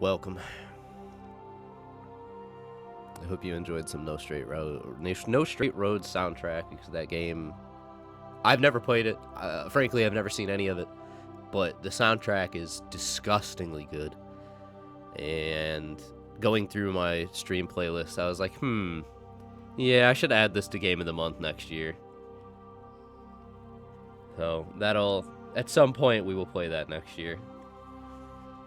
Welcome. I hope you enjoyed some No Straight Road soundtrack, because that game, I've never played it. Frankly, I've never seen any of it, but the soundtrack is disgustingly good. And going through my stream playlist, I was like, yeah, I should add this to Game of the Month next year. So at some point, we will play that next year.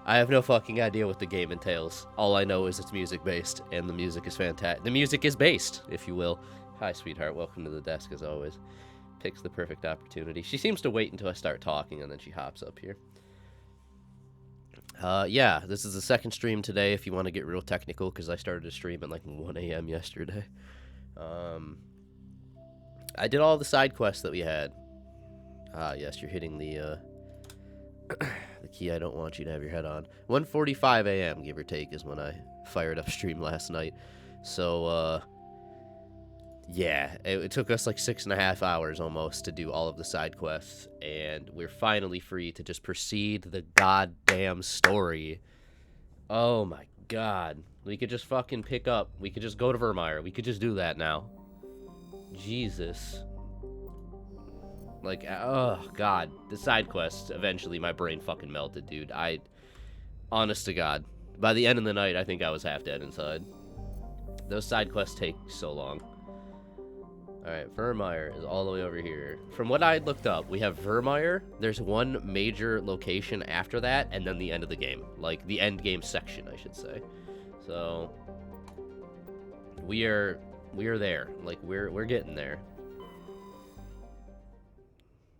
I have no fucking idea what the game entails. All I know is it's music-based, and the music is fantastic. The music is based, if you will. Hi, sweetheart. Welcome to the desk, as always. Picks the perfect opportunity. She seems to wait until I start talking, and then she hops up here. Yeah, this is the second stream today, if you want to get real technical, because I started to stream at like 1 a.m. yesterday. I did all the side quests that we had. Yes, you're hitting the key I don't want you to have your head on. 1:45 a.m., give or take, is when I fired up stream last night. So, yeah, it took us like 6.5 hours almost to do all of the side quests, and we're finally free to just proceed the goddamn story. Oh my god. We could just fucking pick up. We could just go to Vermeer. We could just do that now. Jesus. Like, oh, God. The side quests, eventually my brain fucking melted, dude. Honest to God. By the end of the night, I think I was half dead inside. Those side quests take so long. Alright, Vermeer is all the way over here. From what I looked up, we have Vermeer, there's one major location after that, and then the end of the game. Like, the end game section, I should say. So, we are there. Like, we're getting there.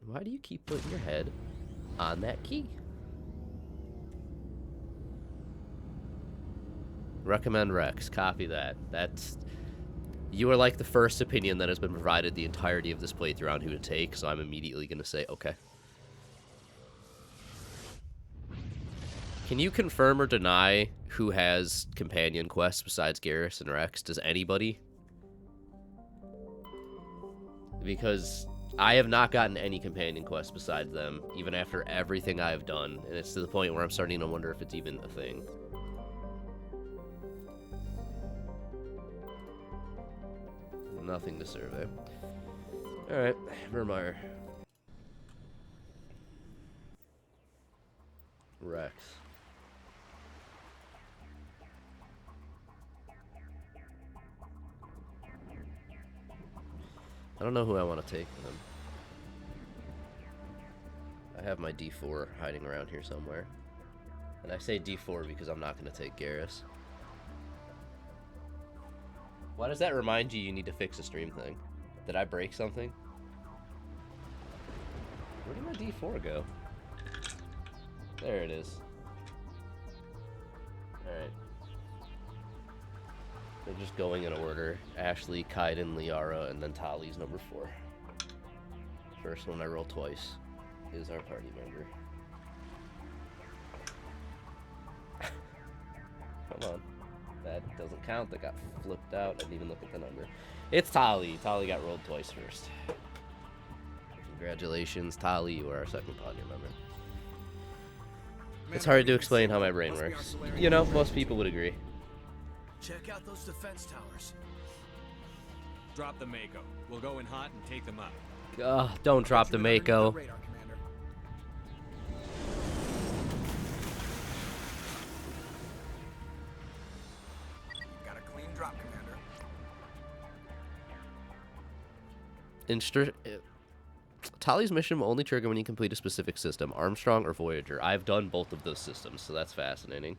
Why do you keep putting your head on that key? Recommend Rex. Copy that. You are like the first opinion that has been provided the entirety of this playthrough on who to take, so I'm immediately going to say, okay. Can you confirm or deny who has companion quests besides Garrus and Rex? Does anybody? Because I have not gotten any companion quests besides them, even after everything I have done, and it's to the point where I'm starting to wonder if it's even a thing. Nothing to survey. Alright, Vermeer. Rex. I don't know who I want to take with him. I have my D4 hiding around here somewhere. And I say D4 because I'm not going to take Garrus. Why does that remind you need to fix a stream thing? Did I break something? Where did my D4 go? There it is. Alright. They're just going in order. Ashley, Kaiden, Liara, and then Tali's number 4. First one I roll twice is our party member. Come on. That doesn't count. That got flipped out. I didn't even look at the number. It's Tali. Tali got rolled twice first. Congratulations, Tali. You are our second party member. It's hard to explain how my brain works. You know, most people would agree. Check out those defense towers. Drop the Mako. We'll go in hot and take them out. Don't drop the Mako. Got a clean drop, Commander. Tali's mission will only trigger when you complete a specific system, Armstrong or Voyager. I've done both of those systems, so that's fascinating.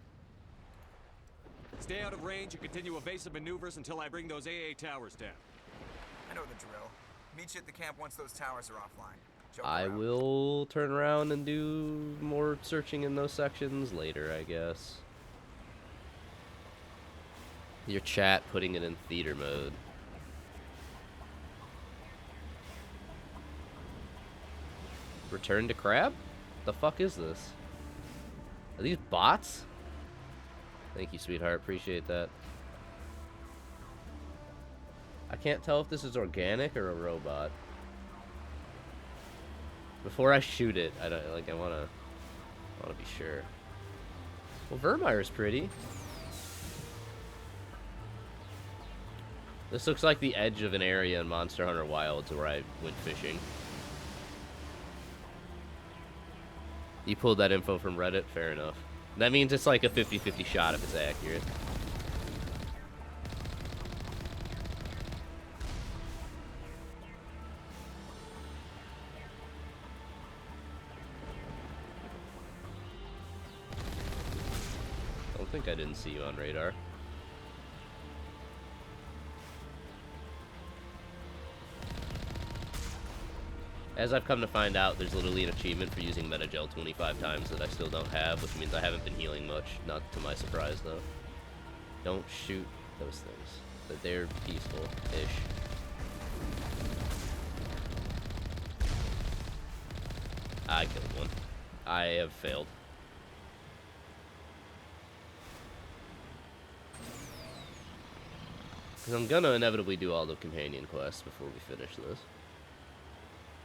Stay out of range and continue evasive maneuvers until I bring those AA towers down. I know the drill. Meet you at the camp once those towers are offline. I will turn around and do more searching in those sections later, I guess. Your chat putting it in theater mode. Return to Crab? The fuck is this? Are these bots? Thank you, sweetheart. Appreciate that. I can't tell if this is organic or a robot. Before I shoot it, I wanna be sure. Well, Vermeer's pretty. This looks like the edge of an area in Monster Hunter Wilds where I went fishing. You pulled that info from Reddit? Fair enough. That means it's like a 50-50 shot if it's accurate. I don't think I didn't see you on radar. As I've come to find out, there's literally an achievement for using Metagel 25 times that I still don't have, which means I haven't been healing much, not to my surprise, though. Don't shoot those things. But they're peaceful-ish. I killed one. I have failed. Because I'm gonna inevitably do all the companion quests before we finish this.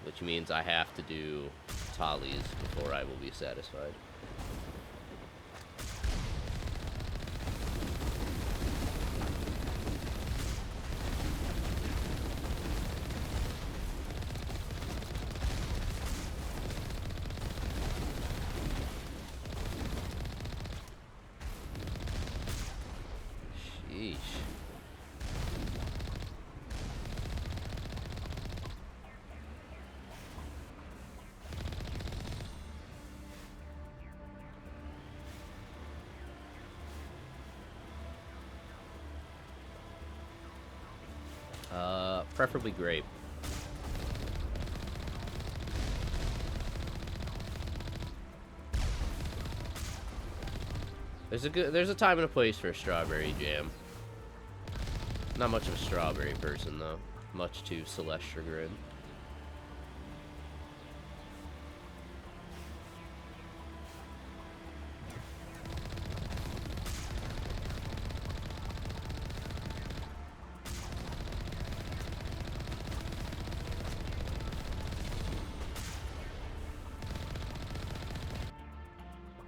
Which means I have to do tallies before I will be satisfied. Sheesh. Preferably grape. There's a time and a place for a strawberry jam. Not much of a strawberry person though, much to Celeste's chagrin.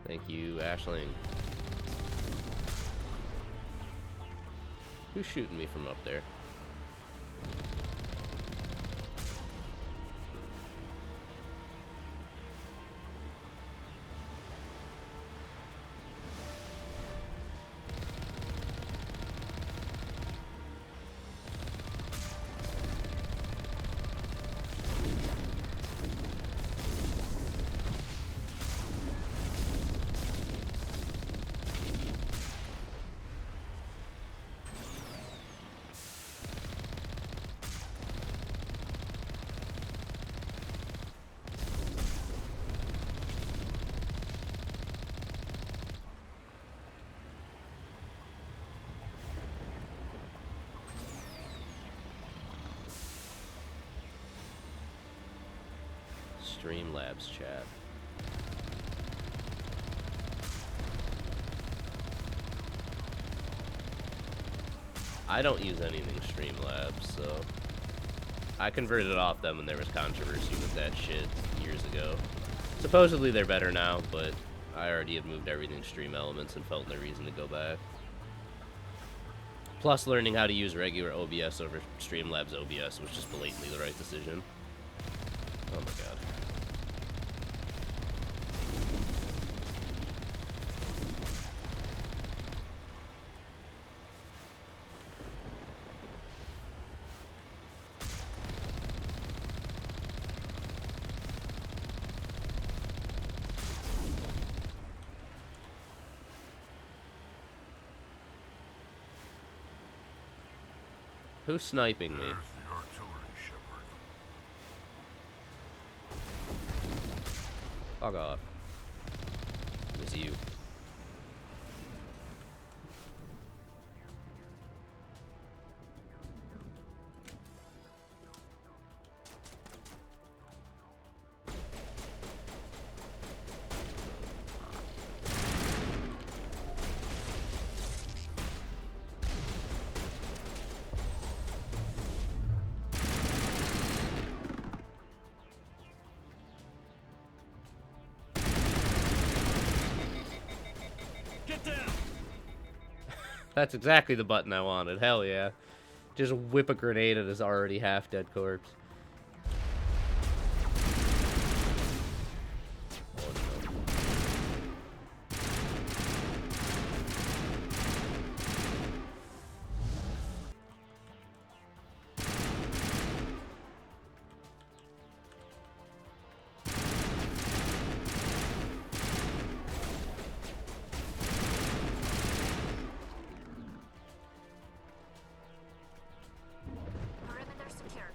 Thank you, Ashling. Who's shooting me from up there? Streamlabs chat. I don't use anything Streamlabs, so I converted off them when there was controversy with that shit years ago. Supposedly they're better now, but I already had moved everything to Stream Elements and felt no reason to go back. Plus, learning how to use regular OBS over Streamlabs OBS was just blatantly the right decision. Oh my god. Who's sniping me? There's the artillery, Shepard. Fuck off. It was you. That's exactly the button I wanted. Hell yeah. Just whip a grenade at his already half-dead corpse. Oh, no. Perimeter secured.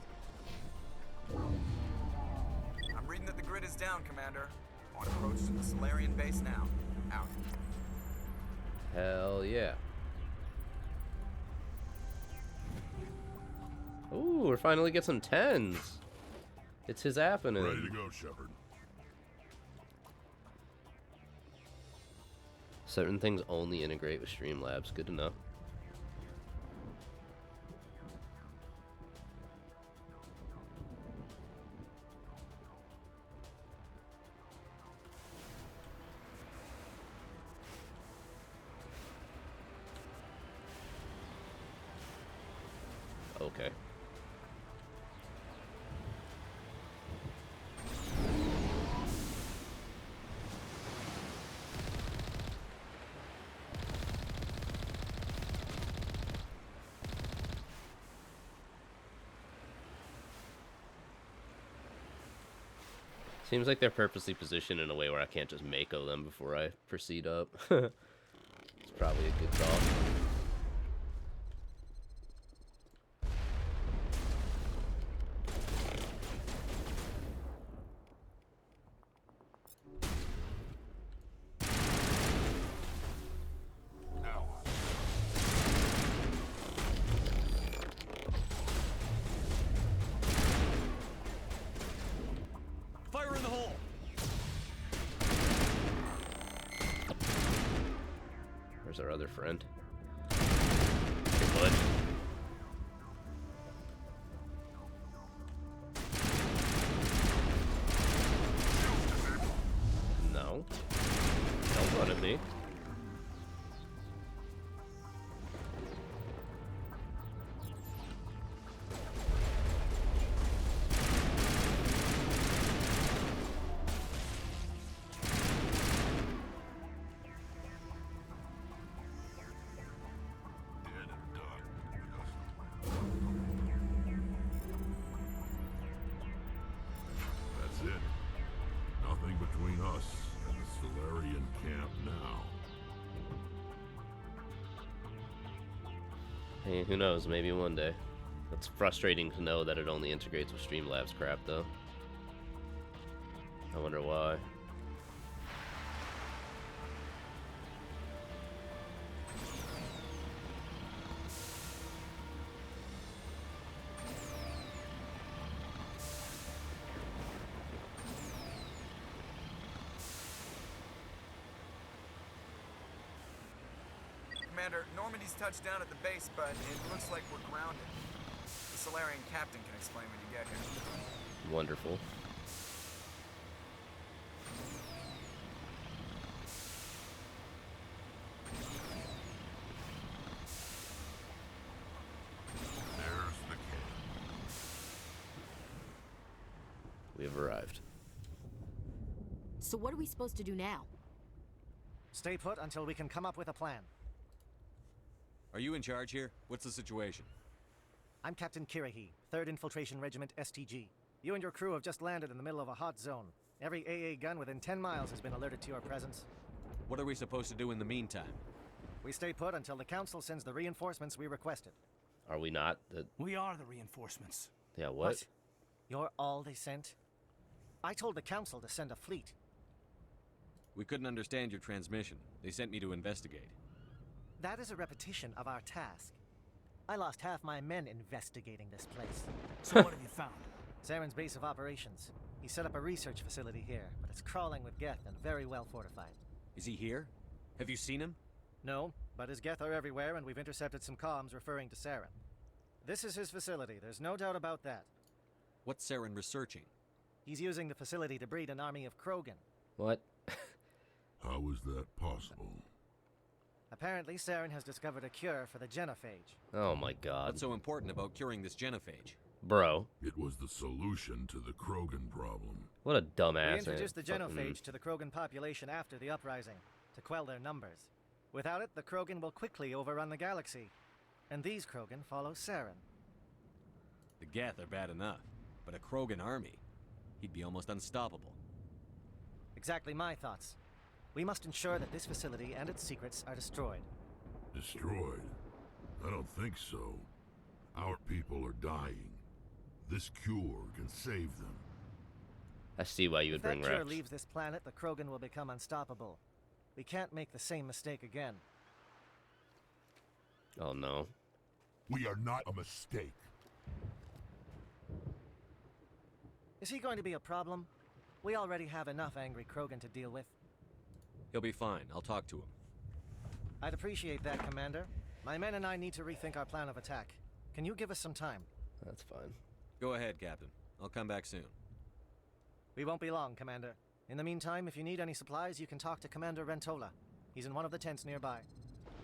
I'm reading that the grid is down, Commander. On approach to the Solarian base now. Out. Hell yeah. Ooh, we're finally get some 10s. It's his happening. Ready to go, Shepard. Certain things only integrate with Streamlabs. Good to know. Okay. Seems like they're purposely positioned in a way where I can't just Mako them before I proceed up. It's probably a good call. Now. Fire in the hole! Where's our other friend? Hey, bud. No. Don't run at me. Dead and done. That's it. Nothing between us and the Solarian camp now. Hey, who knows? Maybe one day. It's frustrating to know that it only integrates with Streamlabs crap, though. I wonder why. Commander, Normandy's touched down at the base, but it looks like we're grounded. The Solarian captain can explain when you get here. Wonderful. There's the camp. We have arrived. So what are we supposed to do now? Stay put until we can come up with a plan. Are you in charge here? What's the situation? I'm Captain Kirahi, 3rd Infiltration Regiment STG. You and your crew have just landed in the middle of a hot zone. Every AA gun within 10 miles has been alerted to your presence. What are we supposed to do in the meantime? We stay put until the Council sends the reinforcements we requested. Are we not? We are the reinforcements. Yeah, what? You're all they sent? I told the Council to send a fleet. We couldn't understand your transmission. They sent me to investigate. That is a repetition of our task. I lost half my men investigating this place. So what have you found? Zaren's base of operations. He set up a research facility here, but it's crawling with Geth and very well fortified. Is he here? Have you seen him? No, but his Geth are everywhere, and we've intercepted some comms referring to Saren. This is his facility, there's no doubt about that. What's Saren researching? He's using the facility to breed an army of Krogan. What? How is that possible? Apparently, Saren has discovered a cure for the genophage. Oh my god. What's so important about curing this genophage? Bro. It was the solution to the Krogan problem. What a dumbass. We introduced the fucking- genophage to the Krogan population after the uprising, to quell their numbers. Without it, the Krogan will quickly overrun the galaxy. And these Krogan follow Saren. The Geth are bad enough, but a Krogan army, he'd be almost unstoppable. Exactly my thoughts. We must ensure that this facility and its secrets are destroyed. Destroyed? I don't think so. Our people are dying. This cure can save them. I see why you would If that bring cure Rex. leaves this planet, the Krogan will become unstoppable. We can't make the same mistake again. Oh no. We are not a mistake. Is he going to be a problem? We already have enough angry Krogan to deal with. He'll be fine. I'll talk to him. I'd appreciate that, Commander. My men and I need to rethink our plan of attack. Can you give us some time? That's fine. Go ahead, Captain. I'll come back soon. We won't be long, Commander. In the meantime, if you need any supplies, you can talk to Commander Rentola. He's in one of the tents nearby.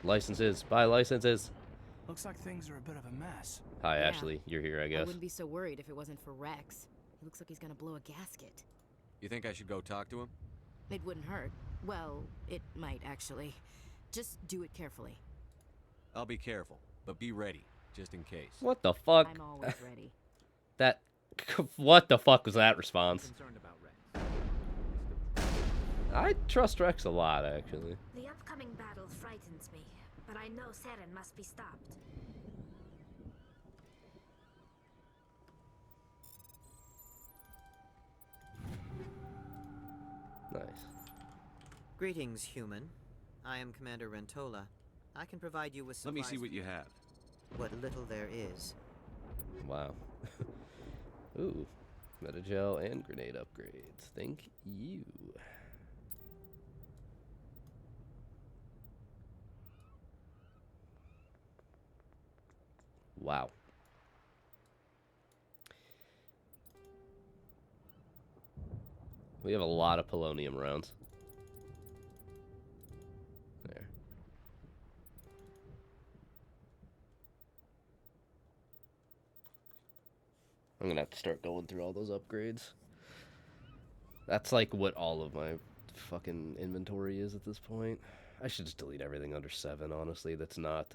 Licenses. Buy licenses. Looks like things are a bit of a mess. Hi, Yeah. Ashley. You're here, I I guess. wouldn't be so worried if it wasn't for Rex. He looks like he's gonna blow a gasket. You think I should go talk to him? It wouldn't hurt. Well, it might actually. Just do it carefully. I'll be careful, but be ready, just in case. What the fuck? I'm always ready. That. What the fuck was that response? Concerned about Rex. I trust Rex a lot, actually. The upcoming battle frightens me, but I know Saren must be stopped. Nice. Greetings, human. I am Commander Rentola. I can provide you with Let me supplies see what you have. what little there is. Wow. Ooh. Metagel and grenade upgrades. Thank you. Wow. We have a lot of polonium rounds. There. I'm gonna have to start going through all those upgrades. That's like what all of my fucking inventory is at this point. I should just delete everything under 7, honestly. That's not,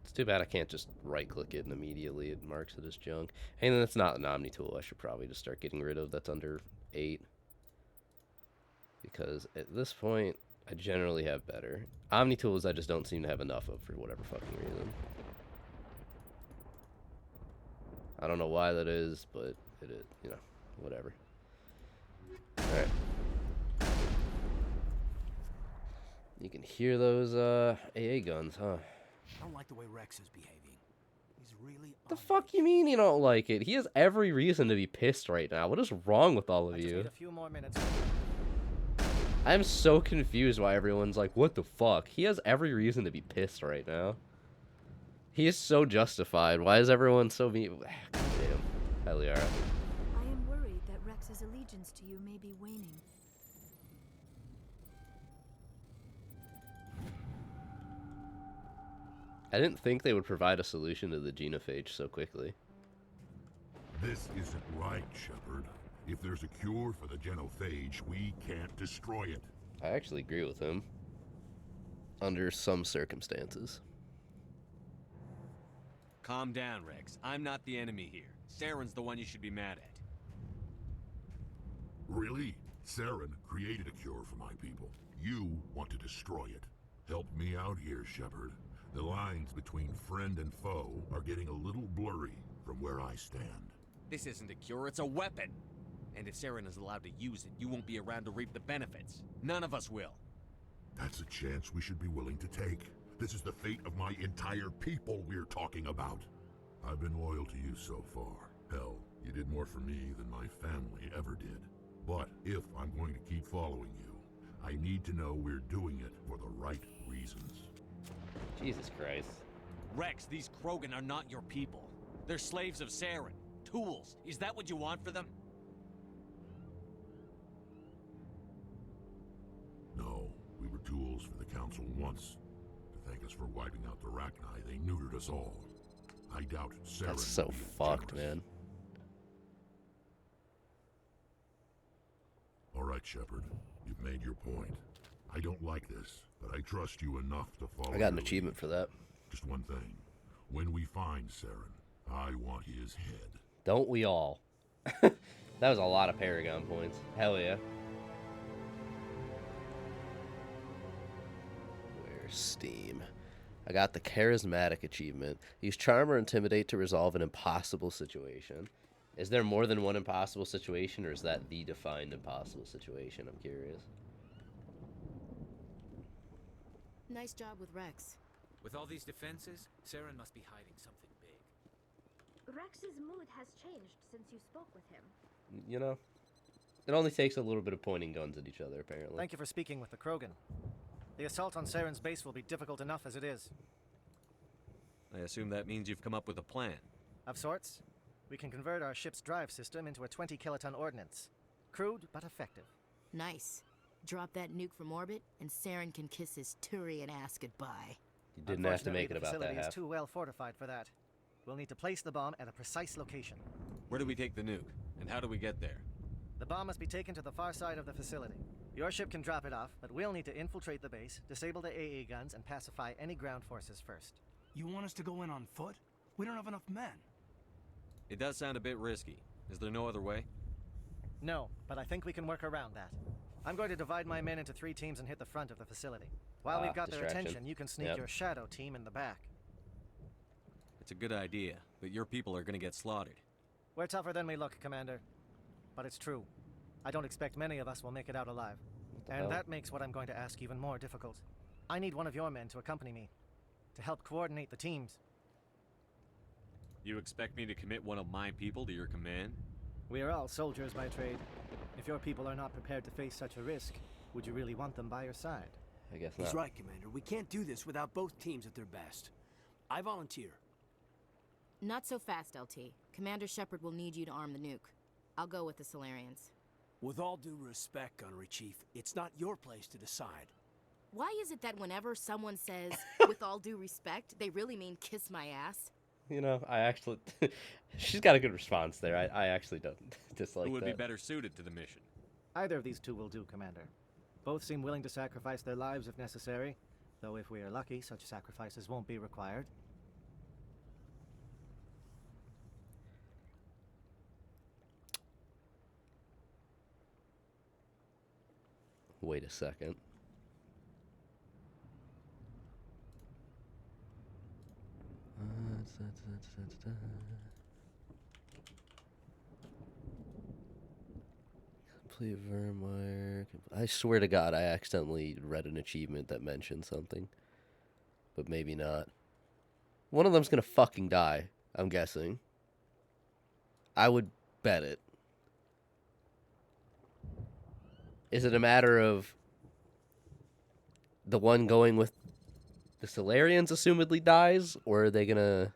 It's too bad I can't just right-click it and immediately it marks it as junk. And then it's not an Omni tool I should probably just start getting rid of that's under 8. Because at this point, I generally have better. Omni tools I just don't seem to have enough of for whatever fucking reason. I don't know why that is, but it is, you know, whatever. Alright. You can hear those AA guns, huh? I don't like the way Rex is behaving. He's really The fuck you mean you don't like it? He has every reason to be pissed right now. What is wrong with all I of just you? need a few more minutes. I am so confused why everyone's like, what the fuck? He has every reason to be pissed right now. He is so justified. Why is everyone so mean? God damn. Hi, Liara. I am worried that Rex's allegiance to you may be waning. I didn't think they would provide a solution to the genophage so quickly. This isn't right, Shepard. If there's a cure for the genophage, we can't destroy it. I actually agree with him. Under some circumstances. Calm down, Rex. I'm not the enemy here. Saren's the one you should be mad at. Really? Saren created a cure for my people. You want to destroy it. Help me out here, Shepard. The lines between friend and foe are getting a little blurry from where I stand. This isn't a cure, it's a weapon. And if Saren is allowed to use it, you won't be around to reap the benefits. None of us will. That's a chance we should be willing to take. This is the fate of my entire people we're talking about. I've been loyal to you so far. Hell, you did more for me than my family ever did. But if I'm going to keep following you, I need to know we're doing it for the right reasons. Jesus Christ. Rex, these Krogan are not your people. They're slaves of Saren. Tools. Is that what you want for them? tools for the Council once. To thank us for wiping out the Rachni, they neutered us all. I doubt Saren That's so will be as fucked, generous. man. All right, Shepard. You've made your point. I don't like this, but I trust you enough to follow. I got an your achievement lead. for that. Just one thing. When we find Saren, I want his head. Don't we all? That was a lot of Paragon points. Hell yeah. Where's Steam? I got the Charismatic achievement. Use Charm or Intimidate to resolve an impossible situation. Is there more than one impossible situation, or is that the defined impossible situation? I'm curious. Nice job with Rex. With all these defenses, Saren must be hiding something big. Rex's mood has changed since you spoke with him. You know, it only takes a little bit of pointing guns at each other, apparently. Thank you for speaking with the Krogan. The assault on Saren's base will be difficult enough as it is. I assume that means you've come up with a plan. Of sorts, we can convert our ship's drive system into a 20-kiloton ordnance. Crude, but effective. Nice. Drop that nuke from orbit, and Saren can kiss his Turian ass goodbye. You didn't have to make it about that The facility is half. too well fortified for that. We'll need to place the bomb at a precise location. Where do we take the nuke? And how do we get there? The bomb must be taken to the far side of the facility. Your ship can drop it off, but we'll need to infiltrate the base, disable the AA guns, and pacify any ground forces first. You want us to go in on foot? We don't have enough men. It does sound a bit risky. Is there no other way? No, but I think we can work around that. I'm going to divide my men into 3 teams and hit the front of the facility. While we've got their distraction. attention, you can sneak Yep. your shadow team in the back. It's a good idea, but your people are gonna get slaughtered. We're tougher than we look, Commander. But it's true. I don't expect many of us will make it out alive. hell? And that makes what I'm going to ask even more difficult. I need one of your men to accompany me, to help coordinate the teams. You expect me to commit one of my people to your command? We are all soldiers by trade. If your people are not prepared to face such a risk, would you really want them by your side? I guess He's not. right, Commander. We can't do this without both teams at their best. I volunteer. Not so fast, LT. Commander Shepard will need you to arm the nuke. I'll go with the Solarians. With all due respect, Gunnery Chief, it's not your place to decide. Why is it that whenever someone says, with all due respect, they really mean kiss my ass? You know, I actually... she's got a good response there. I actually don't dislike Who would that. be better suited to the mission? Either of these two will do, Commander. Both seem willing to sacrifice their lives if necessary, though if we are lucky, such sacrifices won't be required. Wait a second. Complete firmware. I swear to God, I accidentally read an achievement that mentioned something. But maybe not. One of them's gonna fucking die, I'm guessing. I would bet it. Is it a matter of the one going with the Solarians assumedly dies, or are they gonna...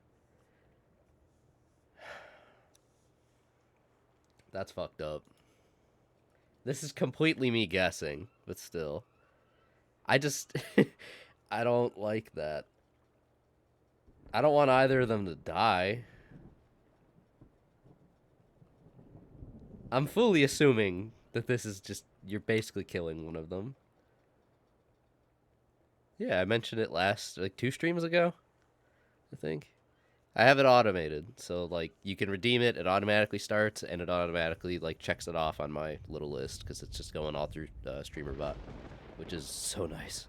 That's fucked up. This is completely me guessing, but still. I just... I don't like that. I don't want either of them to die. I'm fully assuming that this is just... You're basically killing one of them. Yeah, I mentioned it last, like, 2 streams ago, I think. I have it automated, so, like, you can redeem it, it automatically starts, and it automatically, like, checks it off on my little list, because it's just going all through StreamerBot, which is so nice.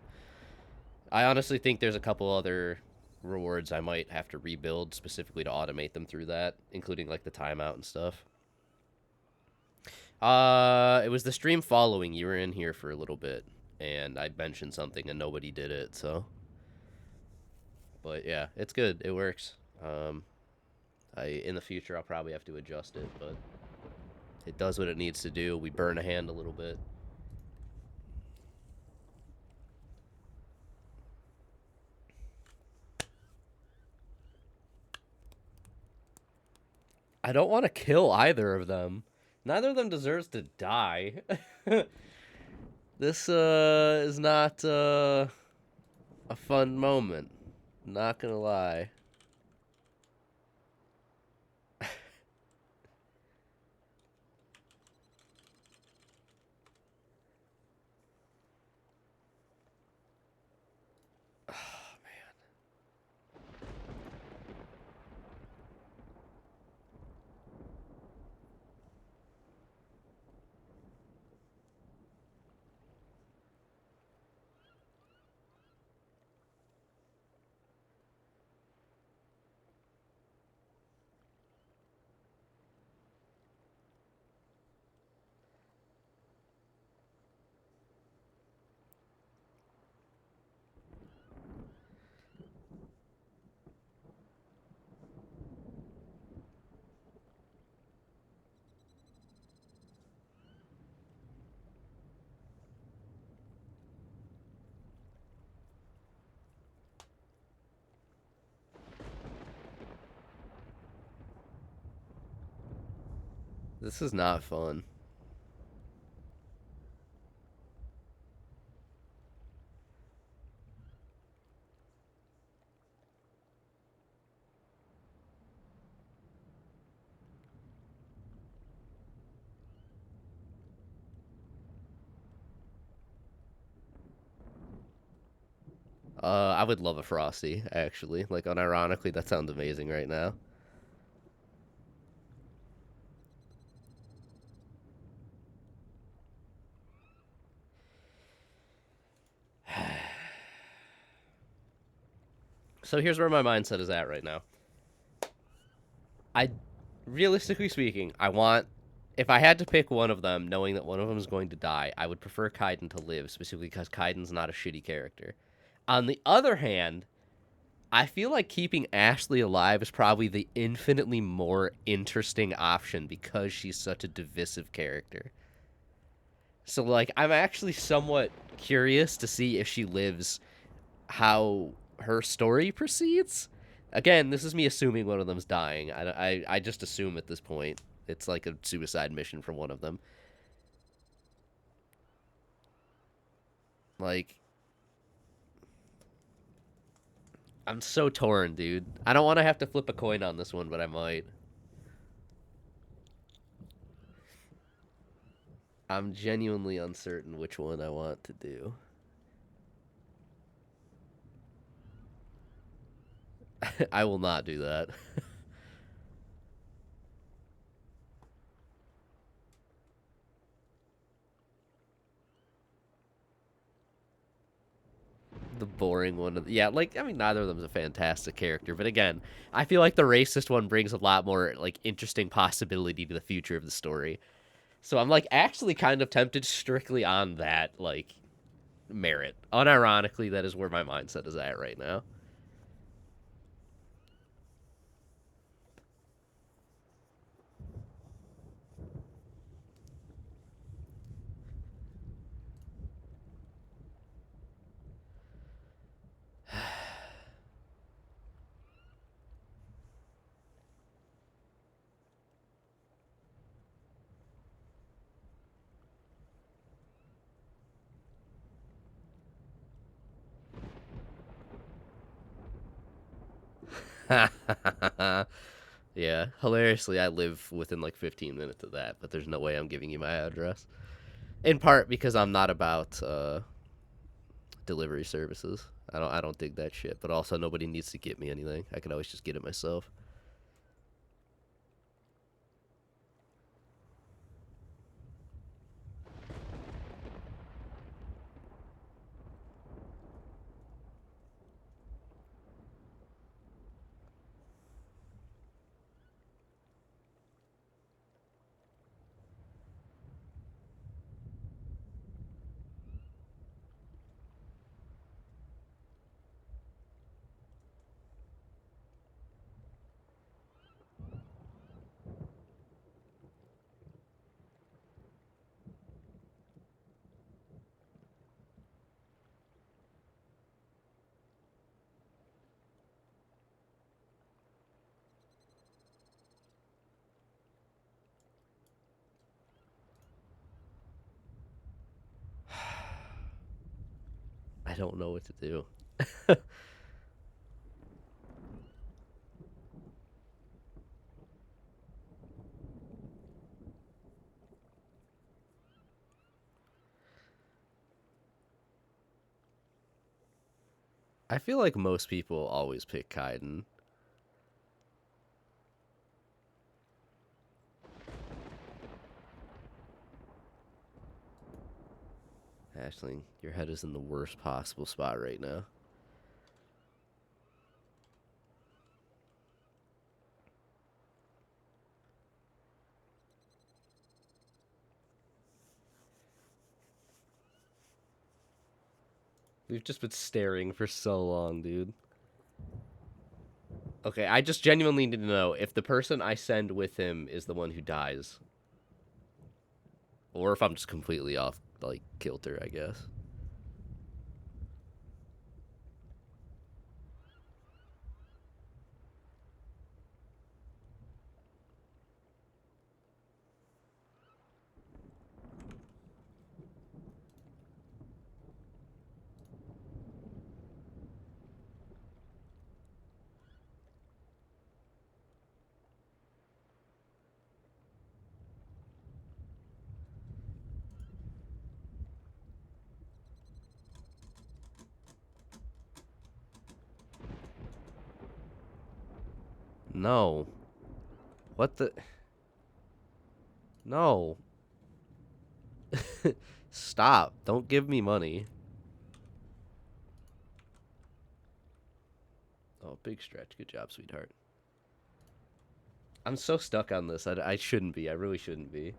I honestly think there's a couple other rewards I might have to rebuild specifically to automate them through that, including, like, the timeout and stuff. It was the stream following, you were in here for a little bit. And I mentioned something and nobody did it, so. But yeah, it's good. It works. In the future, I'll probably have to adjust it, but it does what it needs to do. We burn a hand a little bit. I don't want to kill either of them. Neither of them deserves to die. This is not a fun moment. Not gonna lie. This is not fun. I would love a Frosty, actually. Like, unironically, that sounds amazing right now. So here's where my mindset is at right now. Realistically speaking, if I had to pick one of them, knowing that one of them is going to die, I would prefer Kaiden to live, specifically because Kaiden's not a shitty character. On the other hand, I feel like keeping Ashley alive is probably the infinitely more interesting option because she's such a divisive character. So, like, I'm actually somewhat curious to see if she lives, how her story proceeds. Again, this is me assuming one of them's dying. I just assume at this point it's like a suicide mission for one of them. Like, I'm so torn, dude. I don't want to have to flip a coin on this one, but I might. I'm genuinely uncertain which one I want to do. I will not do that. The boring one. Yeah, like, I mean, neither of them's a fantastic character. But again, I feel like the racist one brings a lot more, like, interesting possibility to the future of the story. So I'm, like, actually kind of tempted strictly on that, like, merit. Unironically, that is where my mindset is at right now. Yeah, hilariously, I live within like 15 minutes of that, but there's no way I'm giving you my address. In part because I'm not about delivery services. I don't dig that shit, but also nobody needs to get me anything. I can always just get it myself. don't know what to do. I feel like most people always pick Kaiden. Ashling, your head is in the worst possible spot right now. We've just been staring for so long, dude. Okay, I just genuinely need to know if the person I send with him is the one who dies. Or if I'm just completely off, like, kilter, I guess. No. What the... No. Stop. Don't give me money. Oh, big stretch. Good job, sweetheart. I'm so stuck on this. I shouldn't be. I really shouldn't be.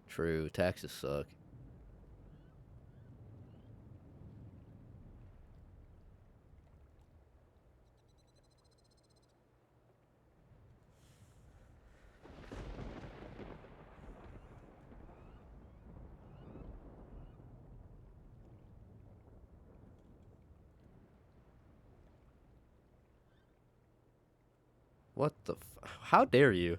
True. Taxes suck. What the How dare you?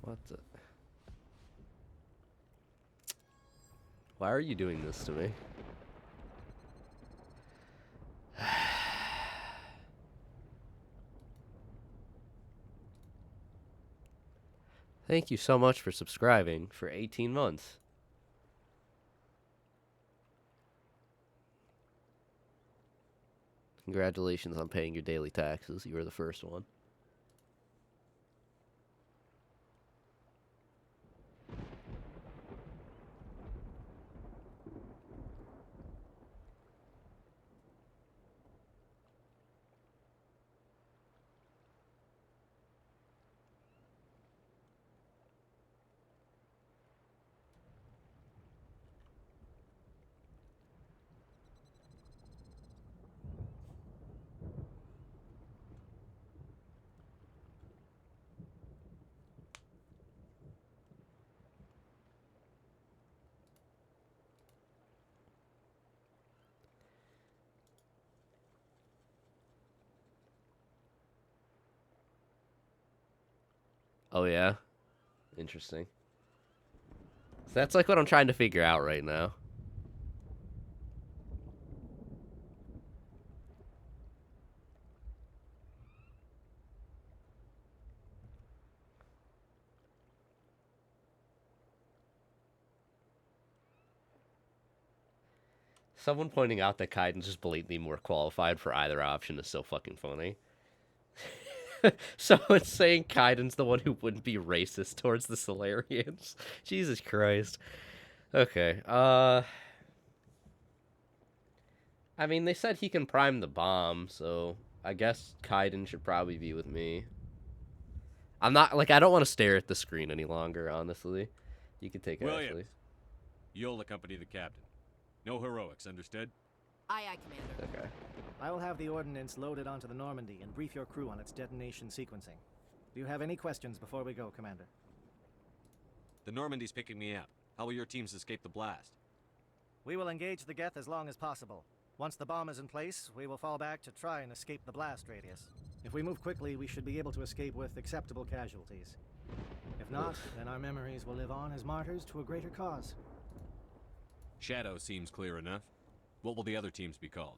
What the... Why are you doing this to me? Thank you so much for subscribing for 18 months. Congratulations on paying your daily taxes. You were the first one. Oh, yeah? Interesting. So that's like what I'm trying to figure out right now. Someone pointing out that Kaiden's just blatantly more qualified for either option is so fucking funny. Someone's saying Kaiden's the one who wouldn't be racist towards the Solarians. Jesus Christ. Okay, I mean, they said he can prime the bomb, so I guess Kaiden should probably be with me. I'm not, like, I don't want to stare at the screen any longer, honestly. You can take Williams, Ashley. you'll accompany the captain. No heroics, understood? Aye, aye, Commander. Okay. I will have the ordnance loaded onto the Normandy and brief your crew on its detonation sequencing. Do you have any questions before we go, Commander? The Normandy's picking me up. How will your teams escape the blast? We will engage the Geth as long as possible. Once the bomb is in place, we will fall back to try and escape the blast radius. If we move quickly, we should be able to escape with acceptable casualties. If not, then our memories will live on as martyrs to a greater cause. Shadow seems clear enough. What will the other teams be called?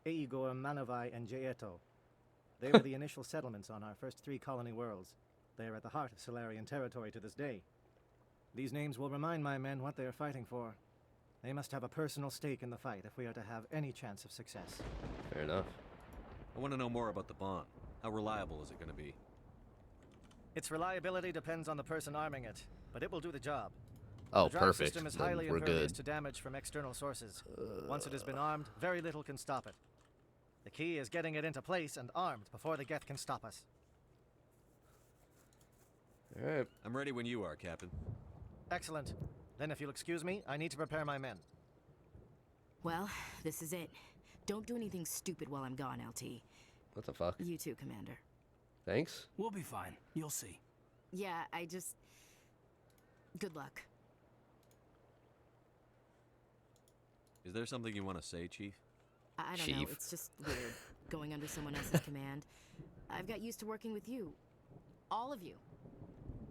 Eigor, Manavai, and Jaeto. They were the initial settlements on our first 3 colony worlds. They are at the heart of Solarian territory to this day. These names will remind my men what they are fighting for. They must have a personal stake in the fight if we are to have any chance of success. Fair enough. I want to know more about the bomb. How reliable is it going to be? Its reliability depends on the person arming it, but it will do the job. Oh, The drive perfect. system is Then highly we're impervious good. to damage from external sources. Once it has been armed, very little can stop it. The key is getting it into place and armed before the Geth can stop us. All right. I'm ready when you are, Captain. Excellent. Then if you'll excuse me, I need to prepare my men. Well, this is it. Don't do anything stupid while I'm gone, LT. What the fuck? You too, Commander. Thanks. We'll be fine. You'll see. Yeah, I just... Good luck. Is there something you want to say, Chief? I don't know, Chief. it's just weird, going under someone else's command. I've got used to working with you. All of you.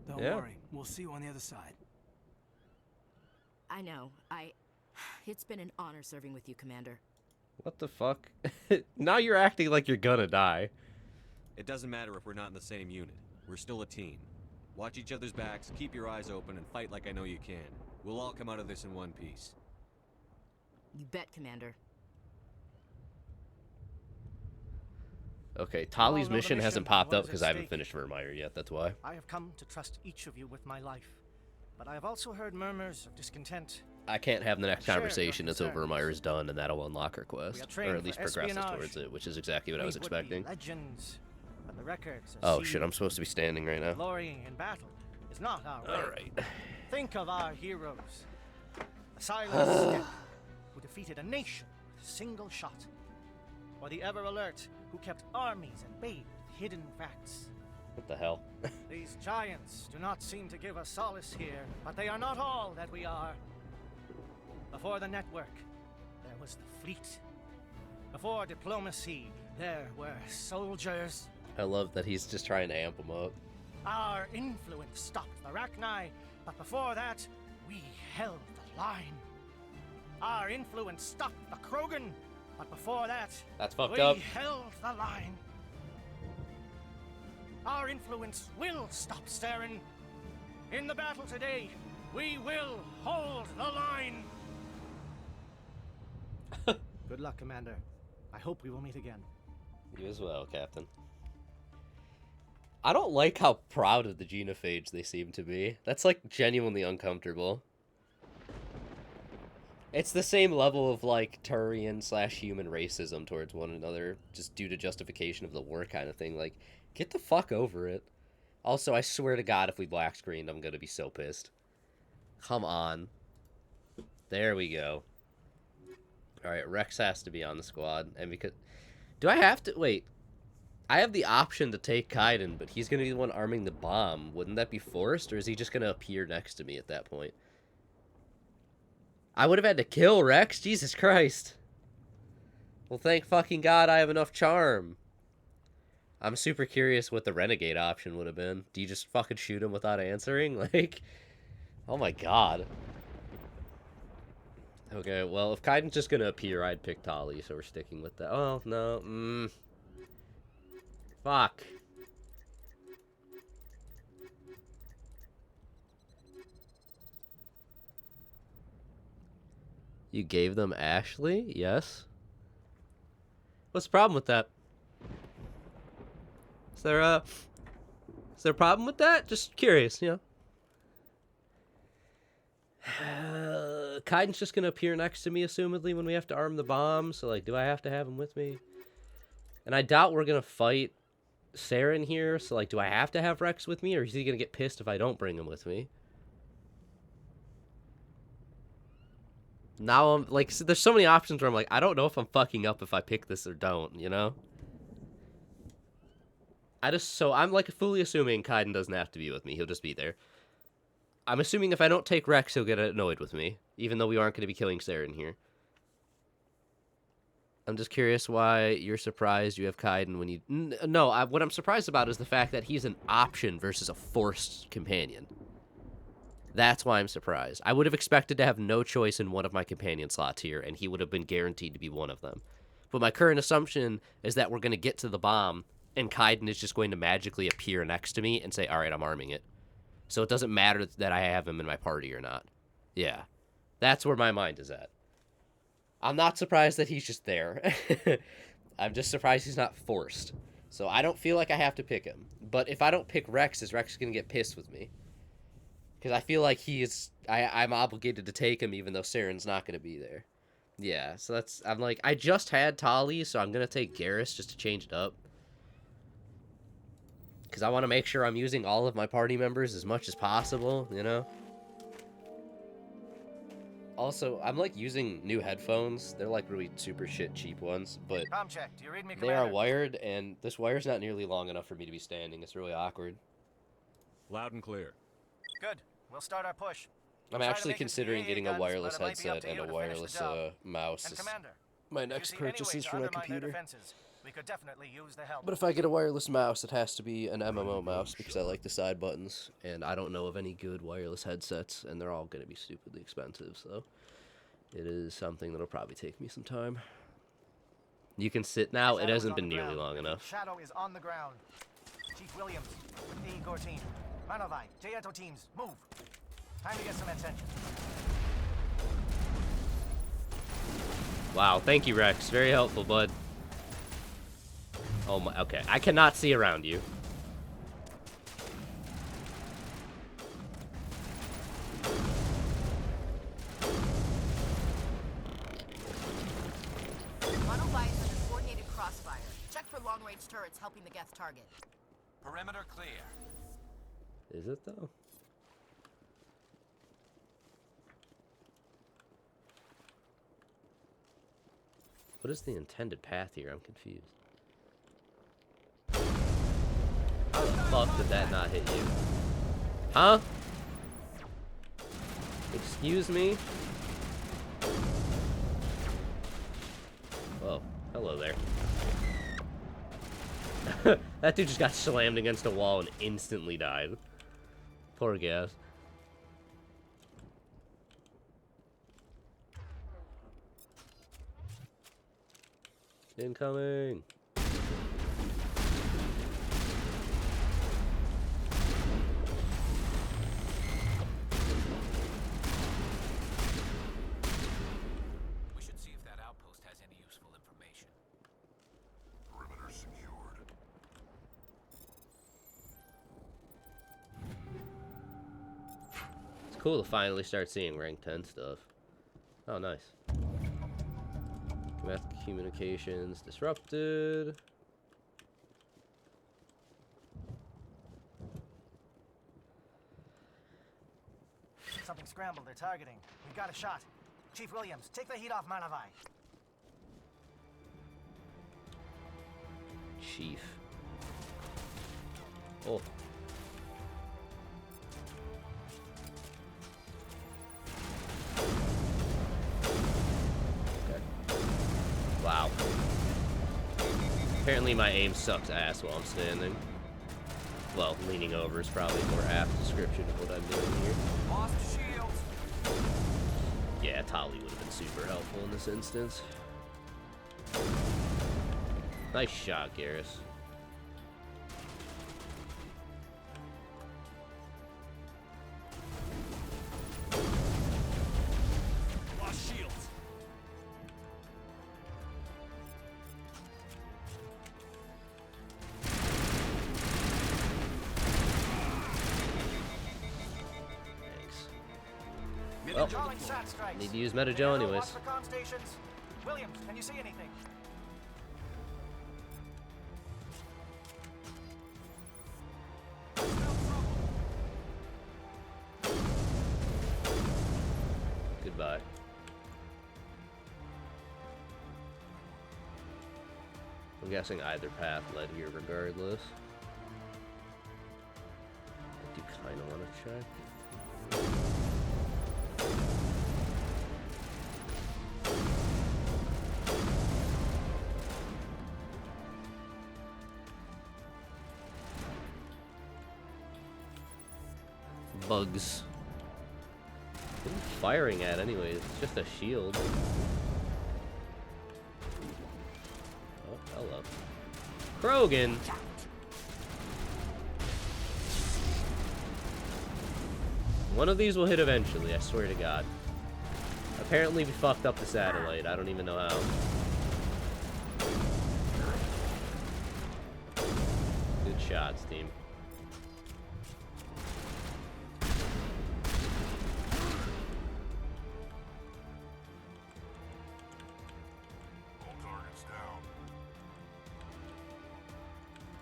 Don't Yeah. worry. We'll see you on the other side. I know, It's been an honor serving with you, Commander. What the fuck? Now you're acting like you're gonna die. It doesn't matter if we're not in the same unit. We're still a team. Watch each other's backs, keep your eyes open, and fight like I know you can. We'll all come out of this in one piece. You bet, Commander. Okay, Tali's know the mission hasn't mission, popped what up is at because I haven't stake. finished Vermeer yet, that's why. I have come to trust each of you with my life. But I have also heard murmurs of discontent. I can't have the next Share your conversation until concerns. Vermeer is done, and that'll unlock our We quest. are Or trained at least for progresses espionage. towards it, which is exactly what I was We would be expecting. legends, but the records are Oh sealed. shit, I'm supposed to be standing right now. Glorying in battle is not our way. Alright. Think of our heroes. The silent step who defeated a nation with a single shot. Or the ever alert who kept armies at bay with hidden facts. What the hell? These giants do not seem to give us solace here, but they are not all that we are. Before the network, there was the fleet. Before diplomacy, there were soldiers. I love that he's just trying to amp him up. Our influence stopped the Rachni, but before that, we held the line. Our influence stopped the Krogan, but before that, That's fucked we up. held the line. Our influence will stop Saren. In the battle today, we will hold the line. Good luck, Commander. I hope we will meet again. You as well, Captain. I don't like how proud of the genophage they seem to be. That's like genuinely uncomfortable. It's the same level of like Turian/human racism towards one another, just due to justification of the war kind of thing. Like, get the fuck over it. Also, I swear to God, if we black screened, I'm gonna be so pissed. Come on. There we go. Alright, Rex has to be on the squad, and because... Do I have to... Wait. I have the option to take Kaiden, but he's gonna be the one arming the bomb. Wouldn't that be forced, or is he just gonna appear next to me at that point? I would have had to kill Rex? Jesus Christ. Well, thank fucking God I have enough charm. I'm super curious what the Renegade option would have been. Do you just fucking shoot him without answering? Like, oh my God. Okay, well, if Kaiden's just gonna appear, I'd pick Tali, so we're sticking with that. Oh, no, Fuck. You gave them Ashley? Yes. What's the problem with that? Is there a problem with that? Just curious, you know. Kaiden's just gonna appear next to me, assumedly, when we have to arm the bomb. So, like, do I have to have him with me? And I doubt we're gonna fight Saren here. So, like, do I have to have Rex with me, or is he gonna get pissed if I don't bring him with me? Now I'm like, there's so many options where I'm like, I don't know if I'm fucking up if I pick this or don't, you know? I'm like fully assuming Kaiden doesn't have to be with me. He'll just be there. I'm assuming if I don't take Rex, he'll get annoyed with me, even though we aren't going to be killing Saren here. I'm just curious why you're surprised you have Kaiden when you... No, what I'm surprised about is the fact that he's an option versus a forced companion. That's why I'm surprised. I would have expected to have no choice in one of my companion slots here, and he would have been guaranteed to be one of them. But my current assumption is that we're going to get to the bomb, and Kaiden is just going to magically appear next to me and say, all right, I'm arming it. So it doesn't matter that I have him in my party or not. Yeah. That's where my mind is at. I'm not surprised that he's just there. I'm just surprised he's not forced. So I don't feel like I have to pick him. But if I don't pick Rex, is Rex going to get pissed with me? Because I feel like I'm obligated to take him even though Saren's not going to be there. Yeah, so I'm like, I just had Tali, so I'm going to take Garrus just to change it up. Because I want to make sure I'm using all of my party members as much as possible, you know? Also, I'm like using new headphones. They're like really super shit cheap ones, but Com check. Do you read me, they are wired, and this wire's not nearly long enough for me to be standing. It's really awkward. Loud and clear. Good. We'll start our push. I'm actually considering getting a wireless headset and a wireless mouse. And Commander, My next purchase is for my computer. We could definitely use the help. But if I get a wireless mouse, it has to be an MMO mouse because I like the side buttons, and I don't know of any good wireless headsets, and they're all going to be stupidly expensive, so it is something that'll probably take me some time. You can sit now. It hasn't been nearly long enough. Shadow is on the ground. Chief Williams with the Igor team. Manovai, Jaeto teams, move. Time to get some attention. Wow, thank you, Rex. Very helpful, bud. Oh my, okay. I cannot see around you. Manovai is under coordinated crossfire. Check for long-range turrets helping the Geth target. Perimeter clear. Is it, though? What is the intended path here? I'm confused. How the fuck did that not hit you? Huh? Excuse me? Oh, hello there. That dude just got slammed against a wall and instantly died. Poor Gas. Incoming. We should see if that outpost has any useful information. Perimeter secured. It's cool to finally start seeing rank 10 stuff. Oh, nice. Math communications disrupted. Something scrambled. They're targeting. We got a shot. Chief Williams, take the heat off Manovai. Chief. Oh. Wow. Apparently my aim sucks ass while I'm standing. Well, leaning over is probably a more apt description of what I'm doing here. Lost shields. Yeah, Tali would have been super helpful in this instance. Nice shot, Garrus. Lost shields. Well, need to use Metajo anyways. Williams, can you see anything? Goodbye. I'm guessing either path led here regardless. I do kind of want to check. Bugs. What are you firing at anyways? It's just a shield. Oh, hello. Krogan! One of these will hit eventually, I swear to God. Apparently we fucked up the satellite, I don't even know how. Good shots, team.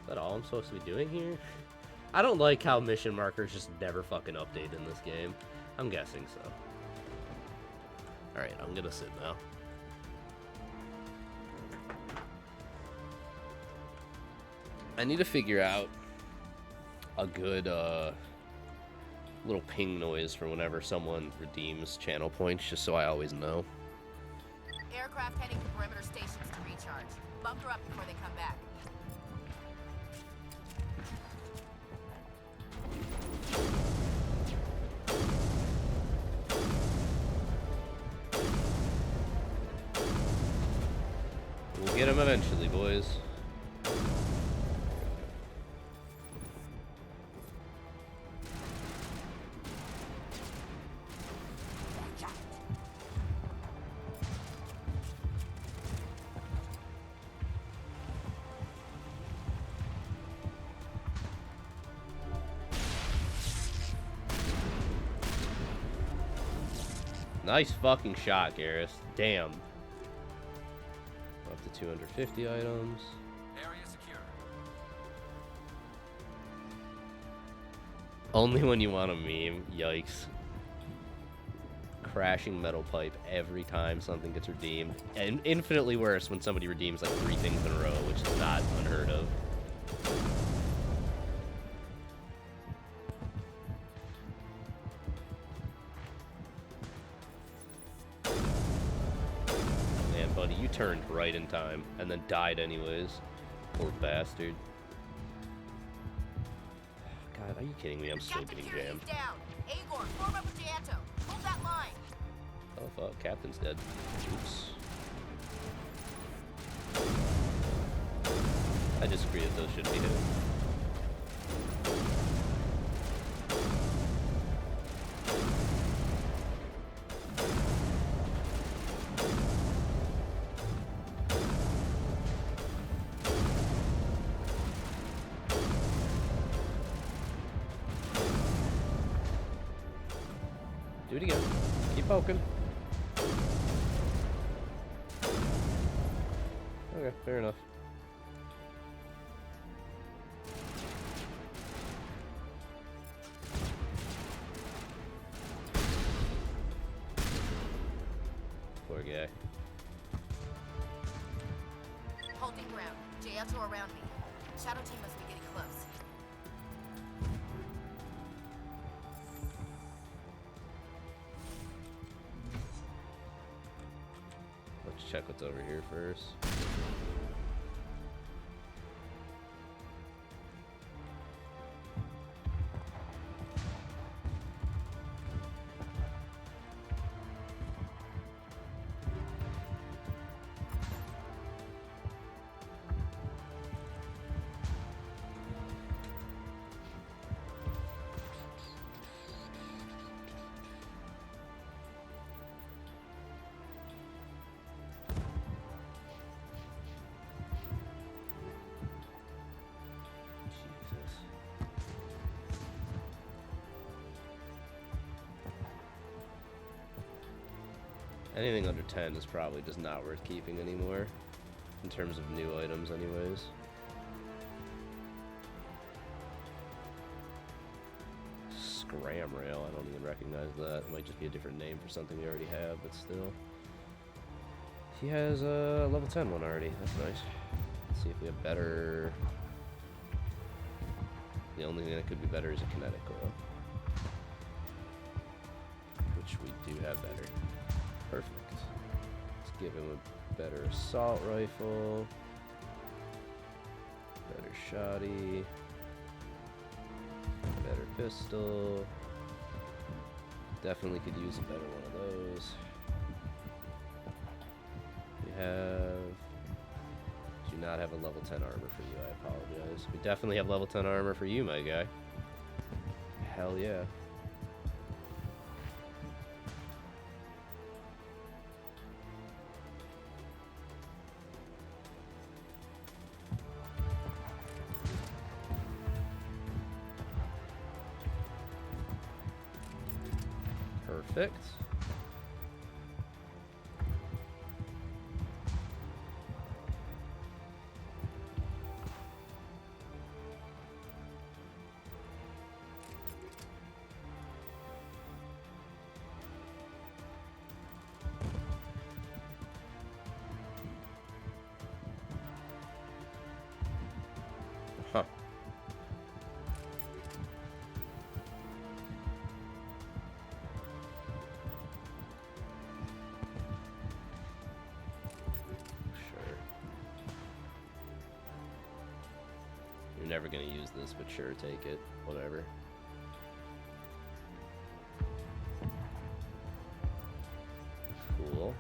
Is that all I'm supposed to be doing here? I don't like how mission markers just never fucking update in this game. I'm guessing so. Alright, I'm gonna sit now. I need to figure out a good little ping noise for whenever someone redeems channel points, just so I always know. Aircraft heading to perimeter stations to recharge. Bunker up before they come back. We'll get him eventually, boys. Nice fucking shot, Garrus. Damn. Up to 250 items. Area secure. Only when you want a meme. Yikes. Crashing metal pipe every time something gets redeemed. And infinitely worse when somebody redeems like 3 things in a row, which is not unheard of. Buddy, you turned right in time and then died anyways. Poor bastard. God, are you kidding me? I'm still getting jammed. Down. Agor, form up with Gianto. Hold that line. Oh fuck, Captain's dead. Oops. I disagree that those shouldn't be hit. Do it again. Keep poking. Okay, fair enough. Poor guy. Holding ground. Gianto around me. Shadow team must be getting close. Let's check what's over here first. Anything under 10 is probably just not worth keeping anymore, in terms of new items anyways. Scram rail, I don't even recognize that. It might just be a different name for something we already have, but still. He has a level 10 one already, that's nice. Let's see if we have better. The only thing that could be better is a kinetic coil, which we do have better. Perfect. Let's give him a better assault rifle, better shoddy, better pistol. Definitely could use a better one of those. We do not have a level 10 armor for you, I apologize. We definitely have level 10 armor for you, my guy. Hell yeah. Perfect. Huh. Sure. You're never gonna use this, but sure, take it. Whatever. Cool.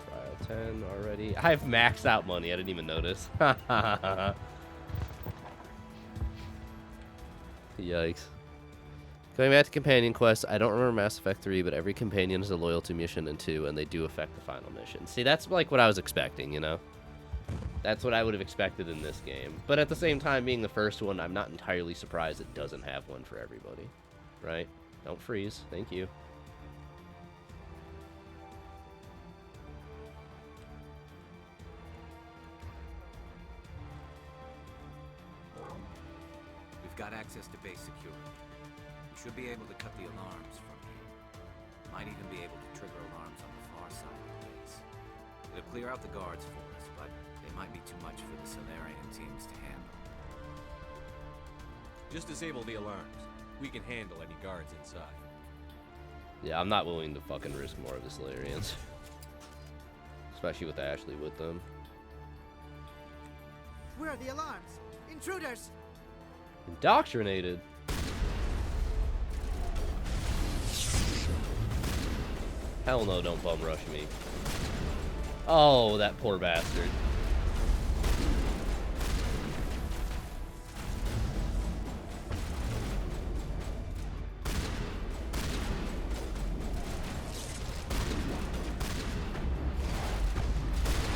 Cryo 10 already. I have maxed out money. I didn't even notice. Yikes. Going back to companion quests, I don't remember Mass Effect 3, but every companion is a loyalty mission in 2, and they do affect the final mission. See, that's like what I was expecting, you know? That's what I would have expected in this game. But at the same time, being the first one, I'm not entirely surprised it doesn't have one for everybody. Right? Don't freeze. Thank you. We've got access to base security. We should be able to cut the alarms from here. Might even be able to trigger alarms on the far side of the base. It'll clear out the guards for us, but they might be too much for the Solarian teams to handle. Just disable the alarms. We can handle any guards inside. Yeah, I'm not willing to fucking risk more of the Solarians. Especially with Ashley with them. Where are the alarms? Intruders! Indoctrinated? Hell no, don't bum rush me. Oh, that poor bastard.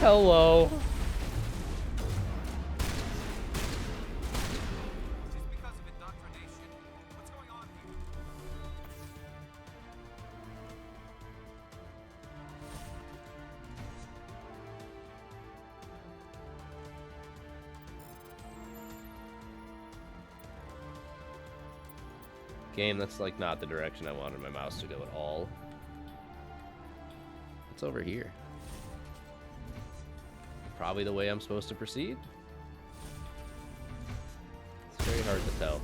Hello. Just because of indoctrination? What's going on here? Game, that's like not the direction I wanted my mouse to go at all. It's over here. Probably the way I'm supposed to proceed. It's very hard to tell.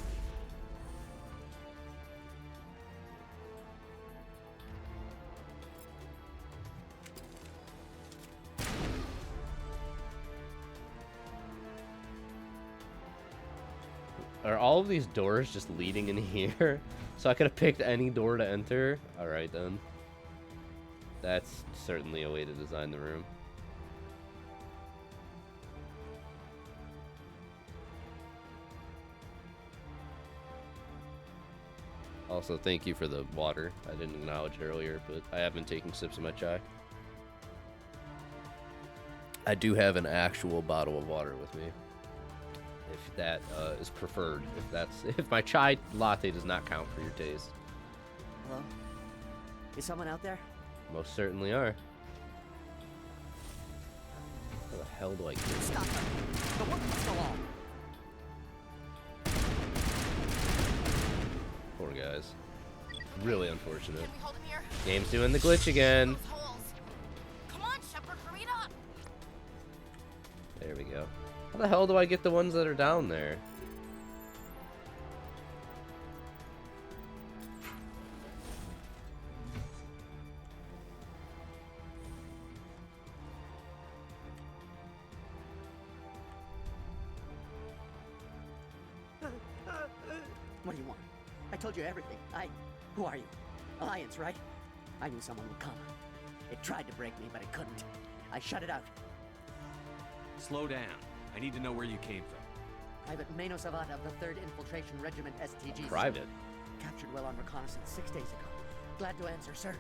Are all of these doors just leading in here? So I could have picked any door to enter? Alright then. That's certainly a way to design the room. Also, thank you for the water. I didn't acknowledge it earlier, but I have been taking sips of my chai. I do have an actual bottle of water with me. If that is preferred. If my chai latte does not count for your taste. Hello? Is someone out there? Most certainly are. How the hell do I get it? Stop them! The work must go on! Poor guys. Really unfortunate. Can we hold him here? Game's doing the glitch again. Those holes. Come on, Shepard, hurry it up. There we go. How the hell do I get the ones that are down there? What do you want? I told you everything. Who are you? Alliance, right? I knew someone would come. It tried to break me, but it couldn't. I shut it out. Slow down. I need to know where you came from. Private Mano Savat of the 3rd Infiltration Regiment STG. Private. Captured well on reconnaissance 6 days ago. Glad to answer, sir.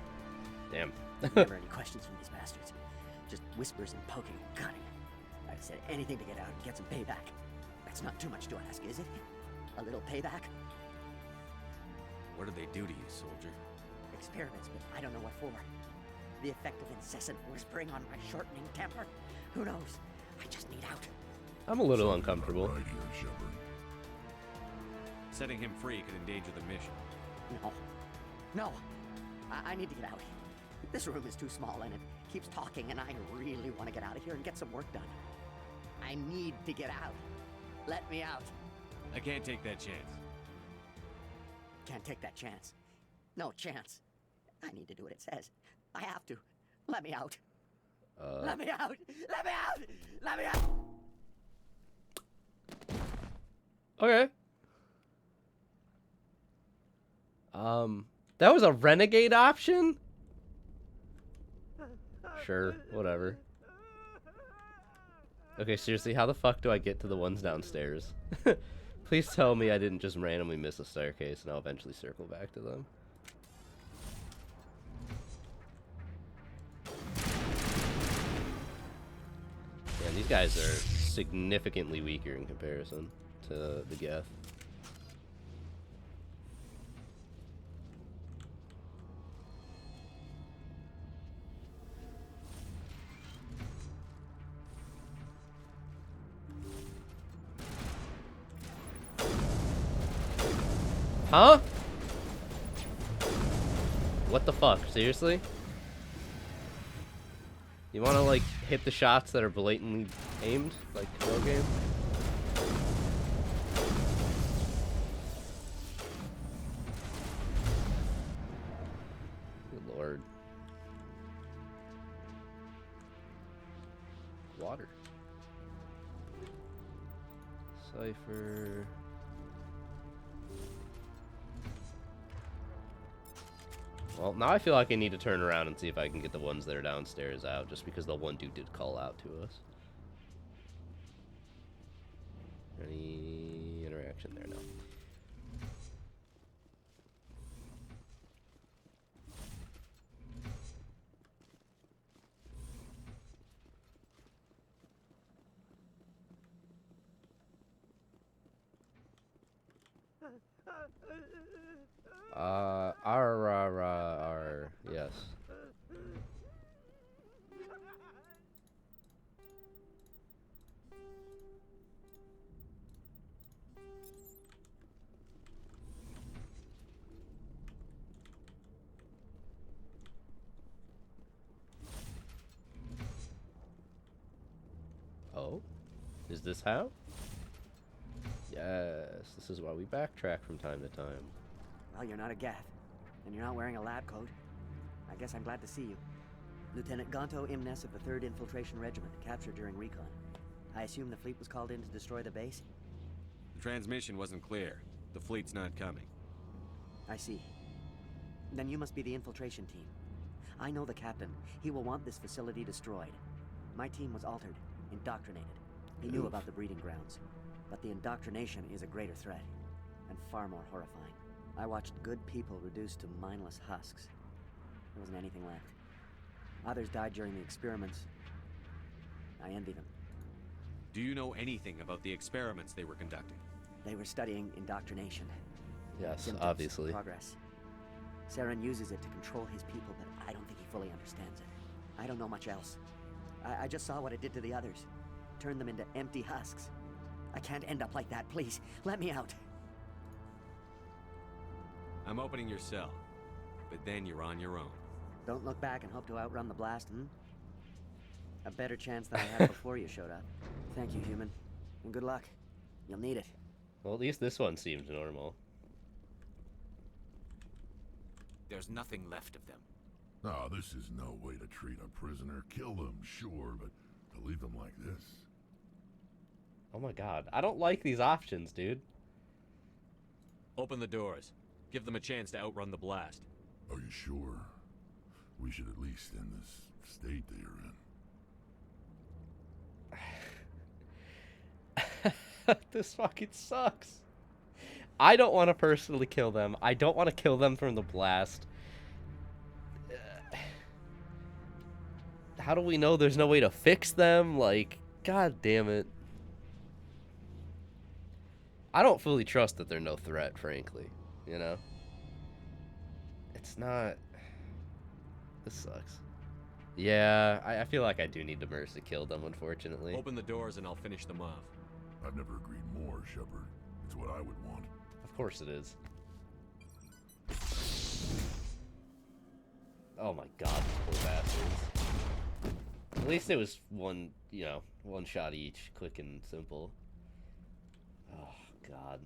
Damn. Never any questions from these bastards. Just whispers and poking and cutting. I'd said anything to get out and get some payback. That's not too much to ask, is it? A little payback? What did they do to you, soldier? Experiments, but I don't know what for. The effect of incessant whispering on my shortening temper? Who knows? I just need out. I'm a little uncomfortable. Right here, Shepard. Setting him free could endanger the mission. No. No. I need to get out. This room is too small and it keeps talking and I really want to get out of here and get some work done. I need to get out. Let me out. I can't take that chance. Can't take that chance. No chance. I need to do what it says. I have to. Let me out. Let me out! Let me out! Let me out! Okay. That was a renegade option? Sure, whatever. Okay, seriously, how the fuck do I get to the ones downstairs? Please tell me I didn't just randomly miss a staircase and I'll eventually circle back to them. Man, these guys are significantly weaker in comparison to the Geth. Huh? What the fuck? Seriously? You wanna, like, hit the shots that are blatantly aimed? Like, pro game? Good lord. Water. Cypher. Well, now I feel like I need to turn around and see if I can get the ones that are downstairs out, just because the one dude did call out to us. Any interaction there? No. Yes. Oh? Is this how? Yes, this is why we backtrack from time to time. Well, you're not a Geth, and you're not wearing a lab coat. I guess I'm glad to see you. Lieutenant Gonto Imnes of the 3rd Infiltration Regiment, captured during recon. I assume the fleet was called in to destroy the base? The transmission wasn't clear. The fleet's not coming. I see. Then you must be the infiltration team. I know the captain. He will want this facility destroyed. My team was altered, indoctrinated. He knew about the breeding grounds. But the indoctrination is a greater threat, and far more horrifying. I watched good people reduced to mindless husks. There wasn't anything left. Others died during the experiments. I envy them. Do you know anything about the experiments they were conducting? They were studying indoctrination. Yes, Symptoms, obviously. Progress. Saren uses it to control his people, but I don't think he fully understands it. I don't know much else. I just saw what it did to the others. Turned them into empty husks. I can't end up like that, please. Let me out. I'm opening your cell, but then you're on your own. Don't look back and hope to outrun the blast, hmm? A better chance than I had before you showed up. Thank you, human. And good luck. You'll need it. Well, at least this one seems normal. There's nothing left of them. No, this is no way to treat a prisoner. Kill them, sure, but to leave them like this. Oh my god. I don't like these options, dude. Open the doors. Give them a chance to outrun the blast. Are you sure? We should at least end this state they are in. This fucking sucks. I don't want to personally kill them. I don't want to kill them from the blast. How do we know there's no way to fix them? Like, god damn it. I don't fully trust that they're no threat, frankly. You know? It's not... This sucks. Yeah, I feel like I do need to mercy kill them, unfortunately. Open the doors and I'll finish them off. I've never agreed more, Shepard. It's what I would want. Of course it is. Oh my god, these poor bastards. At least it was one, you know, one shot each. Quick and simple. Oh, god.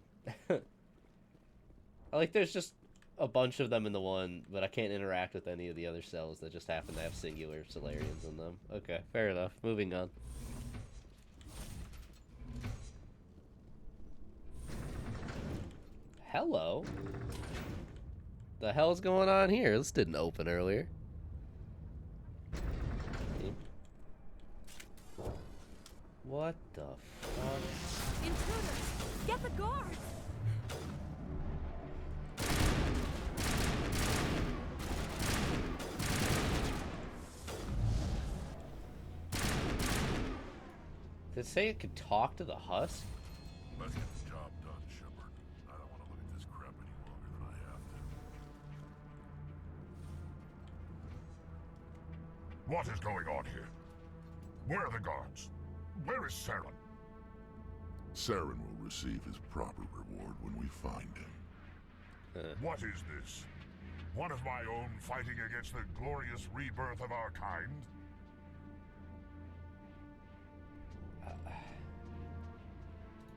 Like, there's just a bunch of them in the one, but I can't interact with any of the other cells that just happen to have singular Solarians in them. Okay, fair enough. Moving on. Hello? The hell's going on here? This didn't open earlier. What the fuck? Intruders! Get the guards! Did it say it could talk to the husk? Let's get the job done, Shepard. I don't want to look at this crap any longer than I have to. What is going on here? Where are the guards? Where is Saren? Saren will receive his proper reward when we find him. What is this? One of my own fighting against the glorious rebirth of our kind?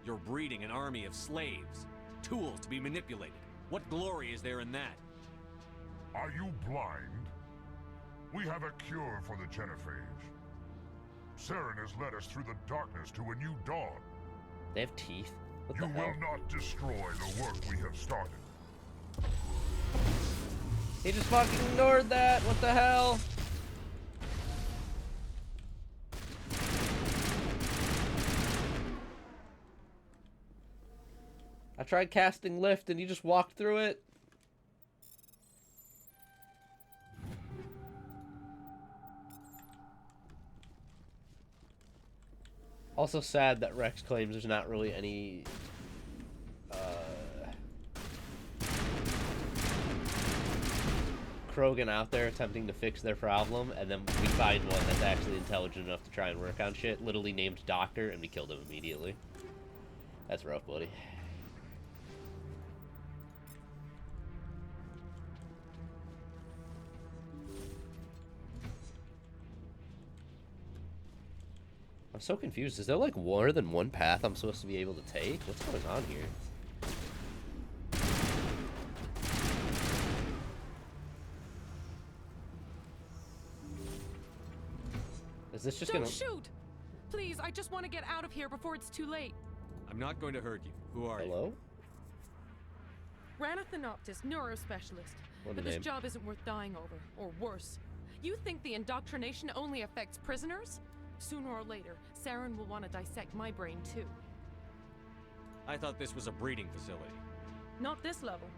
You're breeding an army of slaves. Tools to be manipulated. What glory is there in that? Are you blind? We have a cure for the genophage. Saren has led us through the darkness to a new dawn. They have teeth? What You the hell? will not destroy the work we have started. He just fucking ignored that. What the hell? I tried casting lift and he just walked through it. Also sad that Rex claims there's not really any Krogan out there attempting to fix their problem, and then we find one that's actually intelligent enough to try and work on shit, literally named Doctor, and we killed him immediately. That's rough, buddy. I'm so confused. Is there like more than one path I'm supposed to be able to take? What's going on here? Is this just Don't gonna... shoot! Please, I just want to get out of here before it's too late. I'm not going to hurt you. Who are Hello? Ranathanoptis, neurospecialist. What a But this name. job isn't worth dying over, or worse. You think the indoctrination only affects prisoners? Sooner or later, Saren will want to dissect my brain too. you? I thought this was a breeding facility. Not this level.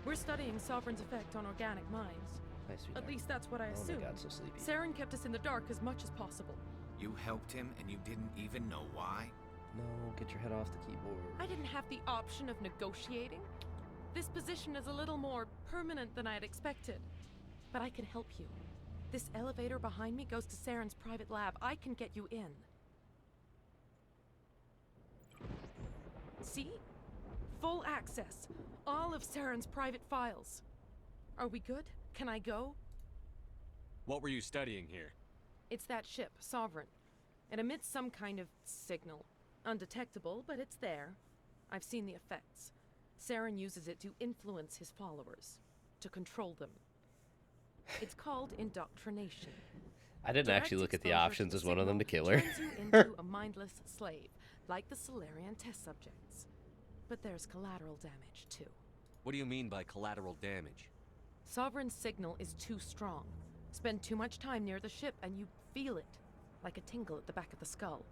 We're studying Sovereign's effect on organic minds. Hi, sweetheart. At least that's what I Oh assume. my god, so sleepy. Saren kept us in the dark as much as possible. You helped him and you didn't even know why? No, get your head off the keyboard. I didn't have the option of negotiating. This position is a little more permanent than I had expected. But I can help you. This elevator behind me goes to Saren's private lab. I can get you in. See? Full access. All of Saren's private files. Are we good? Can I go? What were you studying here? It's that ship, Sovereign. It emits some kind of signal. Undetectable, but it's there. I've seen the effects. Saren uses it to influence his followers, to control them. It's called indoctrination. I didn't Direct actually look at the exposure options to as one of them to signal kill her. turns you into a mindless slave, like the Solarian test subjects. But there's collateral damage, too. What do you mean by collateral damage? Sovereign's signal is too strong. Spend too much time near the ship and you feel it, like a tingle at the back of the skull.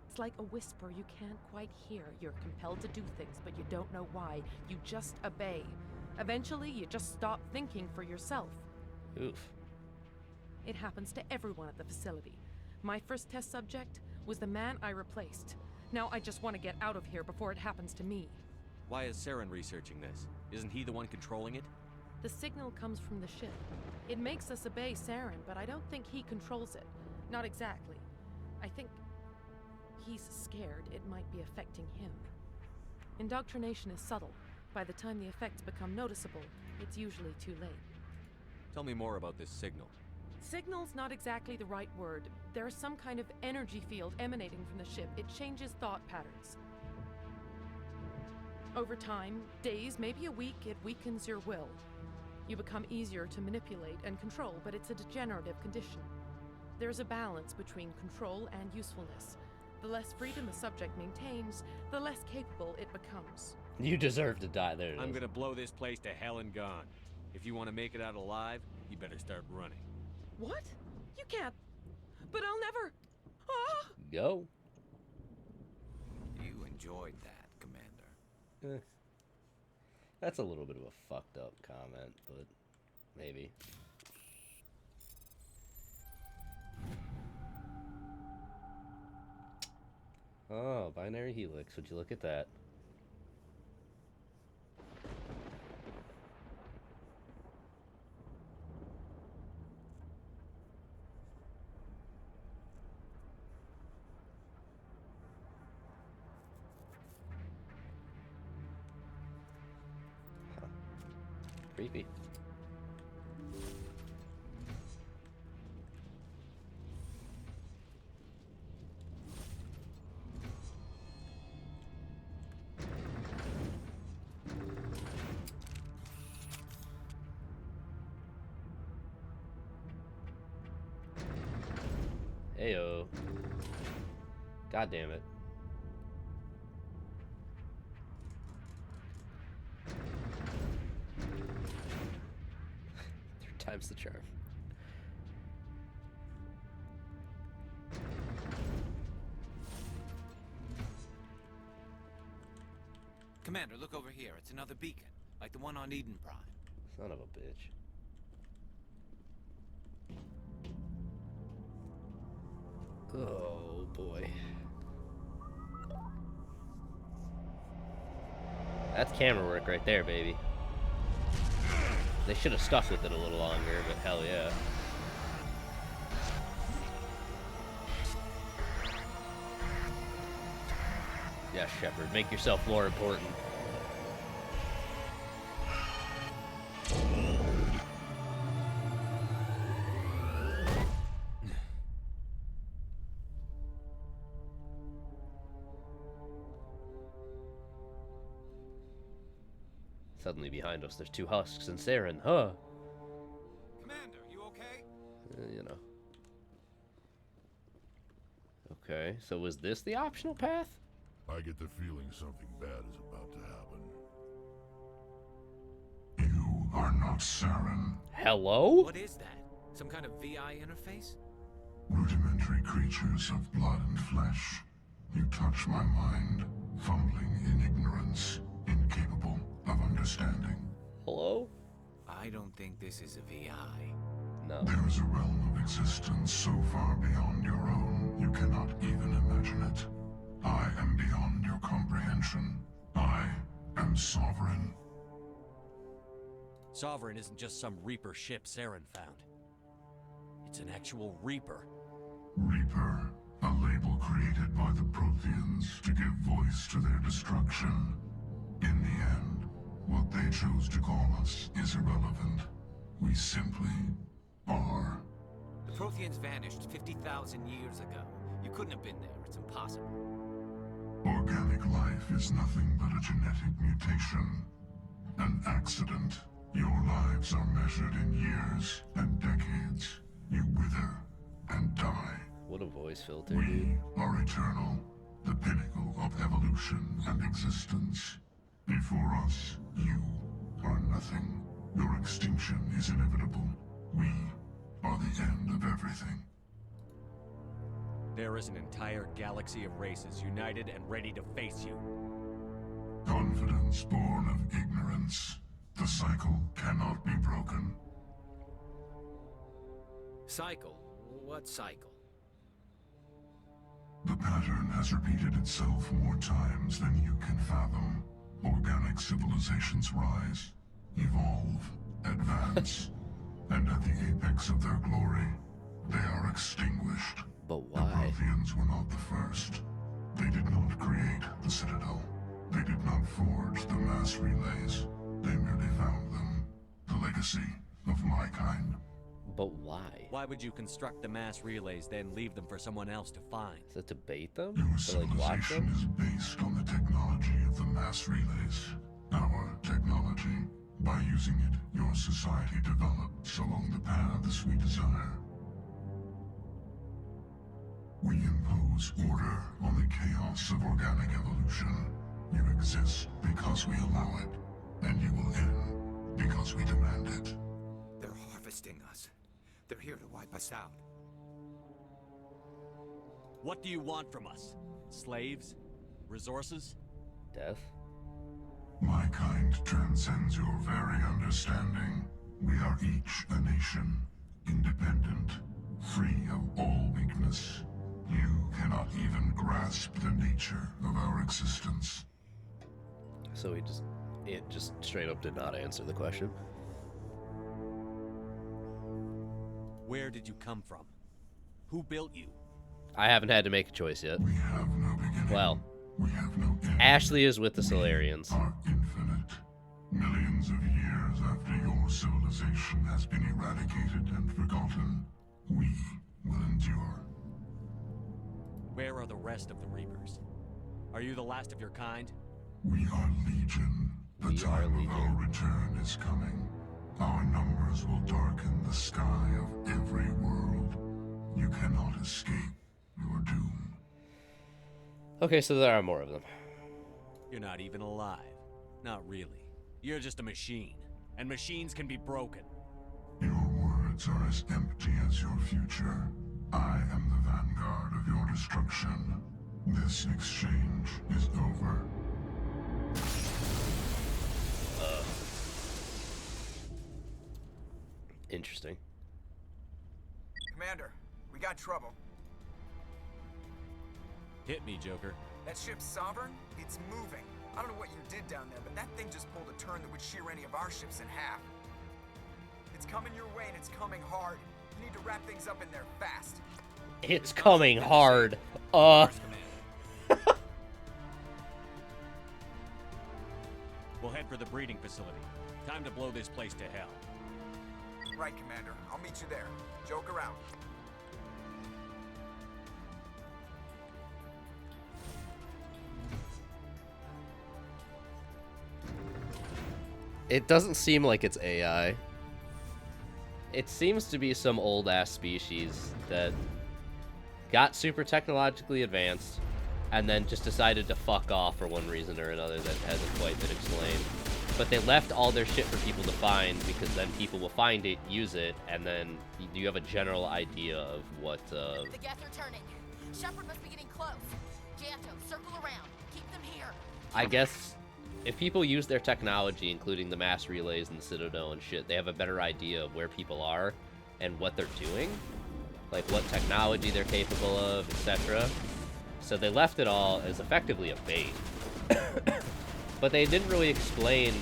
It's like a whisper you can't quite hear. You're compelled to do things, but you don't know why. You just obey. Eventually, you just stop thinking for yourself. Oof. It happens to everyone at the facility. My first test subject was the man I replaced. Now I just want to get out of here before it happens to me. Why is Saren researching this? Isn't he the one controlling it? The signal comes from the ship. It makes us obey Saren, but I don't think he controls it. Not exactly. I think he's scared it might be affecting him. Indoctrination is subtle. By the time the effects become noticeable, it's usually too late. Tell me more about this signal. Signal's not exactly the right word. There's some kind of energy field emanating from the ship. It changes thought patterns. Over time, days, maybe a week, it weakens your will. You become easier to manipulate and control, but it's a degenerative condition. There's a balance between control and usefulness. The less freedom a subject maintains, the less capable it becomes. You deserve to die. There it is. I'm gonna blow this place to hell and gone. If you want to make it out alive, you better start running. What? You can't. But I'll never. Ah! Go. You enjoyed that, Commander. That's a little bit of a fucked up comment, but maybe. Oh, binary helix. Would you look at that? Huh. Creepy. Heyo. God damn it. Third time's the charm. Commander, look over here. It's another beacon, like the one on Eden Prime. Son of a bitch. Oh boy. That's camera work right there, baby. They should have stuck with it a little longer, but hell yeah. Yeah, Shepard, make yourself more important. Suddenly behind us, there's two husks and Saren, huh? Commander, you okay? You know. Okay, so was this the optional path? I get the feeling something bad is about to happen. You are not Saren. Hello? What is that? Some kind of VI interface? Rudimentary creatures of blood and flesh. You touch my mind, fumbling in ignorance, incapable of understanding. Hello? I don't think this is a VI. No. There is a realm of existence so far beyond your own, you cannot even imagine it. I am beyond your comprehension. I am sovereign. Sovereign isn't just some Reaper ship Saren found. It's an actual Reaper. Reaper, a label created by the Protheans to give voice to their destruction. In the end, what they chose to call us is irrelevant. We simply are. The Protheans vanished 50,000 years ago. You couldn't have been there. It's impossible. Organic life is nothing but a genetic mutation. An accident. Your lives are measured in years and decades. You wither and die. What a voice filter, We dude. are eternal, the pinnacle of evolution and existence. Before us, you are nothing. Your extinction is inevitable. We are the end of everything. There is an entire galaxy of races united and ready to face you. Confidence born of ignorance. The cycle cannot be broken. Cycle? What cycle? The pattern has repeated itself more times than you can fathom. Organic civilizations rise, evolve, advance, and at the apex of their glory, they are extinguished. But The why? Protheans were not the first. They did not create the Citadel. They did not forge the mass relays. They merely found them. The legacy of my kind. But why? Why would you construct the mass relays, then leave them for someone else to find? Is it to bait them? Your To like watch civilization them? is based on the technology of the mass relays. Our technology. By using it, your society develops along the paths we desire. We impose order on the chaos of organic evolution. You exist because we allow it, and you will end because we demand it. They're harvesting us. They're here to wipe us out. What do you want from us? Slaves? Resources? Death? My kind transcends your very understanding. We are each a nation, independent, free of all weakness. You cannot even grasp the nature of our existence. So it just straight up did not answer the question. Where did you come from? Who built you? I haven't had to make a choice yet. We have no beginning. Well, We have no end. Ashley is with the Solarians. Are infinite. Millions of years after your civilization has been eradicated and forgotten, we will endure. Where are the rest of the Reapers? Are you the last of your kind? We are Legion. The We are time of Legion. our return is coming. Our numbers will darken the sky of every world. You cannot escape your doom. Okay, so there are more of them. You're not even alive. Not really. You're just a machine. And machines can be broken. Your words are as empty as your future. I am the vanguard of your destruction. This exchange is over. Interesting. Commander, we got trouble. Hit me, Joker. That ship's Sovereign? It's moving. I don't know what you did down there, but that thing just pulled a turn that would shear any of our ships in half. It's coming your way, and it's coming hard. You need to wrap things up in there fast. It's coming hard. First command. We'll head for the breeding facility. Time to blow this place to hell. Right, Commander. I'll meet you there. Joker out. It doesn't seem like it's AI. It seems to be some old-ass species that got super technologically advanced and then just decided to fuck off for one reason or another that hasn't quite been explained. But they left all their shit for people to find because then people will find it, use it, and then you have a general idea of what, The gas are turning. Shepard must be getting close. Janto, circle around. Keep them here. I guess if people use their technology, including the mass relays and the Citadel and shit, they have a better idea of where people are and what they're doing, like what technology they're capable of, etc. So they left it all as effectively a bait. But they didn't really explain,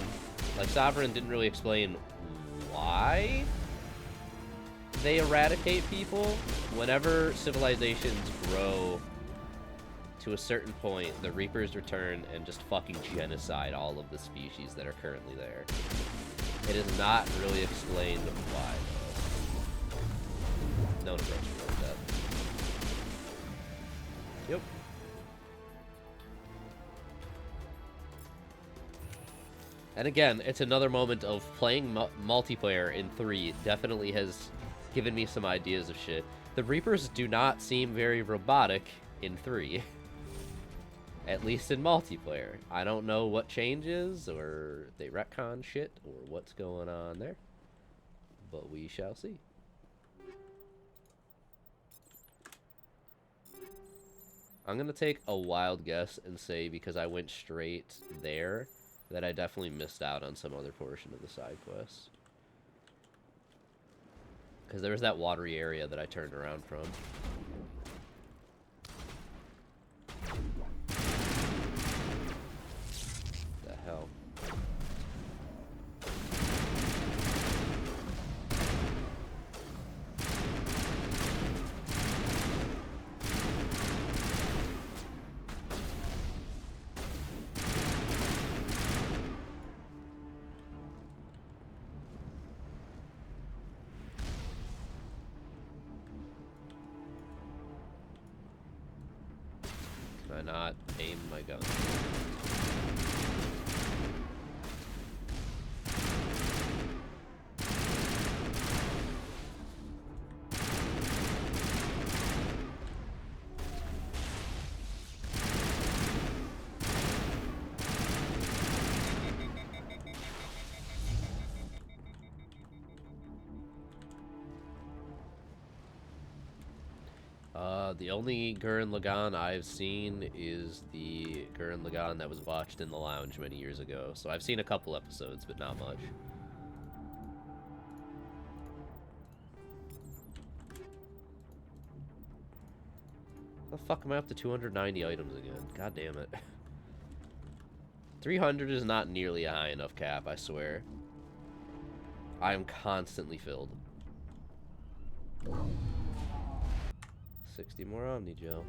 like Sovereign didn't really explain why they eradicate people. Whenever civilizations grow to a certain point, the Reapers return and just fucking genocide all of the species that are currently there. It is not really explained why, though. no negotiating like that. Yep. And again, it's another moment of playing multiplayer in 3 definitely has given me some ideas of shit. The Reapers do not seem very robotic in 3. At least in multiplayer. I don't know what changes, or they retcon shit, or what's going on there. But we shall see. I'm gonna take a wild guess and say, because I went straight there, that I definitely missed out on some other portion of the side quest. Because there was that watery area that I turned around from. The hell? Can I not aim my gun? The only Gurren Lagann I've seen is the Gurren Lagann that was watched in the lounge many years ago. So I've seen a couple episodes, but not much. How the fuck am I up to 290 items again? God damn it. 300 is not nearly a high enough cap, I swear. I am constantly filled. 60 more Omni Gel.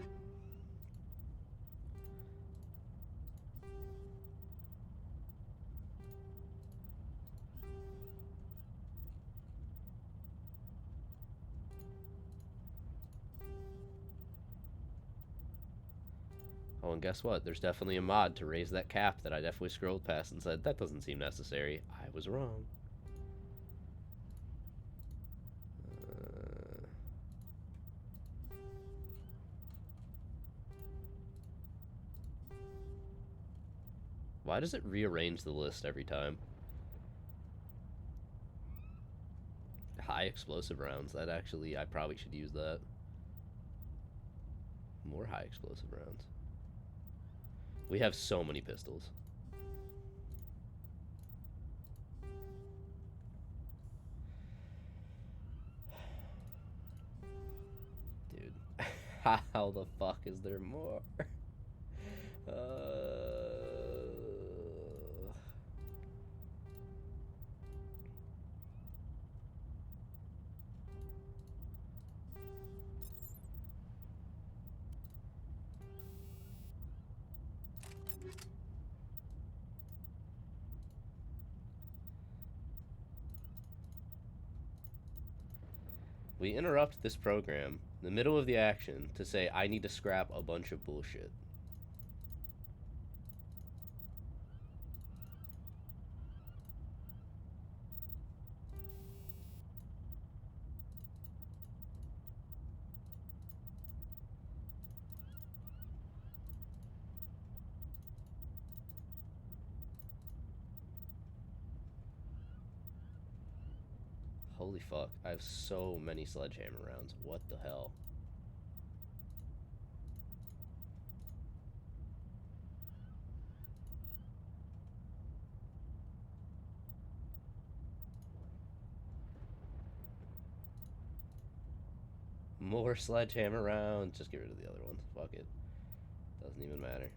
Oh, and guess what? There's definitely a mod to raise that cap that I definitely scrolled past and said, that doesn't seem necessary. I was wrong. Why does it rearrange the list every time? High explosive rounds. That actually, I probably should use that. More high explosive rounds. We have so many pistols. Dude, how the fuck is there more? We interrupt this program in the middle of the action to say I need to scrap a bunch of bullshit. Holy fuck, I have so many sledgehammer rounds. What the hell? More sledgehammer rounds. Just get rid of the other ones. Fuck it. Doesn't even matter.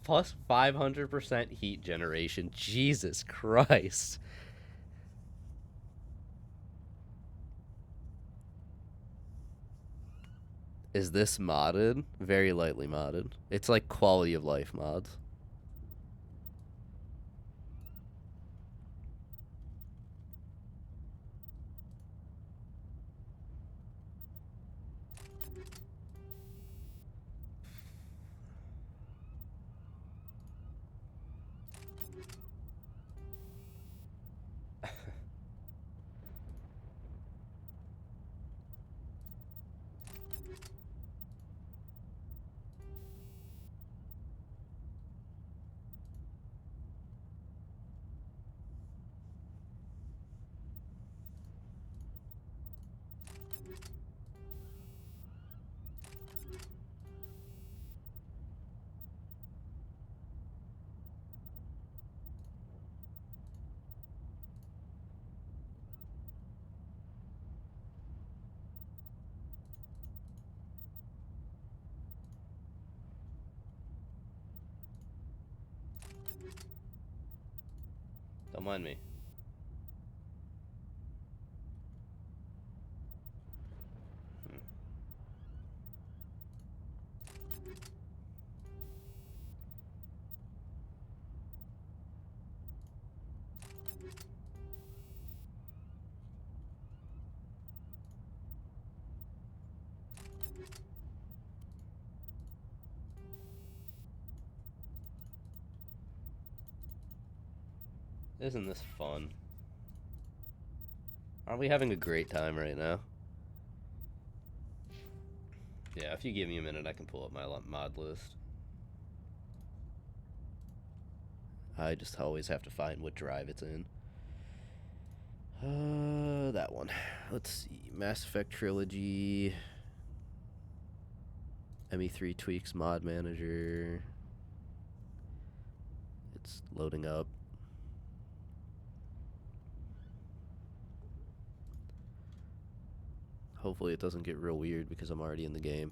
Plus 500% heat generation. Jesus Christ. Is this modded? Very lightly modded. It's like quality of life mods. Don't mind me. Isn't this fun? Aren't we having a great time right now? Yeah, if you give me a minute, I can pull up my mod list. I just always have to find what drive it's in. That one. Let's see. Mass Effect Trilogy. ME3 Tweaks Mod Manager. It's loading up. Hopefully it doesn't get real weird because I'm already in the game.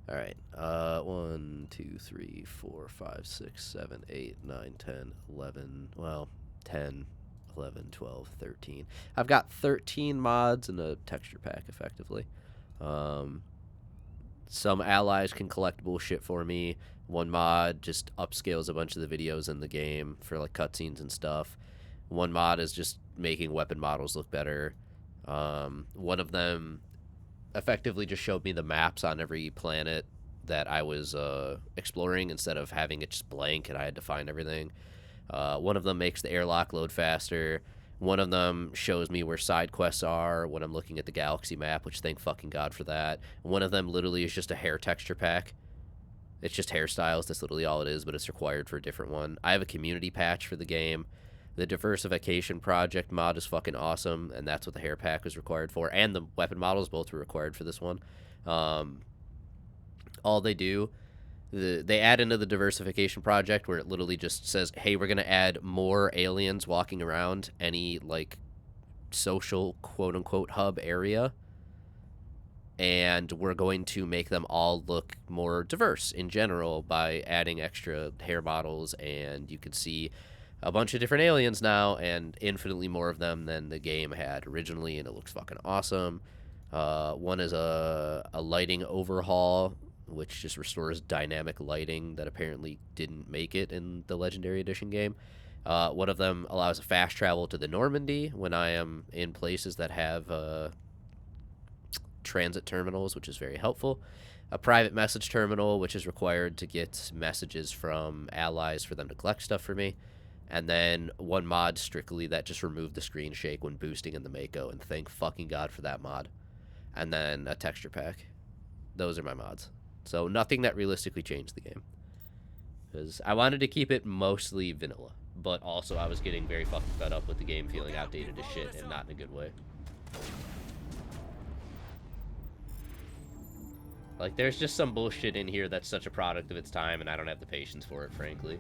Alright, 1, 2, 3, 4, 5, 6, 7, 8, 9, 10, 11, well, 10, 11, 12, 13. I've got 13 mods and a texture pack, effectively. Some allies can collect bullshit for me. One mod just upscales a bunch of the videos in the game for, like, cutscenes and stuff. One mod is just making weapon models look better. One of them effectively just showed me the maps on every planet that I was exploring instead of having it just blank and I had to find everything. One of them makes the airlock load faster. One of them shows me where side quests are when I'm looking at the galaxy map, which thank fucking God for that. One of them literally is just a hair texture pack. It's just hairstyles. That's literally all it is, but it's required for a different one. I have a community patch for the game. The diversification project mod is fucking awesome, and that's what the hair pack was required for. And the weapon models both were required for this one. All they do, they add into the diversification project where it literally just says, hey, we're going to add more aliens walking around any, like, social quote-unquote hub area. And we're going to make them all look more diverse in general by adding extra hair models, and you can see a bunch of different aliens now, and infinitely more of them than the game had originally, and it looks fucking awesome. One is a lighting overhaul, which just restores dynamic lighting that apparently didn't make it in the Legendary Edition game. One of them allows fast travel to the Normandy when I am in places that have transit terminals, which is very helpful. A private message terminal, which is required to get messages from allies for them to collect stuff for me. And then one mod strictly that just removed the screen shake when boosting in the Mako, and thank fucking God for that mod. And then a texture pack. Those are my mods. So nothing that realistically changed the game. Because I wanted to keep it mostly vanilla, but also I was getting very fucking fed up with the game feeling outdated as shit, and not in a good way. Like, there's just some bullshit in here that's such a product of its time, and I don't have the patience for it, frankly.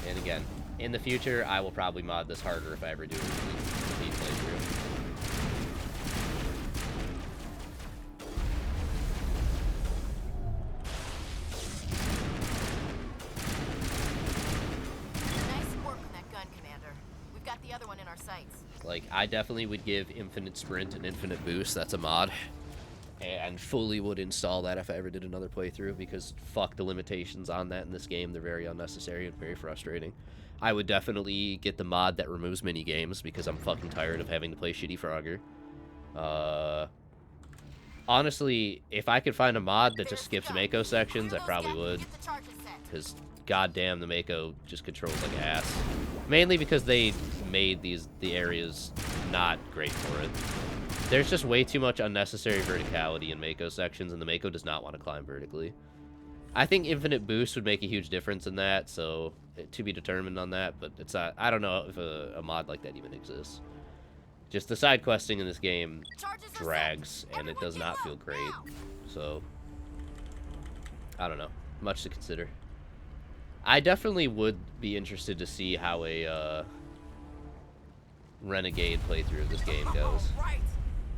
And again, in the future, I will probably mod this harder if I ever do a complete playthrough. sights. Like, I definitely would give infinite sprint and infinite boost. That's a mod. And fully would install that if I ever did another playthrough, because fuck the limitations on that in this game. They're very unnecessary and very frustrating. I would definitely get the mod that removes mini games, because I'm fucking tired of having to play shitty Frogger. Honestly, if I could find a mod that just skips Mako sections, I probably would. Because goddamn, the Mako just controls like ass. Mainly because they made the areas not great for it. There's just way too much unnecessary verticality in Mako sections, and the Mako does not want to climb vertically. I think infinite boost would make a huge difference in that, so to be determined on that, but it's not, I don't know if a mod like that even exists. Just the side questing in this game drags, and it does not feel great, so I don't know. Much to consider. I definitely would be interested to see how a Renegade playthrough of this game goes.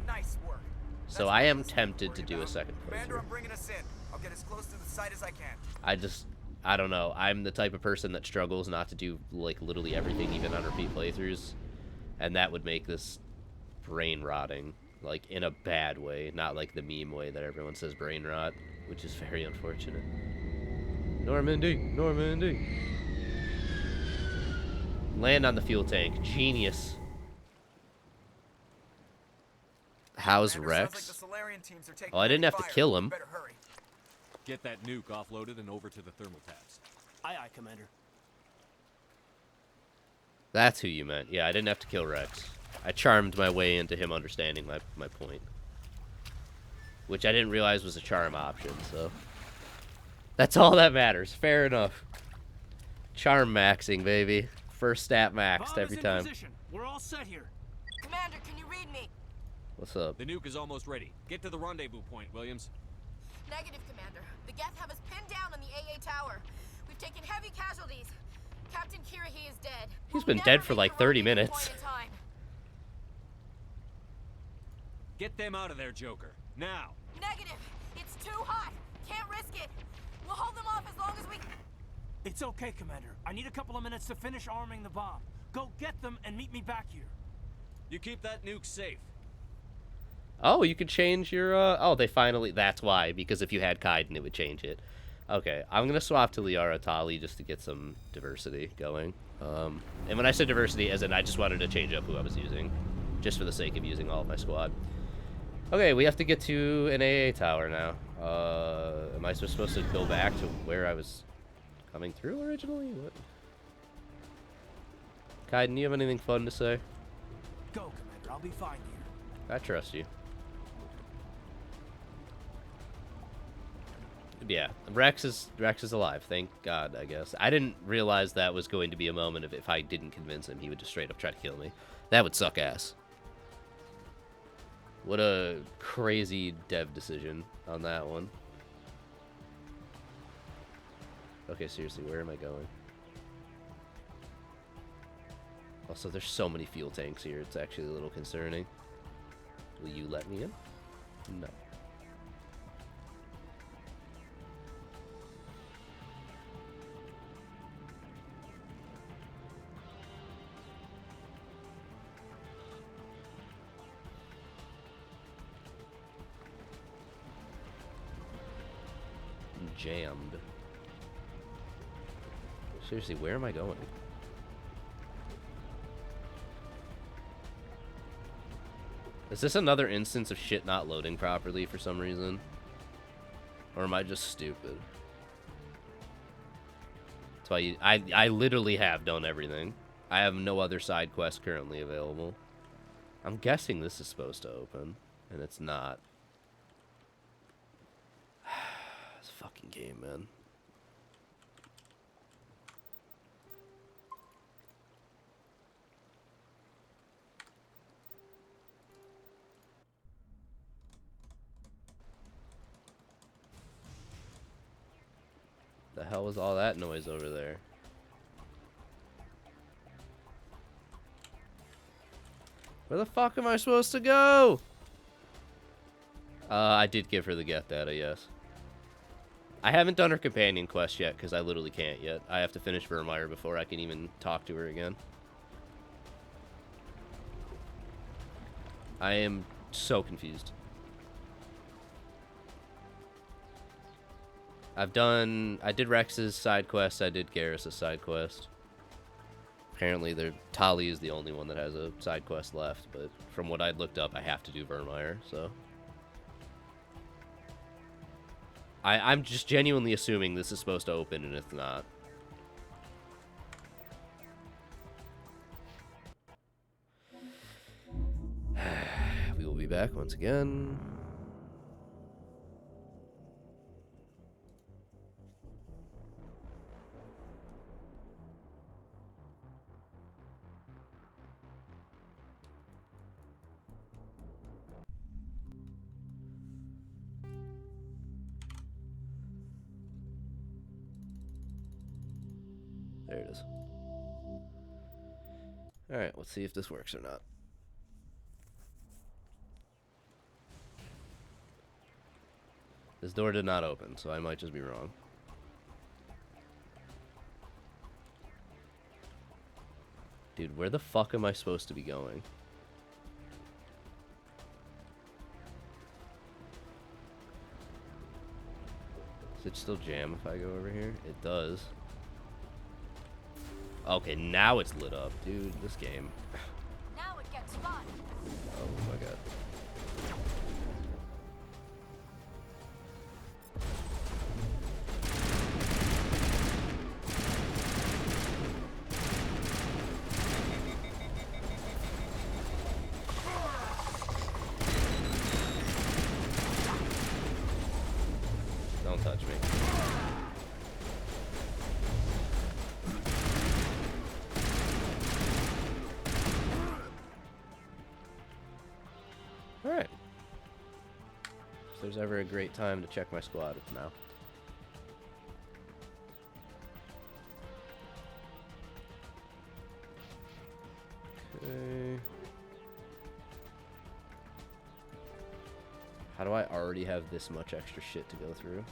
Nice work. So I am tempted to do a second Commander, playthrough. I'm bringing us in. I'll get as close to the site as I can. I don't know. I'm the type of person that struggles not to do, like, literally everything, even on repeat playthroughs. And that would make this brain rotting, like, in a bad way. Not like the meme way that everyone says brain rot, which is very unfortunate. Normandy! Normandy! Land on the fuel tank. Genius. How's Rex? Oh, I didn't have to kill him. Get that nuke offloaded and over to the thermal tabs. Aye, aye, Commander. That's who you meant. Yeah, I didn't have to kill Rex. I charmed my way into him understanding my point. Which I didn't realize was a charm option, so... That's all that matters. Fair enough. Charm maxing, baby. First stat maxed every time. We're all set here. Commander, can you read me? What's up? The nuke is almost ready. Get to the rendezvous point, Williams. Negative, Commander. The Geth have us pinned down on the AA tower. We've taken heavy casualties. Captain Kirahi is dead. He's been dead for like 30 minutes. Get them out of there, Joker. Now. Negative. It's too hot. Can't risk it. We'll hold them off as long as we... It's okay, Commander. I need a couple of minutes to finish arming the bomb. Go get them and meet me back here. You keep that nuke safe. Oh, you could change your, oh, they finally, that's why, because if you had Kaiden, it would change it. Okay, I'm gonna swap to Liara Tali just to get some diversity going. And when I said diversity, as in I just wanted to change up who I was using, just for the sake of using all of my squad. Okay, we have to get to an AA tower now. Am I supposed to go back to where I was coming through originally? What? Kaiden, do you have anything fun to say? Go, Commander. I'll be fine here. I trust you. Yeah, Rex is alive. Thank God, I guess. I didn't realize that was going to be a moment of if I didn't convince him, he would just straight up try to kill me. That would suck ass. What a crazy dev decision on that one. Okay, seriously, where am I going? Also, there's so many fuel tanks here, it's actually a little concerning. Will you let me in? No. Jammed. Seriously, where am I going? Is this another instance of shit not loading properly for some reason? Or am I just stupid? That's why I literally have done everything. I have no other side quests currently available. I'm guessing this is supposed to open, and it's not. This fucking game, man. The hell was all that noise over there? Where the fuck am I supposed to go? I did give her the Geth data, yes. I haven't done her companion quest yet, because I literally can't yet. I have to finish Vermeer before I can even talk to her again. I am so confused. I did Rex's side quest, I did Garrus' side quest. Apparently, Tali is the only one that has a side quest left, but from what I looked up, I have to do Vermeer, so. I'm just genuinely assuming this is supposed to open, and it's not. We will be back once again. There it is. Alright, let's see if this works or not. This door did not open, so I might just be wrong. Dude, where the fuck am I supposed to be going? Does it still jam if I go over here? It does. Okay, now it's lit up. Dude, this game. Now it gets fun. Oh my god. Don't touch me. Alright. If there's ever a great time to check my squad, it's now. Okay. How do I already have this much extra shit to go through?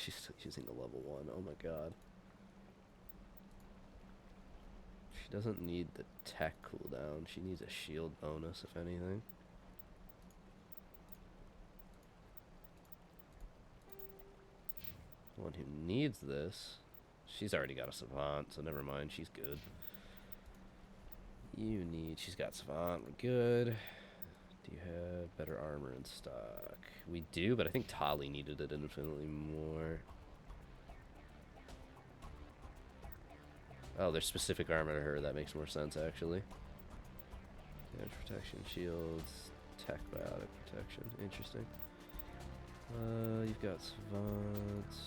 She's using a level 1. Oh my god. She doesn't need the tech cooldown. She needs a shield bonus, if anything. One who needs this. She's already got a savant, so never mind. She's good. She's got savant. We're good. Do you have better armor in stock? We do, but I think Tali needed it infinitely more. Oh, there's specific armor to her. That makes more sense, actually. Damage protection, shields, tech, biotic protection. Interesting. You've got savants.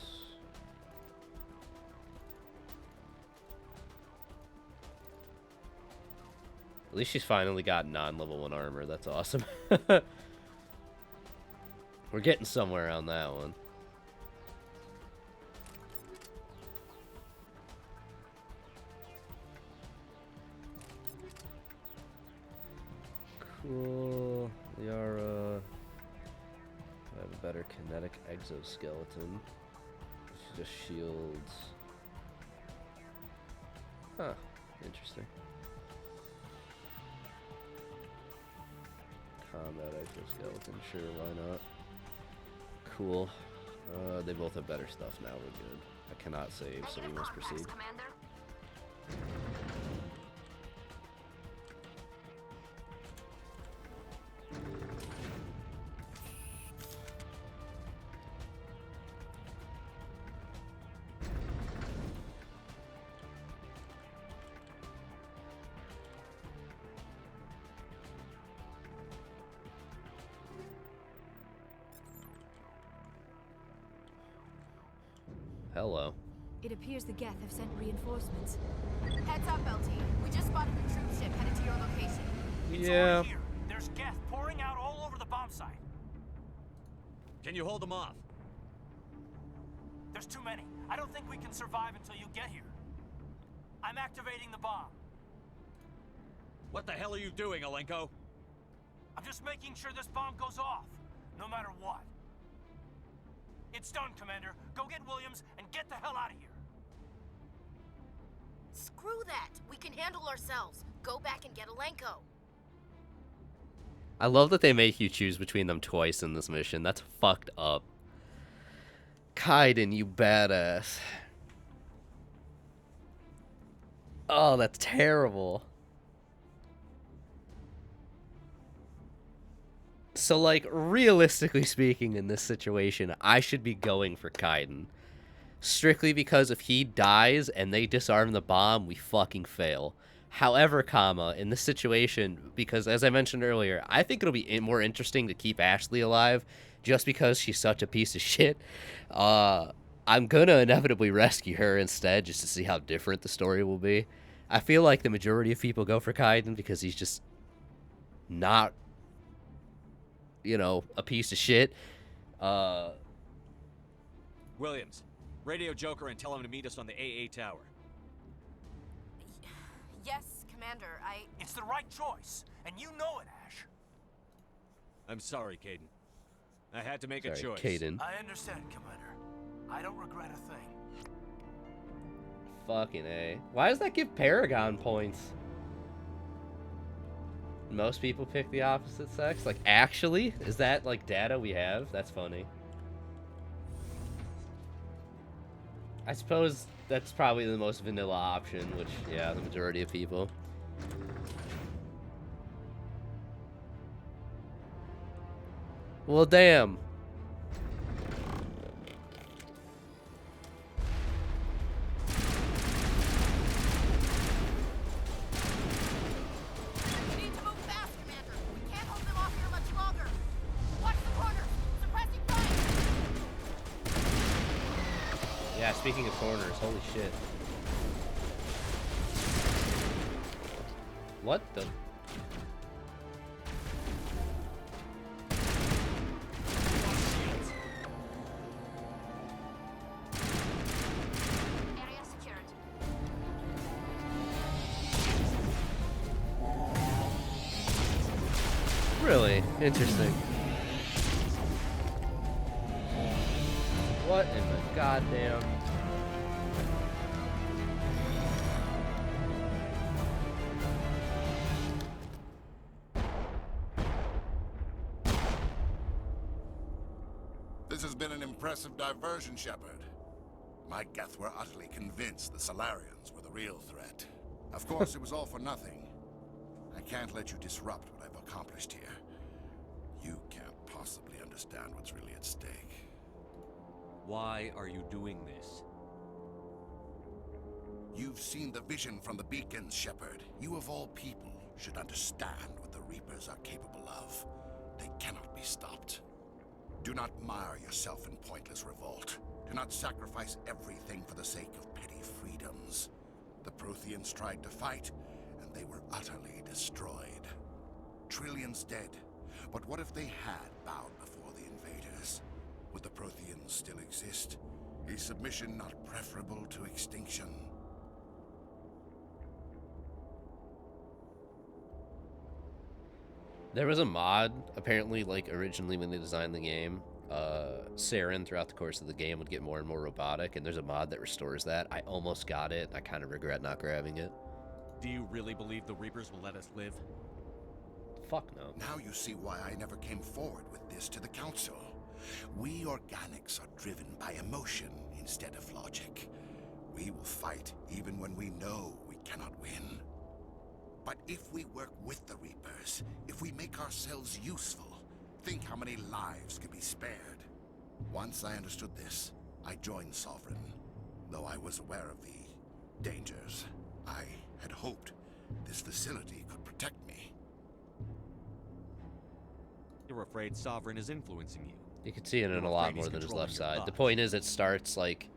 At least she's finally got non-level 1 armor. That's awesome. We're getting somewhere on that one. Cool. Liara. I have a better kinetic exoskeleton. She just shields. Huh. Interesting. Combat exoskeleton, sure, why not? Cool. They both have better stuff now, we're good. I cannot save, so we must proceed. Hello. It appears the Geth have sent reinforcements. Heads up, LT. We just spotted a troop ship headed to your location. It's Yeah. over here. There's Geth pouring out all over the bomb site. Can you hold them off? There's too many. I don't think we can survive until you get here. I'm activating the bomb. What the hell are you doing, Alenko? I'm just making sure this bomb goes off, no matter what. It's done, Commander. Go get Williams and get the hell out of here. Screw that. We can handle ourselves. Go back and get Alenko. I love that they make you choose between them twice in this mission. That's fucked up. Kaiden, you badass. Oh, that's terrible. So, like, realistically speaking, in this situation, I should be going for Kaiden. Strictly because if he dies and they disarm the bomb, we fucking fail. However, in this situation, because as I mentioned earlier, I think it'll be more interesting to keep Ashley alive just because she's such a piece of shit. I'm gonna inevitably rescue her instead just to see how different the story will be. I feel like the majority of people go for Kaiden because he's just not, you know, a piece of shit. Williams, radio Joker and tell him to meet us on the AA tower. Yes, Commander, It's the right choice, and you know it, Ash. I'm sorry, Kaiden. I had to make a Sorry, choice. Kaiden. I understand, Commander. I don't regret a thing. Fucking A. Why does that give Paragon points? Most people pick the opposite sex? Like, actually? Is that, like, data we have? That's funny. I suppose that's probably the most vanilla option, which, yeah, the majority of people. Well, damn. we need to move fast, Commander. We can't hold them off here much longer. Watch the corners. Suppressing fire. Yeah, speaking of corners, holy shit. What the? Area secured. Really? Interesting. What in the goddamn... This has been an impressive diversion, Shepard. My Geth were utterly convinced the Solarians were the real threat. Of course, it was all for nothing. I can't let you disrupt what I've accomplished here. You can't possibly understand what's really at stake. Why are you doing this? You've seen the vision from the beacons, Shepard. You of all people should understand what the Reapers are capable of. They cannot be stopped. Do not mire yourself in pointless revolt. Do not sacrifice everything for the sake of petty freedoms. The Protheans tried to fight, and they were utterly destroyed. Trillions dead. But what if they had bowed before the invaders? Would the Protheans still exist? Is submission not preferable to extinction? There was a mod, apparently, like, originally when they designed the game, Saren, throughout the course of the game, would get more and more robotic, and there's a mod that restores that. I almost got it. I kind of regret not grabbing it. Do you really believe the Reapers will let us live? Fuck no. Now you see why I never came forward with this to the Council. We organics are driven by emotion instead of logic. We will fight even when we know we cannot win. But if we work with the Reapers, if we make ourselves useful, think how many lives could be spared. Once I understood this, I joined Sovereign. Though I was aware of the dangers, I had hoped this facility could protect me. You're afraid Sovereign is influencing you. You can see it in You're a lot afraid he's more than his controlling left your side. The thoughts. point is, it starts, like,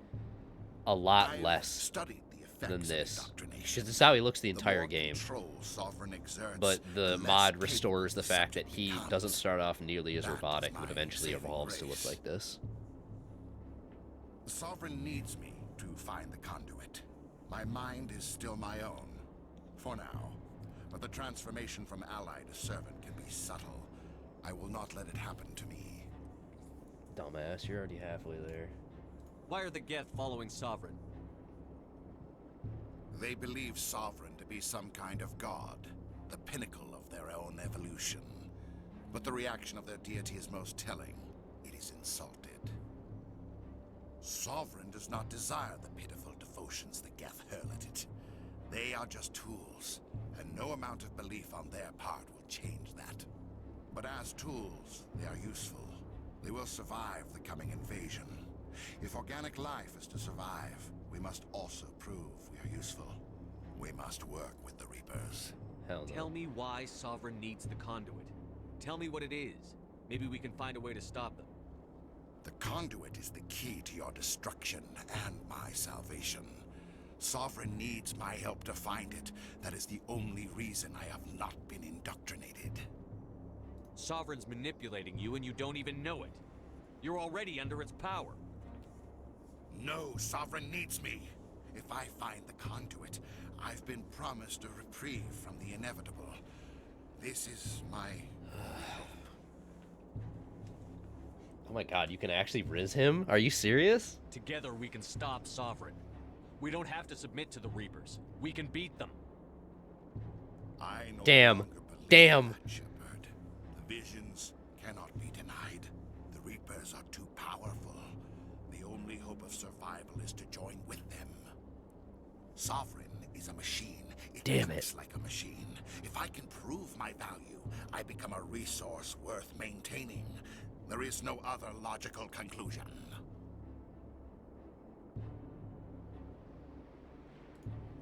a lot I've less studied the effects than of this. indoctrination. Because this is how he looks the The entire more game. control Sovereign exerts, But the less mod capable restores the fact that subject he becomes. doesn't start off nearly as That is robotic, my but eventually saving evolves to look grace. like this. The Sovereign needs me to find the conduit. My mind is still my own, for now. but the transformation from ally to servant can be subtle. I will not let it happen to me. Dumbass, you're already halfway there. Why are the Geth following Sovereign? They believe Sovereign to be some kind of god, the pinnacle of their own evolution. But the reaction of their deity is most telling. It is insulted. Sovereign does not desire the pitiful devotions the Geth hurl at it. They are just tools, and no amount of belief on their part will change that. But as tools, they are useful. They will survive the coming invasion. If organic life is to survive, we must also prove we are useful. We must work with the Reapers. Hell no. Tell me why Sovereign needs the conduit. Tell me what it is. Maybe we can find a way to stop them. The conduit is the key to your destruction and my salvation. Sovereign needs my help to find it. That is the only reason I have not been indoctrinated. Sovereign's manipulating you and you don't even know it. You're already under its power. No, Sovereign needs me. If I find the conduit, I've been promised a reprieve from the inevitable. This is my hope. Oh my god, you can actually riz him? Are you serious? Together we can stop Sovereign. We don't have to submit to the Reapers. We can beat them. I no Damn. longer believe Damn. that, Shepard. The visions cannot be denied. The Reapers are too powerful. The only hope of survival is to join with them. Sovereign is a machine. It Damn thinks it. like a machine. If I can prove my value, I become a resource worth maintaining. There is no other logical conclusion.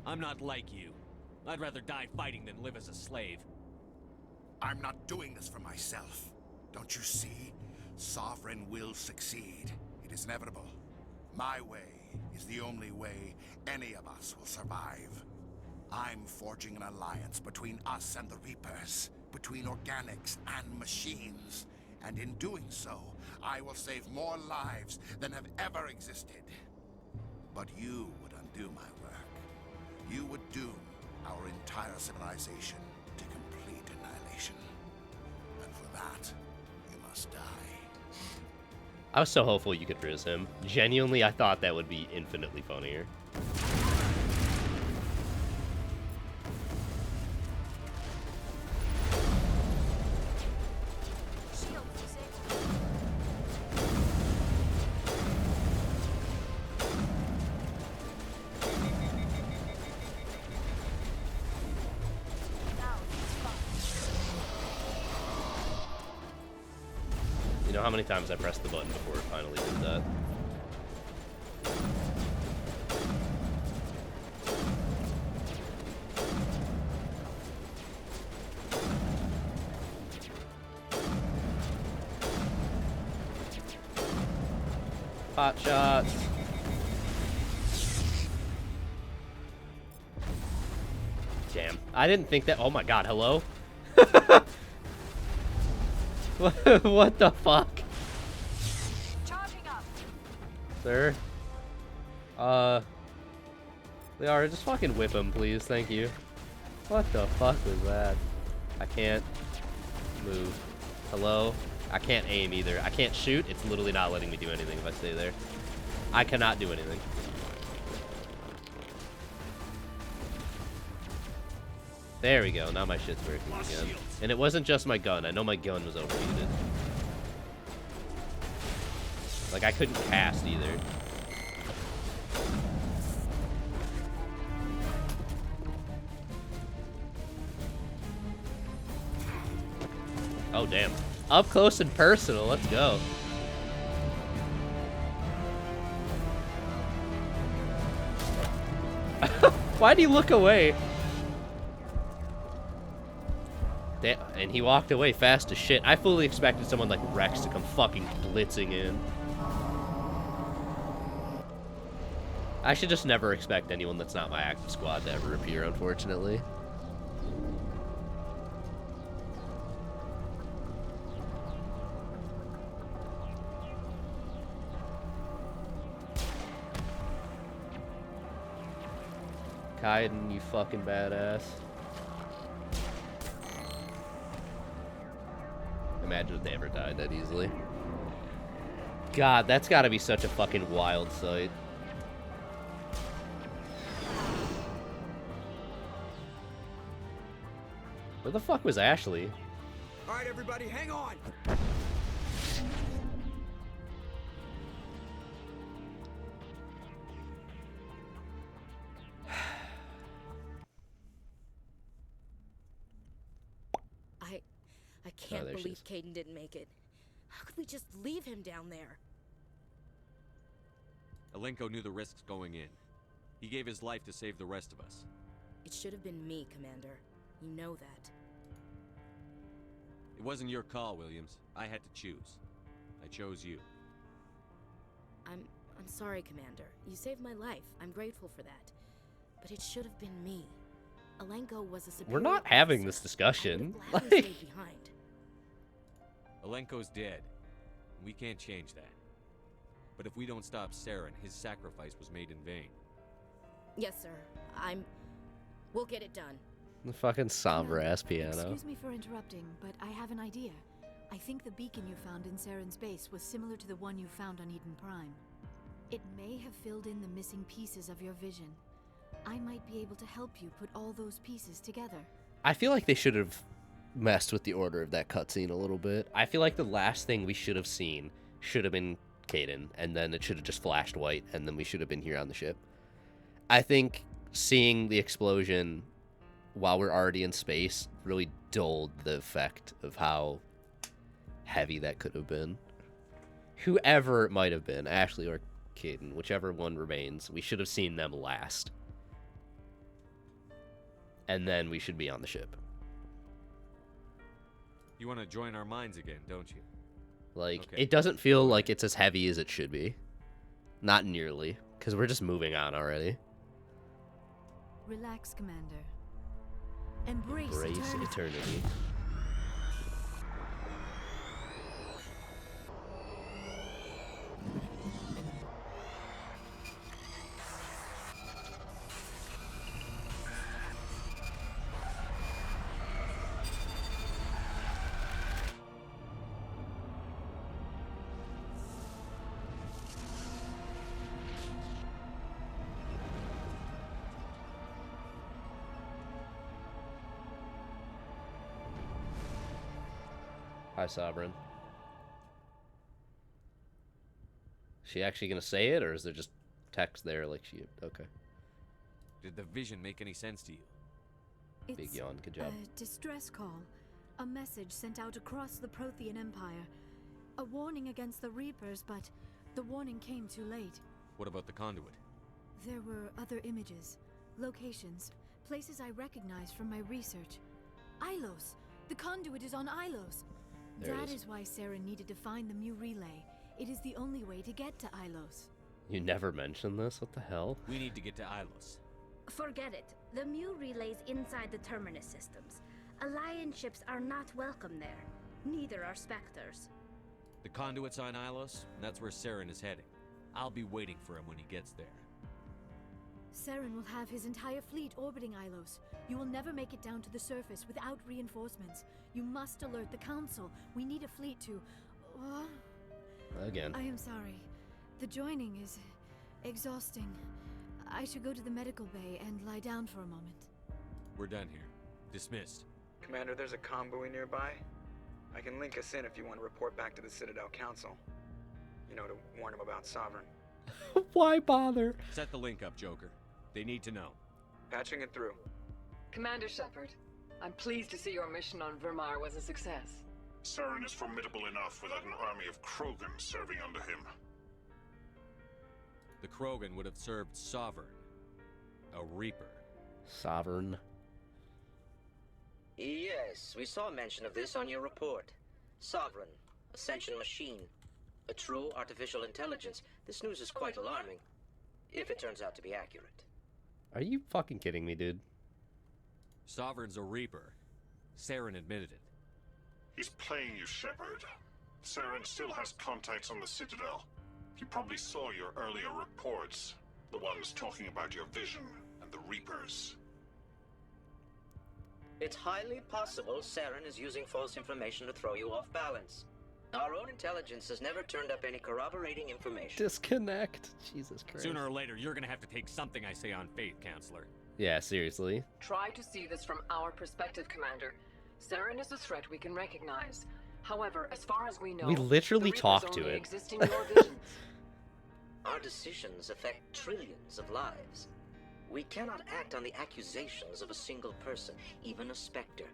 I'm not like you. I'd rather die fighting than live as a slave. I'm not doing this for myself. Don't you see? Sovereign will succeed. It is inevitable. My way is the only way any of us will survive. I'm forging an alliance between us and the Reapers, between organics and machines. And in doing so, I will save more lives than have ever existed. But you would undo my work. You would doom our entire civilization to complete annihilation. And for that, you must die. I was so hopeful you could riz him. Genuinely, I thought that would be infinitely funnier. You know how many times I pressed the button before it finally did that? Hot shots. Damn. I didn't think that. Oh my god, hello? What the fuck? Charging up. Sir? Liara, just fucking whip him, please. Thank you. What the fuck was that? I can't move. Hello? I can't aim either. I can't shoot. It's literally not letting me do anything if I stay there. I cannot do anything. There we go. Now my shit's working again. And it wasn't just my gun. I know my gun was overheated. Like, I couldn't cast either. Oh, damn. Up close and personal. Let's go. Why'd he look away? Damn, and he walked away fast as shit. I fully expected someone like Rex to come fucking blitzing in. I should just never expect anyone that's not my active squad to ever appear, unfortunately. Kaiden, you fucking badass. imagine if they ever died that easily. God, that's gotta be such a fucking wild sight. Where the fuck was Ashley? All right, everybody, hang on. I can't there she believe is. Caden didn't make it. How could we just leave him down there? Alenko knew the risks going in. He gave his life to save the rest of us. It should have been me, Commander. You know that. It wasn't your call, Williams. I had to choose. I chose you. I'm sorry, Commander. You saved my life. I'm grateful for that. But it should have been me. Alenko was a superior We're not having officer. this discussion. I would have gladly stayed behind. Alenko's dead. We can't change that. But if we don't stop Saren, his sacrifice was made in vain. Yes, sir. We'll get it done. The fucking somber ass piano. Excuse me for interrupting, but I have an idea. I think the beacon you found in Saren's base was similar to the one you found on Eden Prime. It may have filled in the missing pieces of your vision. I might be able to help you put all those pieces together. I feel like they should have messed with the order of that cutscene a little bit. I feel like the last thing we should have seen should have been Caden, and then it should have just flashed white, and then we should have been here on the ship. I think seeing the explosion while we're already in space really dulled the effect of how heavy that could have been. Whoever it might have been, Ashley or Caden, whichever one remains, we should have seen them last. And then we should be on the ship. You want to join our minds again, don't you? Like, Okay. It doesn't feel like it's as heavy as it should be. Not nearly, because we're just moving on already. Relax, Commander. Embrace eternity. Hi, Sovereign. She actually gonna say it, or is there just text there like she... Okay. Did the vision make any sense to you? It's Big yawn, good job. a distress call. A message sent out across the Prothean Empire. A warning against the Reapers, but the warning came too late. What about the conduit? There were other images, locations, places I recognized from my research. Ilos! The conduit is on Ilos! There it That is. is why Saren needed to find the Mu relay. It is the only way to get to Ilos. You never mentioned this? What the hell? We need to get to Ilos. Forget it. The Mu relay's inside the Terminus systems. Alliance ships are not welcome there. Neither are Spectres. The conduit's on Ilos, and that's where Saren is heading. I'll be waiting for him when he gets there. Saren will have his entire fleet orbiting Ilos. You will never make it down to the surface without reinforcements. You must alert the Council. We need a fleet to... Again. I am sorry. The joining is exhausting. I should go to the medical bay and lie down for a moment. We're done here. Dismissed. Commander, there's a comm buoy nearby. I can link us in if you want to report back to the Citadel Council. You know, to warn them about Sovereign. Why bother? Set the link up, Joker. They need to know. Patching it through. Commander Shepard, I'm pleased to see your mission on Vermar was a success. Saren is formidable enough without an army of Krogan serving under him. The Krogan would have served Sovereign. A Reaper. Sovereign. Yes, we saw mention of this on your report. Sovereign, Ascension machine, a true artificial intelligence. This news is quite alarming, if it turns out to be accurate. Are you fucking kidding me, dude? Sovereign's a Reaper. Saren admitted it. He's playing you, Shepard. Saren still has contacts on the Citadel. He probably saw your earlier reports, the ones talking about your vision and the Reapers. It's highly possible Saren is using false information to throw you off balance. Our own intelligence has never turned up any corroborating information. Disconnect. Jesus Christ. Sooner or later, you're gonna have to take something I say on faith, Counselor. Yeah, seriously. Try to see this from our perspective, Commander. Saren is a threat we can recognize. However, as far as we know, We literally the talk Reapers to only it. exist in your visions. Our decisions affect trillions of lives. We cannot act on the accusations of a single person, even a Spectre.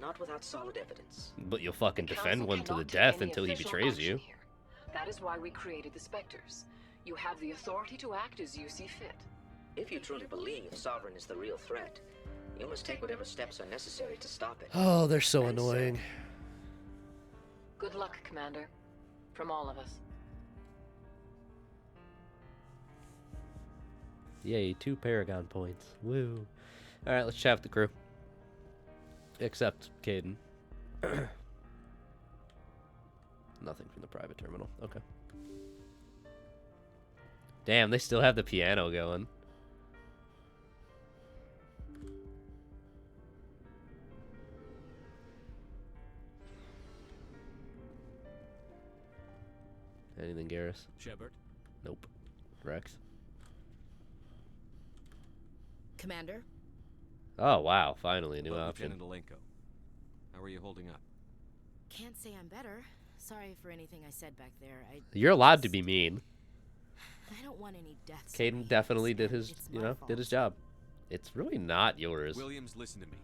Not without solid evidence. But you'll fucking The defend Council one to cannot the take death any until he official betrays action you. here. That is why we created the Spectres. You have the authority to act as you see fit. If you truly believe Sovereign is the real threat, you must take whatever steps are necessary to stop it. Oh, they're so annoying. Good luck, Commander. From all of us. Yay, 2 Paragon points. Woo. Alright, let's chat with the crew. Except Caden. Nothing from the private terminal. Okay. Damn, they still have the piano going. Anything, Garrus? Shepard? Nope. Rex? Commander? Oh, wow. Finally, a new Hello, option. Lieutenant Alenko. How are you holding up? Can't say I'm better. Sorry for anything I said back there. You're allowed to be mean. I don't want any deaths. Caden definitely did his, did his job. It's really not yours. Williams, listen to me.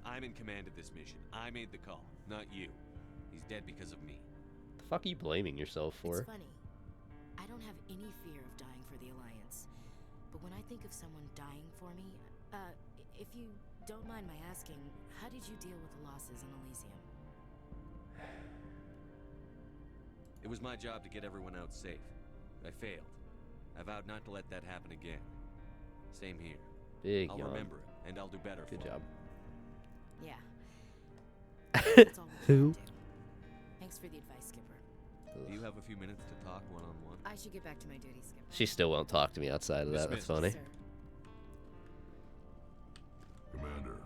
I'm in command of this mission. I made the call, not you. He's dead because of me. The fuck are you blaming yourself for? It's funny. I don't have any fear of dying for the Alliance. But when I think of someone dying for me, if you don't mind my asking, how did you deal with the losses in Elysium? It was my job to get everyone out safe. I failed. I vowed not to let that happen again. Same here. Big I'll yawn. remember it, and I'll do better Good for job. Yeah. That's all we Who? can do. Thanks for the advice, Skipper. Do you have a few minutes to talk one-on-one? I should get back to my duty, Skipper. She still won't talk to me outside of that. That's Dismissed. funny. Sir. Commander,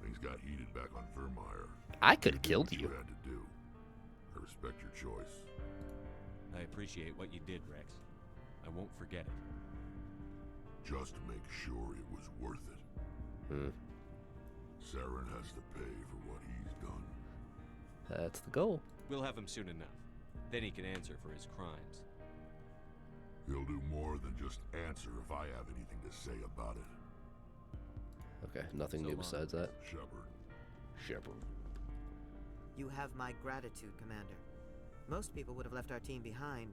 things got heated back on Vermeer. I could have did killed what you. had to do. I respect your choice. I appreciate what you did, Rex. I won't forget it. Just make sure it was worth it. Saren has to pay for what he's done. That's the goal. We'll have him soon enough. Then he can answer for his crimes. He'll do more than just answer if I have anything to say about it. Okay, nothing So new long. besides that. Shepard. You have my gratitude, Commander. Most people would have left our team behind.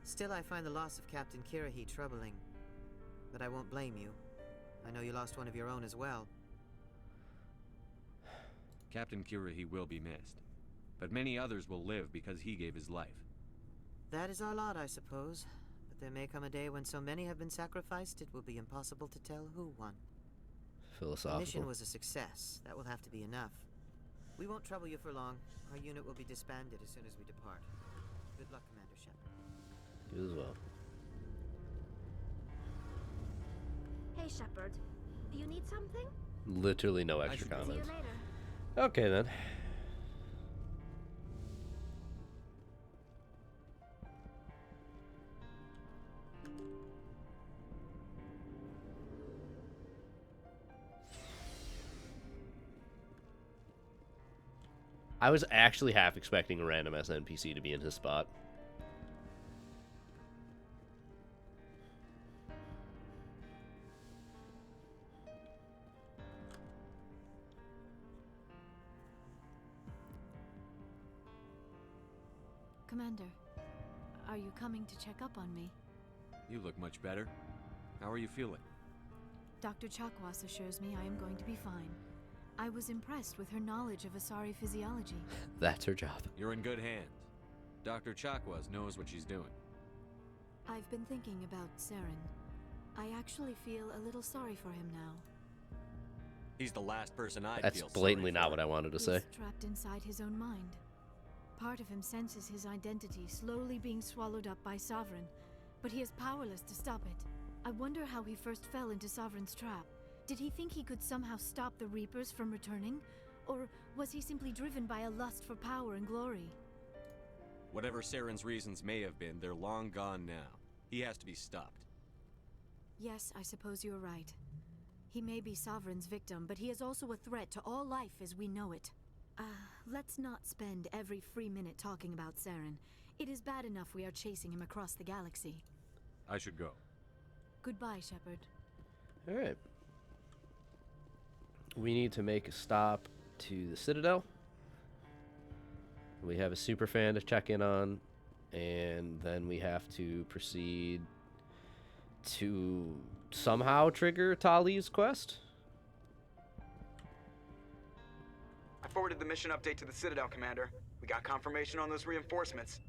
Still, I find the loss of Captain Kirahi troubling. But I won't blame you. I know you lost one of your own as well. Captain Kirahi will be missed. But many others will live because he gave his life. That is our lot, I suppose. But there may come a day when so many have been sacrificed, it will be impossible to tell who won. The Philosophical. mission was a success. That will have to be enough. We won't trouble you for long. Our unit will be disbanded as soon as we depart. Good luck, Commander Shepard. You as well. Hey, Shepard. Do you need something? Literally no extra should go. See you comments. later. Okay then. I was actually half expecting a random SNPC to be in his spot. Commander, are you coming to check up on me? You look much better. How are you feeling? Dr. Chakwas assures me I am going to be fine. I was impressed with her knowledge of Asari physiology. That's her job. You're in good hands. Dr. Chakwas knows what she's doing. I've been thinking about Saren. I actually feel a little sorry for him now. He's the last person I'd That's feel blatantly sorry not for. what I wanted to He's say. trapped inside his own mind. Part of him senses his identity slowly being swallowed up by Sovereign, but he is powerless to stop it. I wonder how he first fell into Sovereign's trap. Did he think he could somehow stop the Reapers from returning? Or was he simply driven by a lust for power and glory? Whatever Saren's reasons may have been, they're long gone now. He has to be stopped. Yes, I suppose you're right. He may be Sovereign's victim, but he is also a threat to all life as we know it. Let's not spend every free minute talking about Saren. It is bad enough we are chasing him across the galaxy. I should go. Goodbye, Shepard. Alright. We need to make a stop to the Citadel. We have a superfan to check in on, and then we have to proceed to somehow trigger Tali's quest. I forwarded the mission update to the Citadel, Commander. We got confirmation on those reinforcements.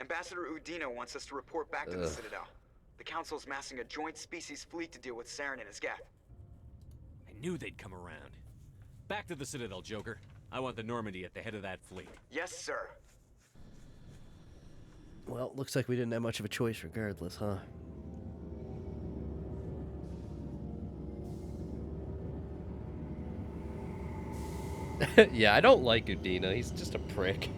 Ambassador Udino wants us to report back to the Citadel. The Council's massing a joint species fleet to deal with Saren and his Geth. I knew they'd come around. Back to the Citadel, Joker. I want the Normandy at the head of that fleet. Yes, sir. Well, looks like we didn't have much of a choice regardless, huh? Yeah, I don't like Udina. He's just a prick.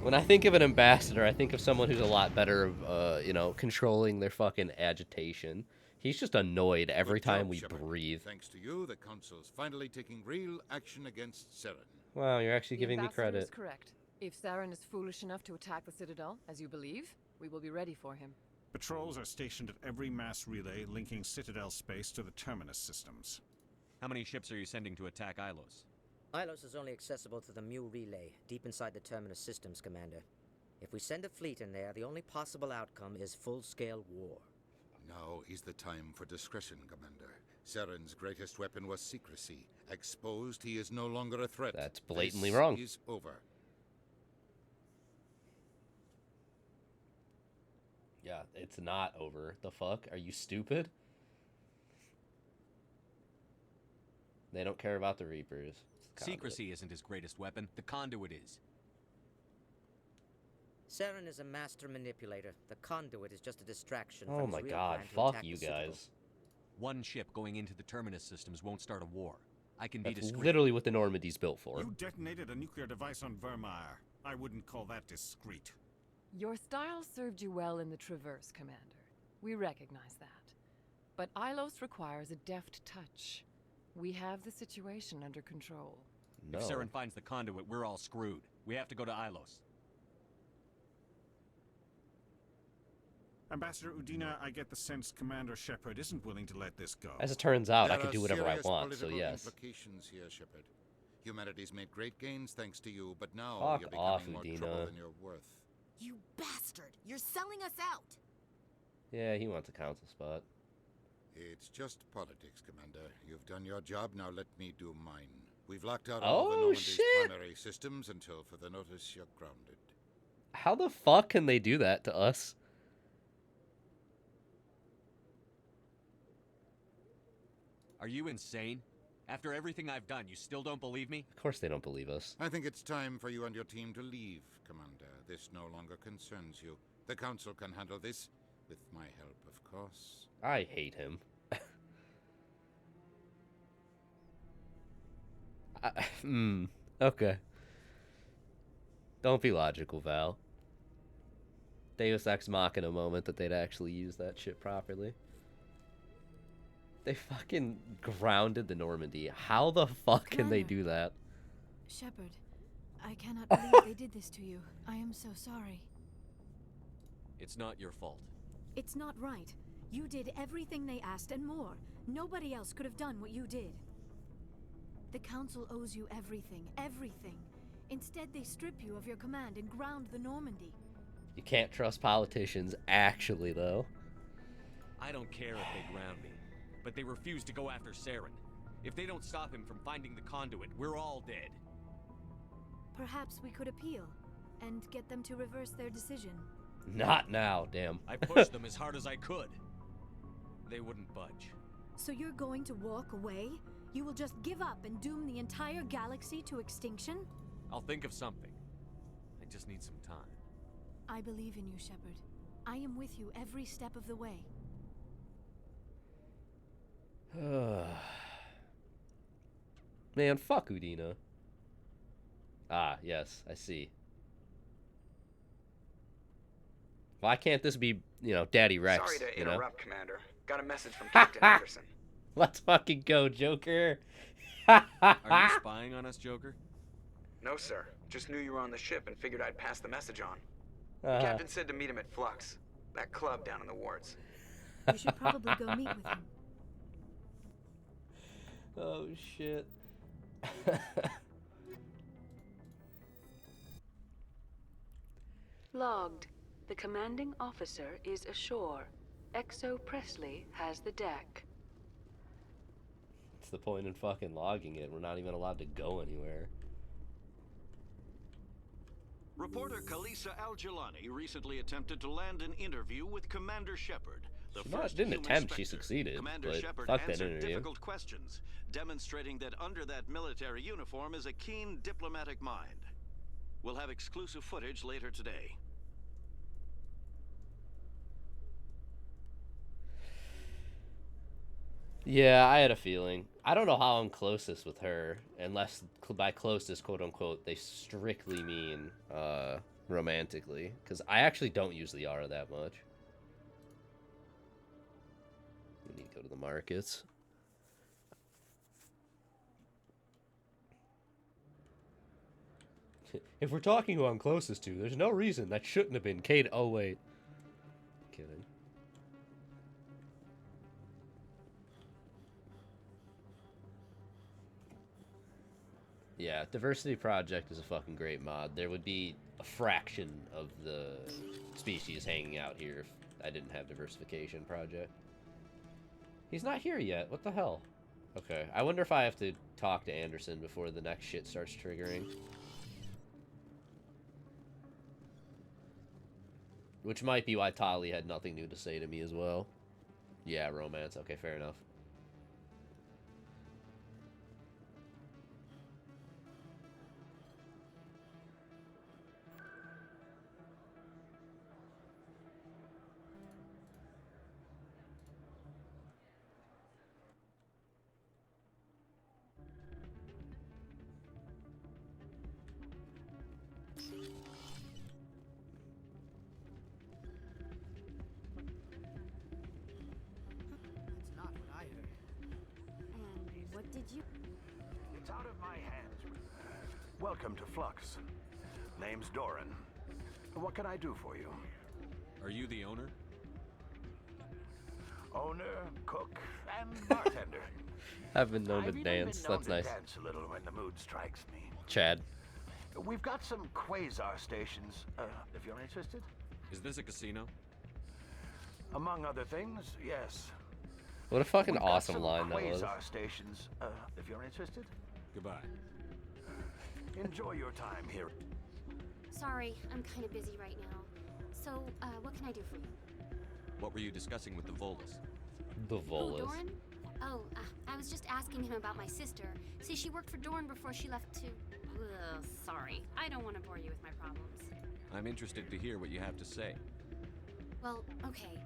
When I think of an ambassador, I think of someone who's a lot better of, controlling their fucking agitation. He's just annoyed every time we breathe. Thanks to you, the Council's finally taking real action against Saren. Wow, you're actually giving me The ambassador credit. is correct. If Saren is foolish enough to attack the Citadel, as you believe, we will be ready for him. Patrols are stationed at every mass relay linking Citadel space to the terminus systems. How many ships are you sending to attack Ilos? Ilos is only accessible to the Mu relay, deep inside the terminus systems, Commander. If we send a fleet in there, the only possible outcome is full-scale war. Now is the time for discretion, Commander. Saren's greatest weapon was secrecy. Exposed, he is no longer a threat. That's blatantly this wrong. Is over. Yeah, it's not over. The fuck? Are you stupid? They don't care about the Reapers. Secrecy isn't his greatest weapon. The conduit is. Saren is a master manipulator. The conduit is just a distraction Oh from his my real god, plan to fuck attack you the Citadel. guys. One ship going into the terminus systems won't start a war. I can be That's discreet. literally what the Normandy's built for. You detonated a nuclear device on Vermeer. I wouldn't call that discreet. Your style served you well in the Traverse, Commander. We recognize that. But Ilos requires a deft touch. We have the situation under control. No. If Saren finds the conduit, we're all screwed. We have to go to Ilos. Ambassador Udina, I get the sense Commander Shepard isn't willing to let this go. As it turns out, I There can are do whatever I serious want, so political yes. implications here, Shepard. Humanity's made great gains thanks to you, but now Fuck you're off, becoming more Udina. trouble than you're worth. You bastard! You're selling us out! Yeah, he wants a council spot. It's just politics, Commander. You've done your job, now let me do mine. We've locked out all the Oh, Normandy's shit! primary systems until further notice you're grounded. How the fuck can they do that to us? Are you insane? After everything I've done, you still don't believe me? Of course they don't believe us. I think it's time for you and your team to leave, Commander. This no longer concerns you. The Council can handle this, with my help, of course. I hate him. Okay. Don't be logical, Val. Deus Ex Machina moment that they'd actually use that shit properly. They fucking grounded the Normandy. How the fuck can they do that? Shepard, I cannot believe they did this to you. I am so sorry. It's not your fault. It's not right. You did everything they asked and more. Nobody else could have done what you did. The Council owes you everything, everything. Instead, they strip you of your command and ground the Normandy. You can't trust politicians, actually, though. I don't care if they ground me, but they refuse to go after Saren. If they don't stop him from finding the conduit, we're all dead. Perhaps we could appeal and get them to reverse their decision. Not now, damn. I pushed them as hard as I could. They wouldn't budge. So you're going to walk away? You will just give up and doom the entire galaxy to extinction? I'll think of something. I just need some time. I believe in you, Shepard. I am with you every step of the way. Man, fuck Udina. Ah, yes, I see. Why can't this be, you know, Daddy Rex? Sorry to you know? interrupt, Commander. Got a message from Captain Anderson. Let's fucking go, Joker. Are you spying on us, Joker? No, sir. Just knew you were on the ship and figured I'd pass the message on. The captain said to meet him at Flux, that club down in the wards. You should probably go meet with him. Oh, shit. Logged. The commanding officer is ashore. Exo Presley has the deck. What's the point in fucking logging it? We're not even allowed to go anywhere. Reporter Kalisa Al-Jalani recently attempted to land an interview with Commander Shepard. The She first didn't human attempt, she Spectre. succeeded. Commander But Shepard fuck that answered interview. difficult questions, demonstrating that under that military uniform is a keen diplomatic mind. We'll have exclusive footage later today. Yeah, I had a feeling. I don't know how I'm closest with her, unless by closest, quote unquote, they strictly mean romantically. Because I actually don't use the Yara that much. We need to go to the markets. If we're talking who I'm closest to, there's no reason that shouldn't have been Kate. Oh, wait. Kidding. Yeah, Diversity Project is a fucking great mod. There would be a fraction of the species hanging out here if I didn't have Diversification Project. He's not here yet. What the hell? Okay, I wonder if I have to talk to Anderson before the next shit starts triggering. Which might be why Tali had nothing new to say to me as well. Yeah, romance. Okay, fair enough. That's not what I heard. And what did you... It's out of my hands. Welcome to Flux. Name's Doran. What can I do for you? Are you the owner? Owner, cook, and bartender. I've been known to I've even dance. been known That's to nice. dance a little when the mood strikes me. Chad. We've got some quasar stations, if you're interested. Is this a casino? Among other things, yes. What a fucking We've got awesome some line that was. quasar stations, if you're interested. Goodbye. Enjoy your time here. Sorry, I'm kind of busy right now. So, what can I do for you? What were you discussing with the Volus? The Who, Volus. Doran? Oh, I was just asking him about my sister. See, she worked for Doran before she left to... Ugh, sorry, I don't want to bore you with my problems. I'm interested to hear what you have to say. Well, okay.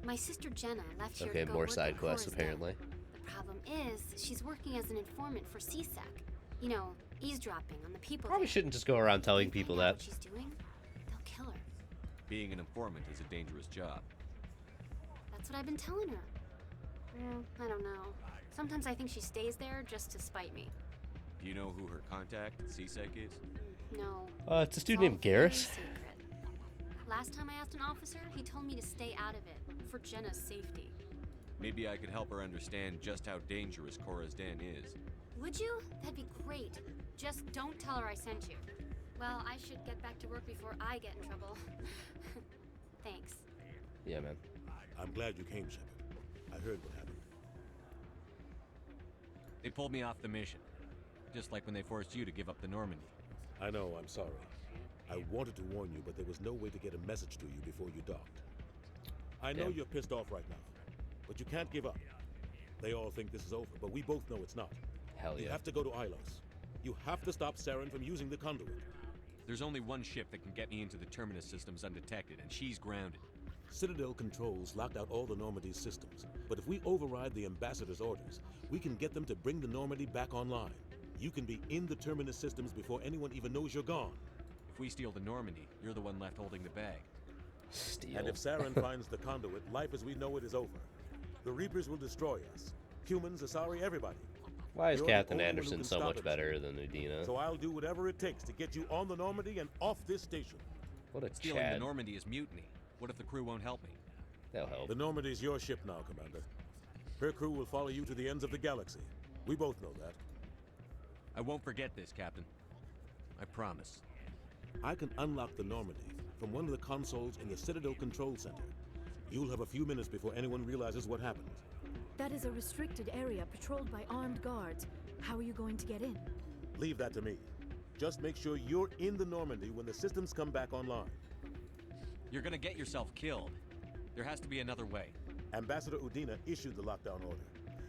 My sister Jenna left here Okay, to go more work side at quests Horace apparently. The problem is, she's working as an informant for CSEC. You know, eavesdropping on the people Probably there. shouldn't just go around telling people Find out that. what she's doing, they'll kill her. Being an informant is a dangerous job. That's what I've been telling her. Well, I don't know. Sometimes I think she stays there just to spite me. Do you know who her contact at CSEC is? No. It's a dude all named very Garrus. secret. Last time I asked an officer, he told me to stay out of it, for Jenna's safety. Maybe I could help her understand just how dangerous Cora's Den is. Would you? That'd be great. Just don't tell her I sent you. Well, I should get back to work before I get in trouble. Thanks. Yeah, man. I'm glad you came, Shepard. I heard what happened. They pulled me off the mission. Just like when they forced you to give up the Normandy. I know, I'm sorry. I wanted to warn you, but there was no way to get a message to you before you docked. I know Damn. you're pissed off right now, but you can't give up. They all think this is over, but we both know it's not. Hell yeah. You have to go to Ilos. You have to stop Saren from using the conduit. There's only one ship that can get me into the Terminus systems undetected, and she's grounded. Citadel controls locked out all the Normandy's systems, but if we override the ambassador's orders, we can get them to bring the Normandy back online. You can be in the Terminus systems before anyone even knows you're gone. If we steal the Normandy, you're the one left holding the bag. Steal. And if Saren finds the conduit, life as we know it is over. The Reapers will destroy us. Humans, Asari, everybody. Why is You're the Captain only one who Anderson can so stop much it. better than Udina? So I'll do whatever it takes to get you on the Normandy and off this station. What a Stealing the Chad. Normandy is mutiny. What if the crew won't help me? They'll help. The Normandy's your ship now, Commander. Her crew will follow you to the ends of the galaxy. We both know that. I won't forget this, Captain. I promise. I can unlock the Normandy from one of the consoles in the Citadel Control Center. You'll have a few minutes before anyone realizes what happened. That is a restricted area patrolled by armed guards. How are you going to get in? Leave that to me. Just make sure you're in the Normandy when the systems come back online. You're gonna get yourself killed. There has to be another way. Ambassador Udina issued the lockdown order.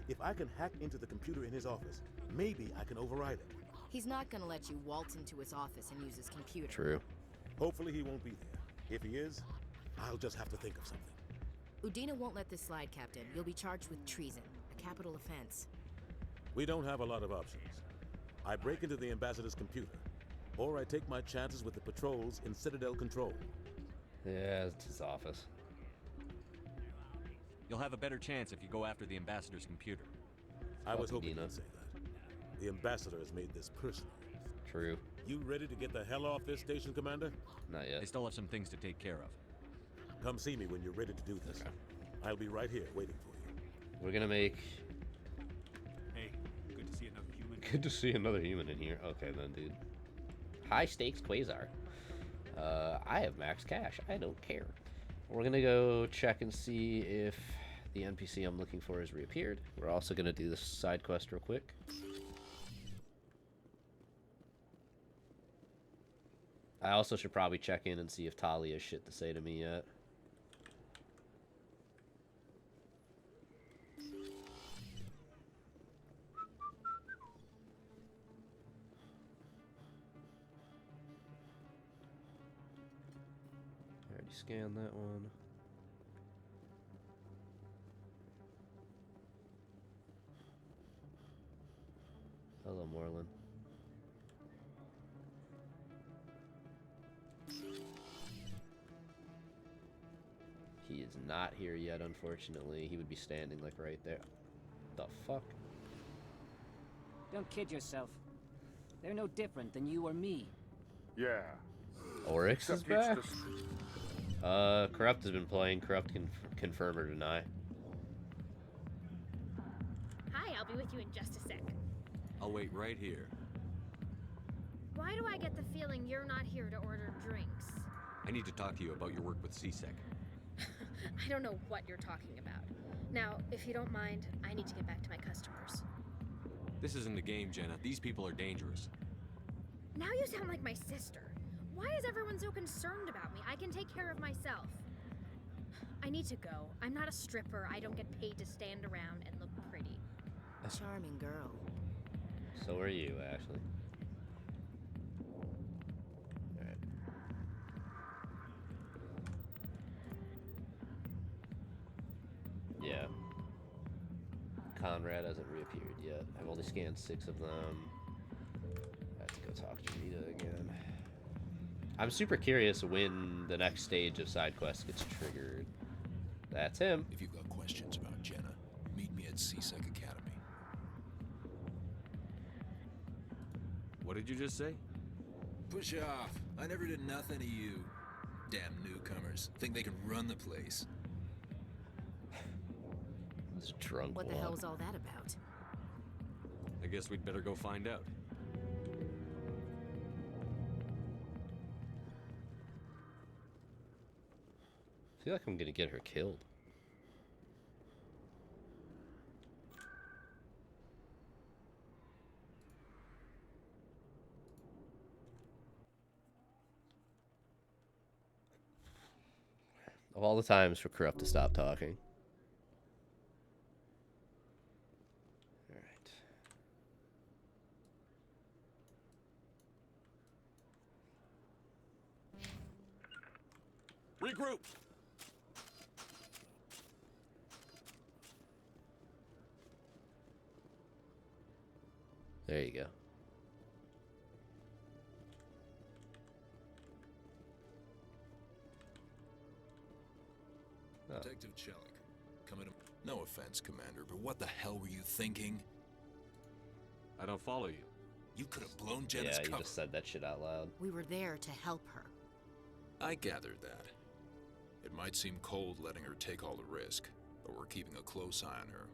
If I can hack into the computer in his office, maybe I can override it. He's not gonna let you waltz into his office and use his computer. True. Hopefully he won't be there. If he is, I'll just have to think of something. Udina won't let this slide, Captain. You'll be charged with treason, a capital offense. We don't have a lot of options. I break into the Ambassador's computer, or I take my chances with the patrols in Citadel Control. Yeah, it's his office. You'll have a better chance if you go after the Ambassador's computer. I was hoping Udina. you'd say that. The Ambassador has made this personal. True. You ready to get the hell off this station, Commander? Not I yet. still have some things to take care of. Come see me when you're ready to do this. Okay. I'll be right here waiting for you. We're gonna make... Hey, good to see another human. Good to see another human in here. Okay then, dude. High stakes Quasar. I have max cash. I don't care. We're gonna go check and see if the NPC I'm looking for has reappeared. We're also gonna do this side quest real quick. I also should probably check in and see if Talia has shit to say to me yet. I already scanned that one. Hello, Moreland. He is not here yet, unfortunately. He would be standing like right there. The fuck? Don't kid yourself. They're no different than you or me. Yeah. Oryx is Except it's back? just- Corrupt has been playing. Corrupt can confirm or deny. Hi, I'll be with you in just a sec. I'll wait right here. Why do I get the feeling you're not here to order drinks? I need to talk to you about your work with CSEC. I don't know what you're talking about. Now, if you don't mind, I need to get back to my customers. This isn't a game, Jenna. These people are dangerous. Now you sound like my sister. Why is everyone so concerned about me? I can take care of myself. I need to go. I'm not a stripper. I don't get paid to stand around and look pretty. A charming girl. So are you, Ashley. Alright. Yeah. Conrad hasn't reappeared yet. I've only scanned 6 of them. I have to go talk to Rita again. I'm super curious when the next stage of side quest gets triggered. That's him. If you've got questions about Jenna, meet me at CSEC Academy. What did you just say? Push off. I never did nothing to you. Damn newcomers. Think they can run the place. This drunk What the one. hell was all that about? I guess we'd better go find out. I feel like I'm gonna get her killed. Of all the times for Corrupt to stop talking. Alright. Regroup! There you go. Oh. Detective Chelik, coming to... No offense, Commander, but what the hell were you thinking? I don't follow you. You could have blown Jenna's Yeah, you cover. just said that shit out loud. We were there to help her. I gathered that. It might seem cold letting her take all the risk, but we're keeping a close eye on her.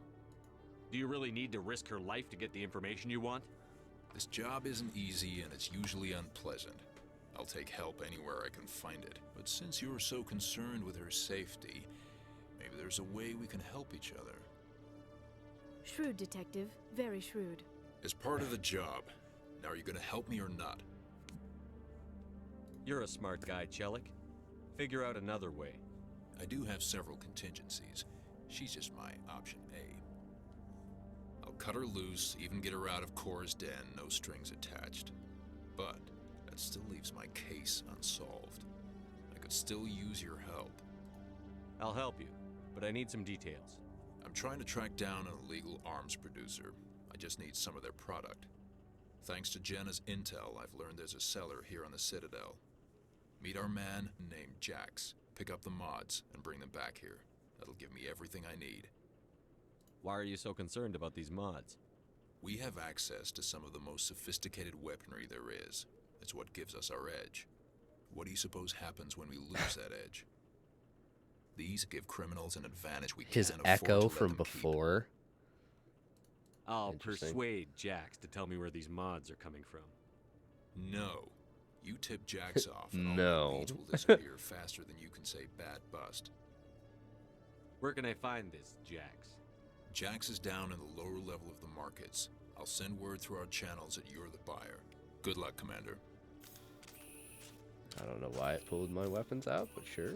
Do you really need to risk her life to get the information you want? This job isn't easy and it's usually unpleasant. I'll take help anywhere I can find it. But since you're so concerned with her safety, maybe there's a way we can help each other. Shrewd, Detective. Very shrewd. It's part of the job. Now, are you gonna help me or not? You're a smart guy, Chelik. Figure out another way. I do have several contingencies. She's just my option A. I'll cut her loose, even get her out of Cora's den, no strings attached. But that still leaves my case unsolved. I could still use your help. I'll help you, but I need some details. I'm trying to track down an illegal arms producer. I just need some of their product. Thanks to Jenna's intel, I've learned there's a seller here on the Citadel. Meet our man named Jax. Pick up the mods and bring them back here. That'll give me everything I need. Why are you so concerned about these mods? We have access to some of the most sophisticated weaponry there is. It's what gives us our edge. What do you suppose happens when we lose that edge? These give criminals an advantage we His can't afford to echo let from them before. I'll Interesting. persuade Jax to tell me where these mods are coming from. No. You tip Jax off and No. all the leads will disappear faster than you can say bad bust. Where can I find this Jax? Jax is down in the lower level of the markets. I'll send word through our channels that you're the buyer. Good luck, Commander. I don't know why it pulled my weapons out, but sure.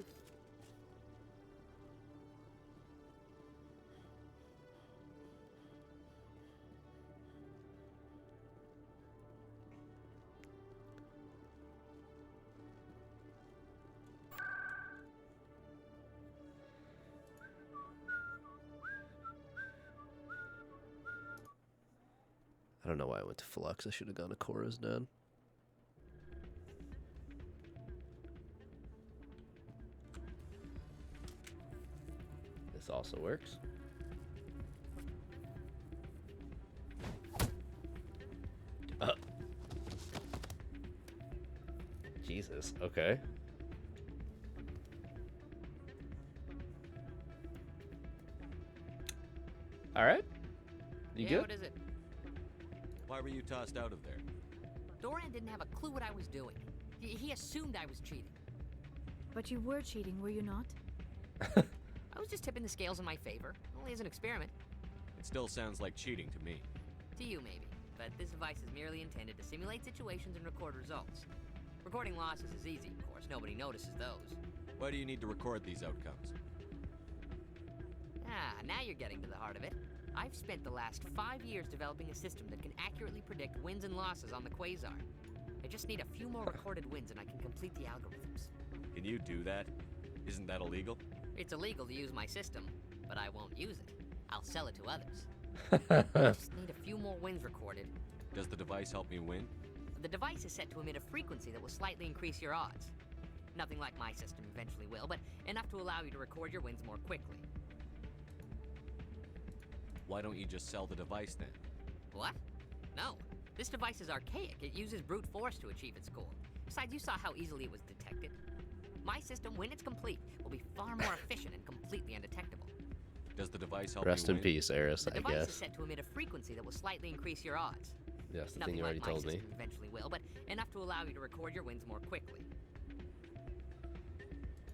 I don't know why I went to Flux. I should have gone to Cora's den. This also works. Jesus, okay. Alright. You Yeah, good? what is it? Why were you tossed out of there? Doran didn't have a clue what I was doing. He assumed I was cheating. But you were cheating, were you not? I was just tipping the scales in my favor, only as an experiment. It still sounds like cheating to me. To you, maybe. But this device is merely intended to simulate situations and record results. Recording losses is easy, of course. Nobody notices those. Why do you need to record these outcomes? Ah, now you're getting to the heart of it. I've spent the last 5 years developing a system that can accurately predict wins and losses on the Quasar. I just need a few more recorded wins and I can complete the algorithms. Can you do that? Isn't that illegal? It's illegal to use my system, but I won't use it. I'll sell it to others. I just need a few more wins recorded. Does the device help me win? The device is set to emit a frequency that will slightly increase your odds. Nothing like my system eventually will, but enough to allow you to record your wins more quickly. Why don't you just sell the device then? What? No. This device is archaic. It uses brute force to achieve its goal. Besides, you saw how easily it was detected. My system, when it's complete, will be far more efficient and completely undetectable. Does the device help Rest you in win? peace, Eris, The I device is guess. set to emit a frequency that will slightly increase your odds. Yes, the Nothing thing you already like my told me. system eventually will, but enough to allow you to record your wins more quickly.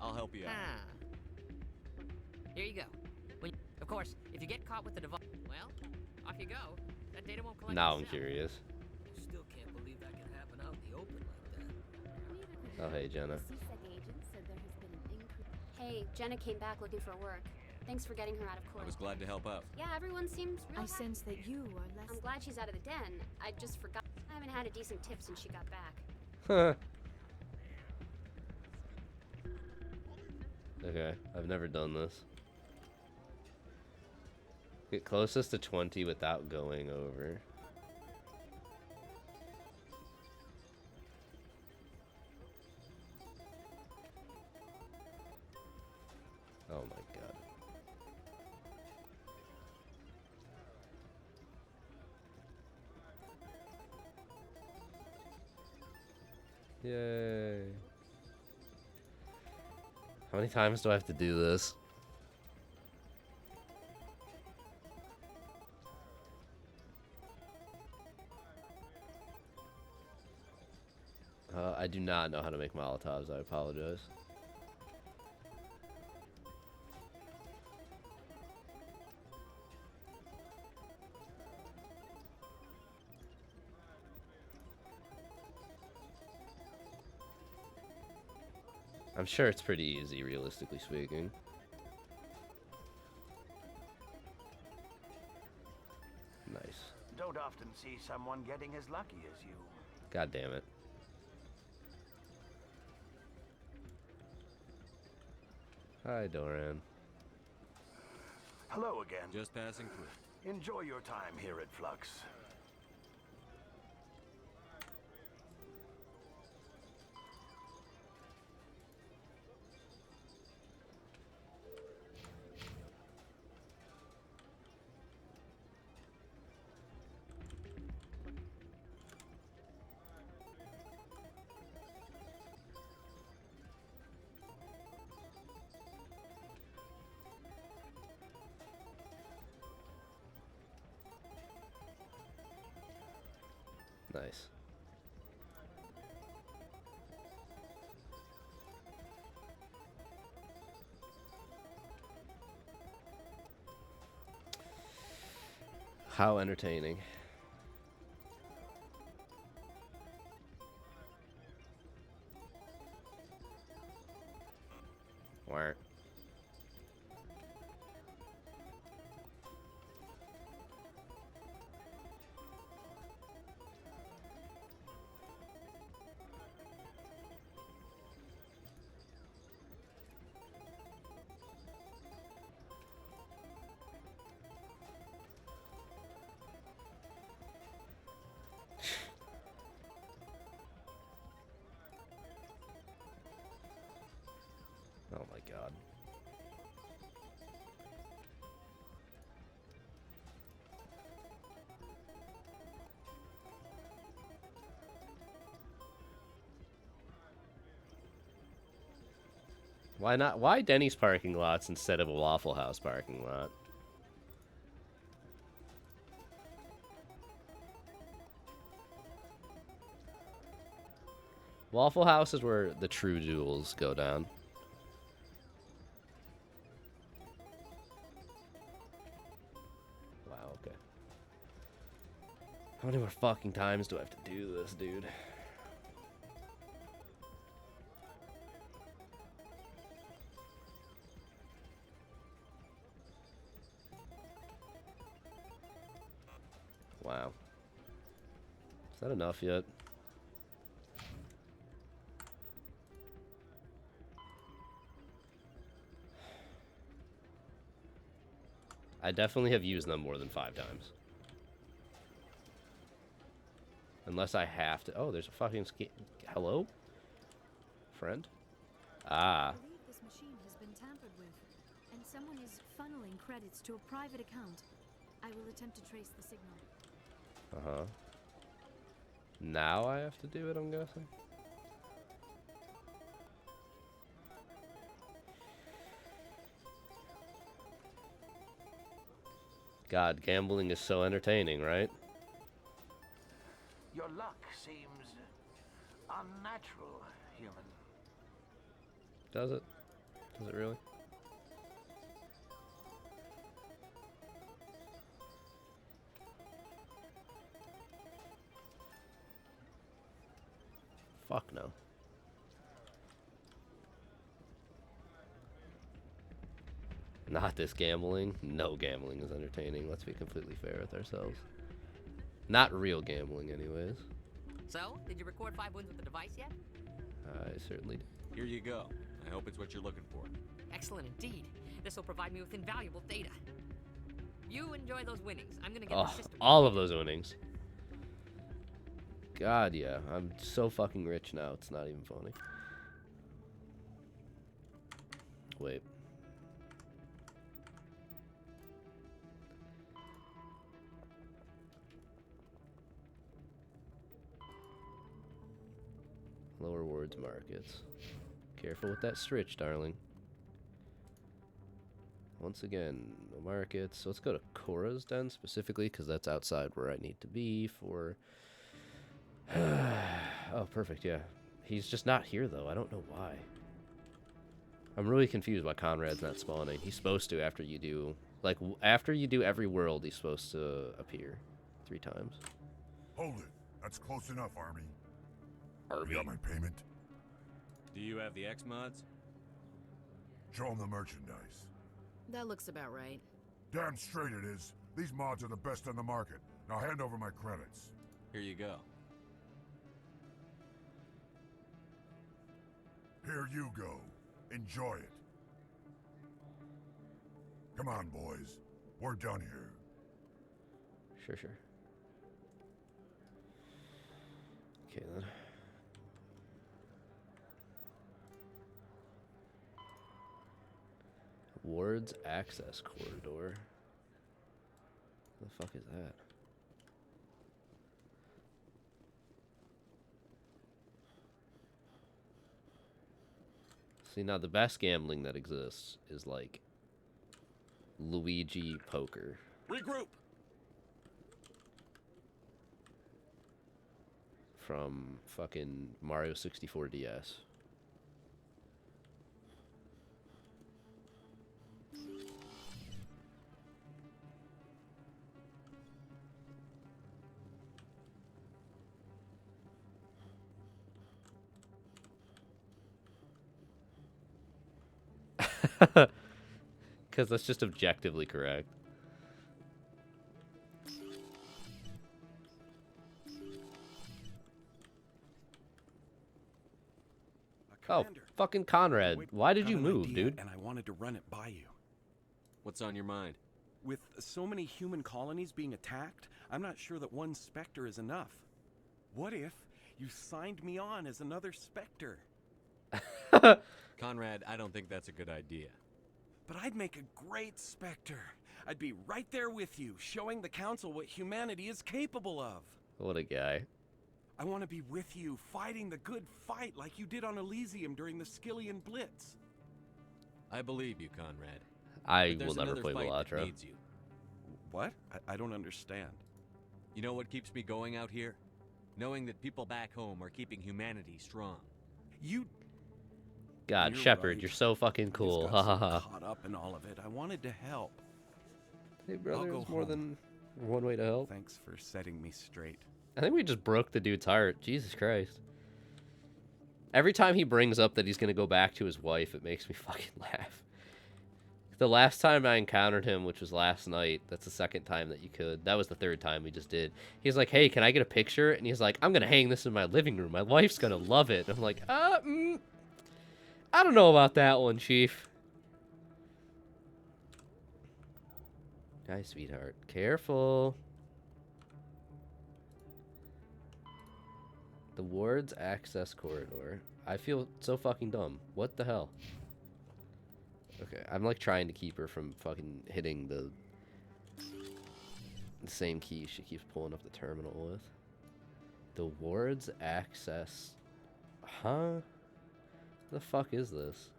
I'll help you out. Ah. Here you go. Of course, if you get caught with the device, well, off you go. That data won't collect Now I'm itself. curious. Still can't believe that can happen out in the open like that. Oh, hey, Jenna. Hey, Jenna came back looking for work. Thanks for getting her out of I court. was glad to help out. Yeah, everyone seems real I happy. sense that you are less. I'm glad she's out of the den. I just forgot. I haven't had a decent tip since she got back. Huh. Okay, I've never done this. Get closest to 20 without going over. Oh my god. Yay. How many times do I have to do this? I do not know how to make Molotovs. I apologize. I'm sure it's pretty easy, realistically speaking. Nice. Don't often see someone getting as lucky as you. God damn it. Hi, Doran. Hello again. Just passing through. Enjoy your time here at Flux. Nice. How entertaining. Where? Oh my god. Why not? Why Denny's parking lots instead of a Waffle House parking lot? Waffle House is where the true duels go down. Wow, okay. How many more fucking times do I have to do this, dude? Wow. Is that enough yet? I definitely have used them more than 5 times. Unless I have to. Oh, there's a fucking hello? Friend? Ah. I believe this machine has been tampered with, and someone is funneling credits to a private account. I will attempt to trace the signal. Uh-huh. Now I have to do it, I'm guessing. God, gambling is so entertaining, right? Your luck seems unnatural, human. Does it? Does it really? Fuck no. Not this gambling. No gambling is entertaining. Let's be completely fair with ourselves. Not real gambling, anyways. So, did you record 5 wins with the device yet? I certainly did. Here you go. I hope it's what you're looking for. Excellent indeed. This will provide me with invaluable data. You enjoy those winnings. I'm gonna get the system. All of those winnings. God, yeah. I'm so fucking rich now. It's not even funny. Wait. markets. Careful with that stritch, darling. Once again, no markets. So let's go to Korra's den specifically, because that's outside where I need to be for... Oh, perfect, yeah. He's just not here, though. I don't know why. I'm really confused why Conrad's not spawning. He's supposed to after you do... Like, after you do every world, he's supposed to appear 3 times. Hold it. That's close enough, Army. Army. You got my payment? Do you have the X mods? Show them the merchandise. That looks about right. Damn straight it is. These mods are the best on the market. Now hand over my credits. Here you go. Here you go. Enjoy it. Come on, boys. We're done here. Sure. Okay, then. Ward's access corridor. What the fuck is that? See, now the best gambling that exists is like Luigi poker. Regroup. From fucking Mario 64 DS. Because that's just objectively correct. Oh, fucking Conrad. Why did you move, dude? And I wanted to run it by you. What's on your mind? With so many human colonies being attacked, I'm not sure that one Spectre is enough. What if you signed me on as another Spectre? Conrad, I don't think that's a good idea. But I'd make a great Spectre. I'd be right there with you, showing the Council what humanity is capable of. What a guy. I want to be with you, fighting the good fight like you did on Elysium during the Skillian Blitz. I believe you, Conrad. I will never play Velatro. Needs you. What? I don't understand. You know what keeps me going out here? Knowing that people back home are keeping humanity strong. God, You're Shepard, right. you're so fucking cool. Ha ha ha. Caught up in all of it. I wanted to help. Hey, brother, I'll go there's more home. than one way to help. Thanks for setting me straight. I think we just broke the dude's heart. Jesus Christ. Every time he brings up that he's going to go back to his wife, it makes me fucking laugh. The last time I encountered him, which was last night, that's the second time that you could. That was the third time we just did. He's like, hey, can I get a picture? And he's like, I'm going to hang this in my living room. My wife's going to love it. And I'm like, I don't know about that one, Chief. Hi, sweetheart. Careful. The ward's access corridor. I feel so fucking dumb. What the hell? Okay, I'm like trying to keep her from fucking hitting the same key she keeps pulling up the terminal with. The ward's access. Huh? What the fuck is this?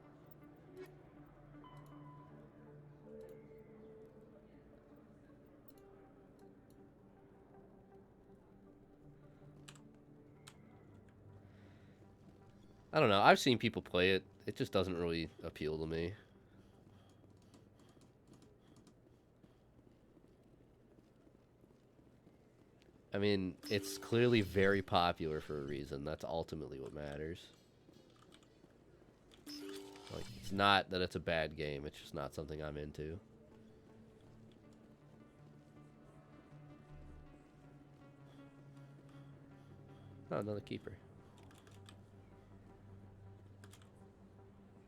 I don't know. I've seen people play it. It just doesn't really appeal to me. I mean, it's clearly very popular for a reason. That's ultimately what matters. Like, it's not that it's a bad game. It's just not something I'm into. Oh, another keeper.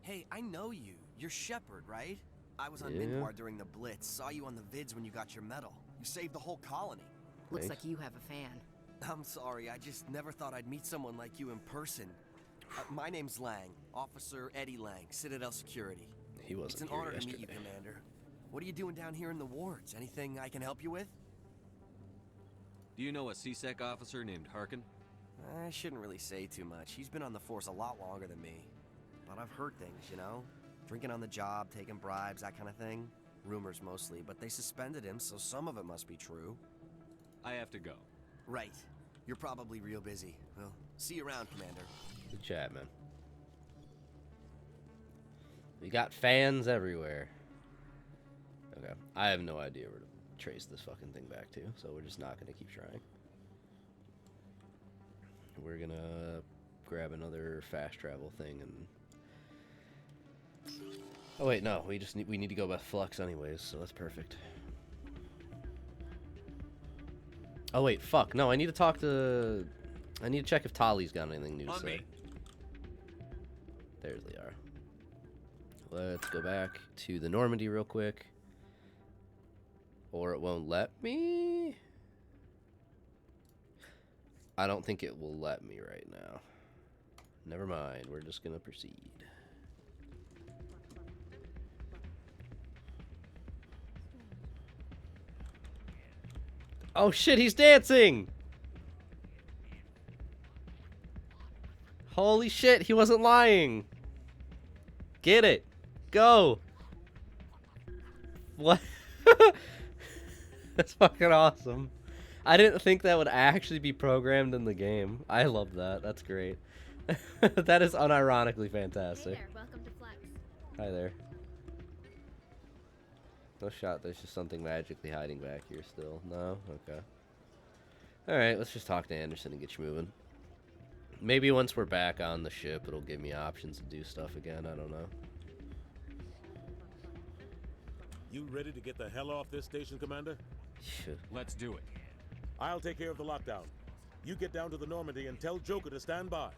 Hey, I know you. You're Shepard, right? I was on Yeah. Minwar during the Blitz. Saw you on the vids when you got your medal. You saved the whole colony. Looks Thanks. like you have a fan. I'm sorry, I just never thought I'd meet someone like you in person. My name's Lang, Officer Eddie Lang, Citadel Security. He wasn't It's an here honor to yesterday. meet you, Commander. What are you doing down here in the wards? Anything I can help you with? Do you know a CSEC officer named Harkin? I shouldn't really say too much. He's been on the force a lot longer than me. But I've heard things, you know? Drinking on the job, taking bribes, that kind of thing. Rumors mostly, but they suspended him, so some of it must be true. I have to go. Right. You're probably real busy. Well, see you around, Commander. Good chat, man. We got fans everywhere. Okay. I have no idea where to trace this fucking thing back to, so we're just not going to keep trying. We're going to grab another fast travel thing and... Oh wait, no, we need to go by Flux anyways, so that's perfect. Oh wait, fuck, no, I need to check if Tali's got anything new to say. There they are. Let's go back to the Normandy real quick. Or it won't let me? I don't think it will let me right now. Never mind, we're just gonna proceed. Oh shit, he's dancing! Holy shit, he wasn't lying! Get it! Go! What? That's fucking awesome. I didn't think that would actually be programmed in the game. I love that. That's great. That is unironically fantastic. Hey there, welcome to Flex. Hi there. No shot, there's just something magically hiding back here still. No? Okay. Alright, let's just talk to Anderson and get you moving. Maybe once we're back on the ship, it'll give me options to do stuff again. I don't know. You ready to get the hell off this station, Commander? Let's do it. I'll take care of the lockdown. You get down to the Normandy and tell Joker to stand by.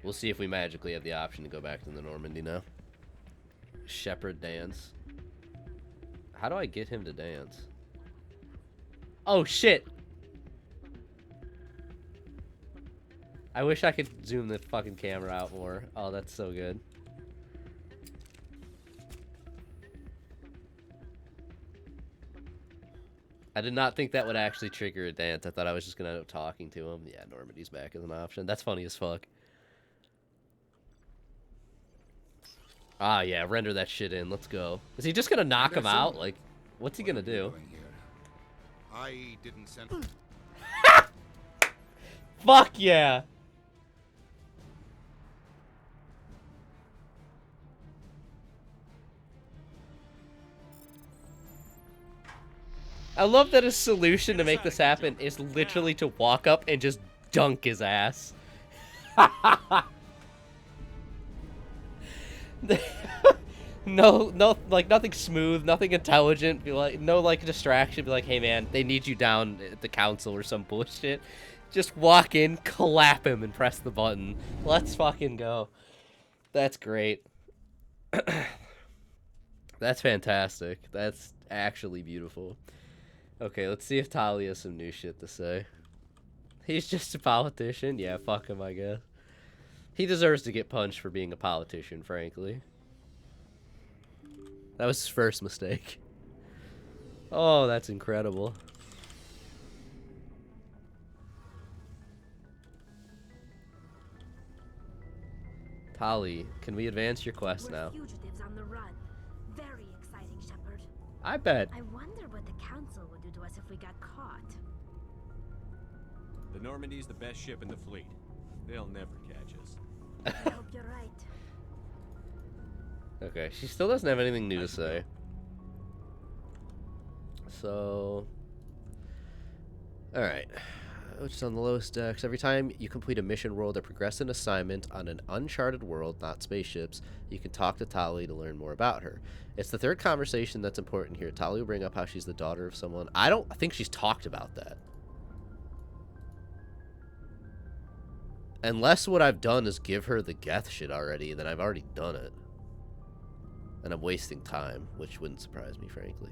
We'll see if we magically have the option to go back to the Normandy now. Shepherd dance. How do I get him to dance? Oh shit! I wish I could zoom the fucking camera out more. Oh, that's so good. I did not think that would actually trigger a dance. I thought I was just gonna end up talking to him. Yeah, Normandy's back as an option. That's funny as fuck. Ah, yeah, render that shit in. Let's go. Is he just gonna knock him out? Like, what's he gonna do? I didn't send... Fuck yeah! I love that his solution to make this happen is literally to walk up and just dunk his ass. No, like nothing smooth, nothing intelligent. Be like, no, like distraction. Be like, hey man, they need you down at the council or some bullshit. Just walk in, clap him, and press the button. Let's fucking go. That's great. That's fantastic. That's actually beautiful. Okay, let's see if Tali has some new shit to say. He's just a politician. Yeah, fuck him, I guess. He deserves to get punched for being a politician, frankly. That was his first mistake. Oh, that's incredible. Tali, can we advance your quest now? Fugitives on the run. Very exciting, Shepard. I bet. I wonder what the council would do to us if we got caught. The Normandy's the best ship in the fleet. They'll never catch us. I hope you're right. Okay, she still doesn't have anything new to say. So... Alright. Which is on the lowest decks. Every time you complete a mission world or progress an assignment on an uncharted world, not spaceships, you can talk to Tali to learn more about her. It's the third conversation that's important here. Tali will bring up how she's the daughter of someone. I think she's talked about that. Unless what I've done is give her the Geth shit already, then I've already done it. And I'm wasting time, which wouldn't surprise me, frankly.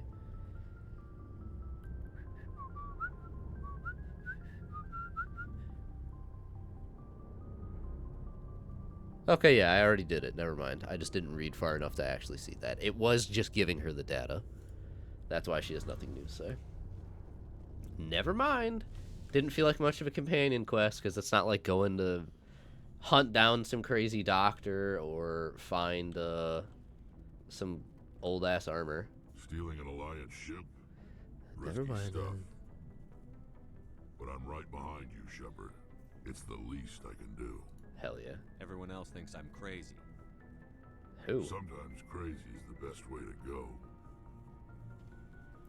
Okay, yeah, I already did it. Never mind. I just didn't read far enough to actually see that. It was just giving her the data. That's why she has nothing new to say. Never mind. Didn't feel like much of a companion quest, because it's not like going to hunt down some crazy doctor or find some old-ass armor. Stealing an Alliance ship? Never Risky mind, stuff. then. But I'm right behind you, Shepard. It's the least I can do. Hell yeah. Everyone else thinks I'm crazy. Who? Sometimes crazy is the best way to go.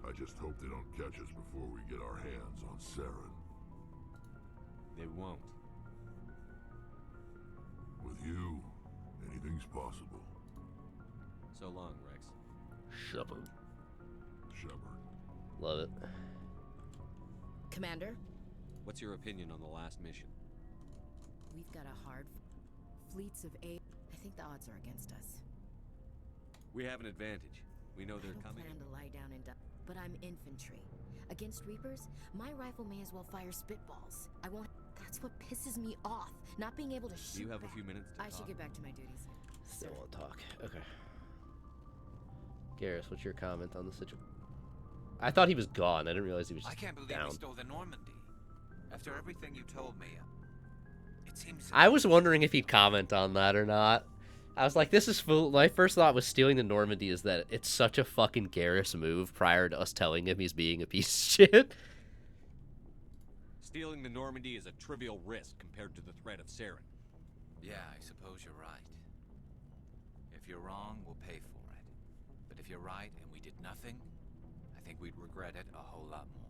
I just hope they don't catch us before we get our hands on Saren. They won't. With you, anything's possible. So long, Rex. Shepard. Shepard. Love it. Commander, What's your opinion on the last mission? we've got a hard fleets of A. I think the odds are against us. We have an advantage. We know I they're don't coming. plan to lie down and die, but I'm infantry. Against Reapers, my rifle may as well fire spitballs. I won't. That's what pisses me off. Not being able to shoot. Do you have back. a few minutes to I should talk? get back to my duties. Still want to talk. Okay. Garrus, what's your comment on the situation? I thought he was gone. I didn't realize he was I just can't believe down. we stole the Normandy. After everything you told me, it seems... I was wondering if he'd comment on that or not. I was like, this is fool. My first thought was stealing the Normandy is that it's such a fucking Garrus move prior to us telling him he's being a piece of shit. Stealing the Normandy is a trivial risk compared to the threat of Saren. Yeah, I suppose you're right. If you're wrong, we'll pay for it. But if you're right and we did nothing, I think we'd regret it a whole lot more.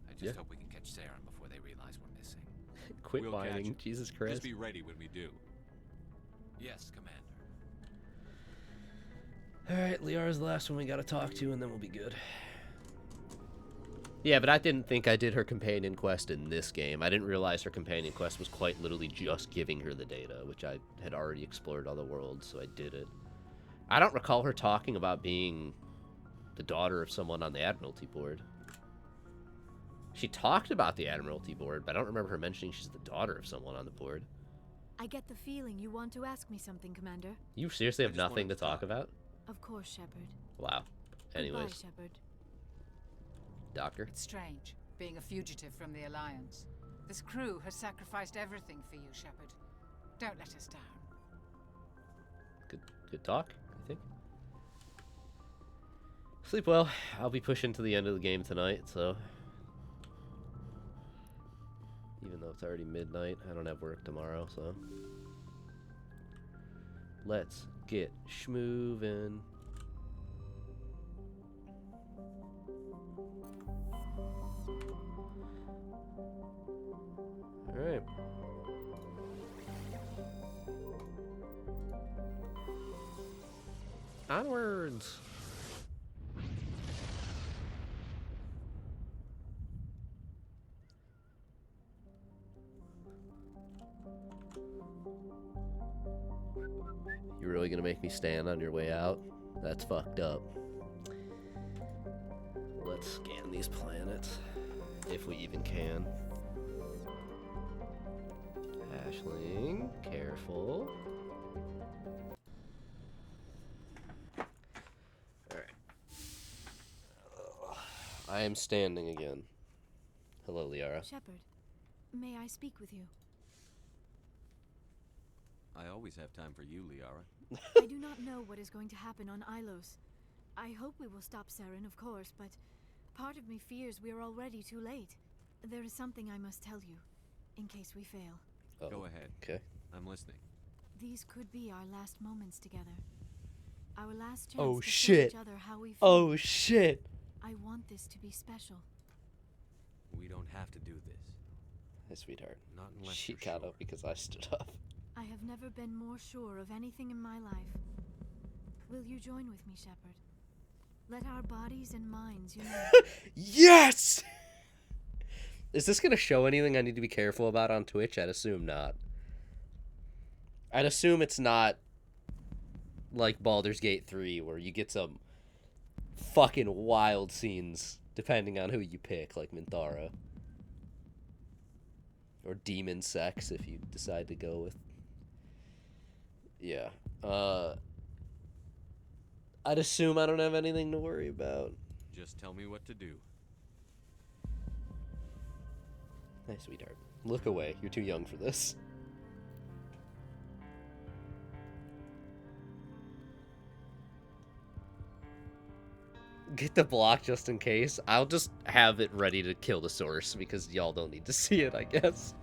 I just Yeah. hope we can catch Saren before they realize we're missing. Quit We'll catch whining. him. Jesus Just Christ. be ready when we do. Yes, Commander. Alright, Liara's the last one we gotta talk to, and then we'll be good. Yeah, but I didn't think I did her companion quest in this game. I didn't realize her companion quest was quite literally just giving her the data, which I had already explored other worlds, so I did it. I don't recall her talking about being the daughter of someone on the Admiralty board. She talked about the Admiralty board, but I don't remember her mentioning she's the daughter of someone on the board. I get the feeling you want to ask me something, Commander. You seriously have nothing to talk about? Of course, Shepard. Wow. Anyways. Goodbye, Shepard. Doctor? It's strange, being a fugitive from the Alliance. This crew has sacrificed everything for you, Shepard. Don't let us down. Good talk, I think. Sleep well. I'll be pushing to the end of the game tonight, so... Even though it's already midnight, I don't have work tomorrow, so... Let's get schmoovin'. Alright. Onwards! You really gonna make me stand on your way out? That's fucked up. Let's scan these planets. If we even can. Ashling, careful. Alright. I am standing again. Hello, Liara. Shepard, may I speak with you? I always have time for you, Liara. I do not know what is going to happen on Ilos. I hope we will stop Saren, of course, but part of me fears we are already too late. There is something I must tell you, in case we fail. Go ahead. Okay. I'm listening. These could be our last moments together. Our last chance Oh to show shit. each other how we feel. Oh shit. I want this to be special. We don't have to do this. Hey, sweetheart. Not unless She you're got sure. up because I stood up. I have never been more sure of anything in my life. Will you join with me, Shepard? Let our bodies and minds unite. Yes! Is this gonna show anything I need to be careful about on Twitch? I'd assume not. I'd assume it's not like Baldur's Gate 3 where you get some fucking wild scenes depending on who you pick, like Minthara. Or demon sex if you decide to go with... Yeah. I'd assume I don't have anything to worry about. Just tell me what to do. Hey, sweetheart. Look away. You're too young for this. Get the block just in case. I'll just have it ready to kill the source because y'all don't need to see it, I guess.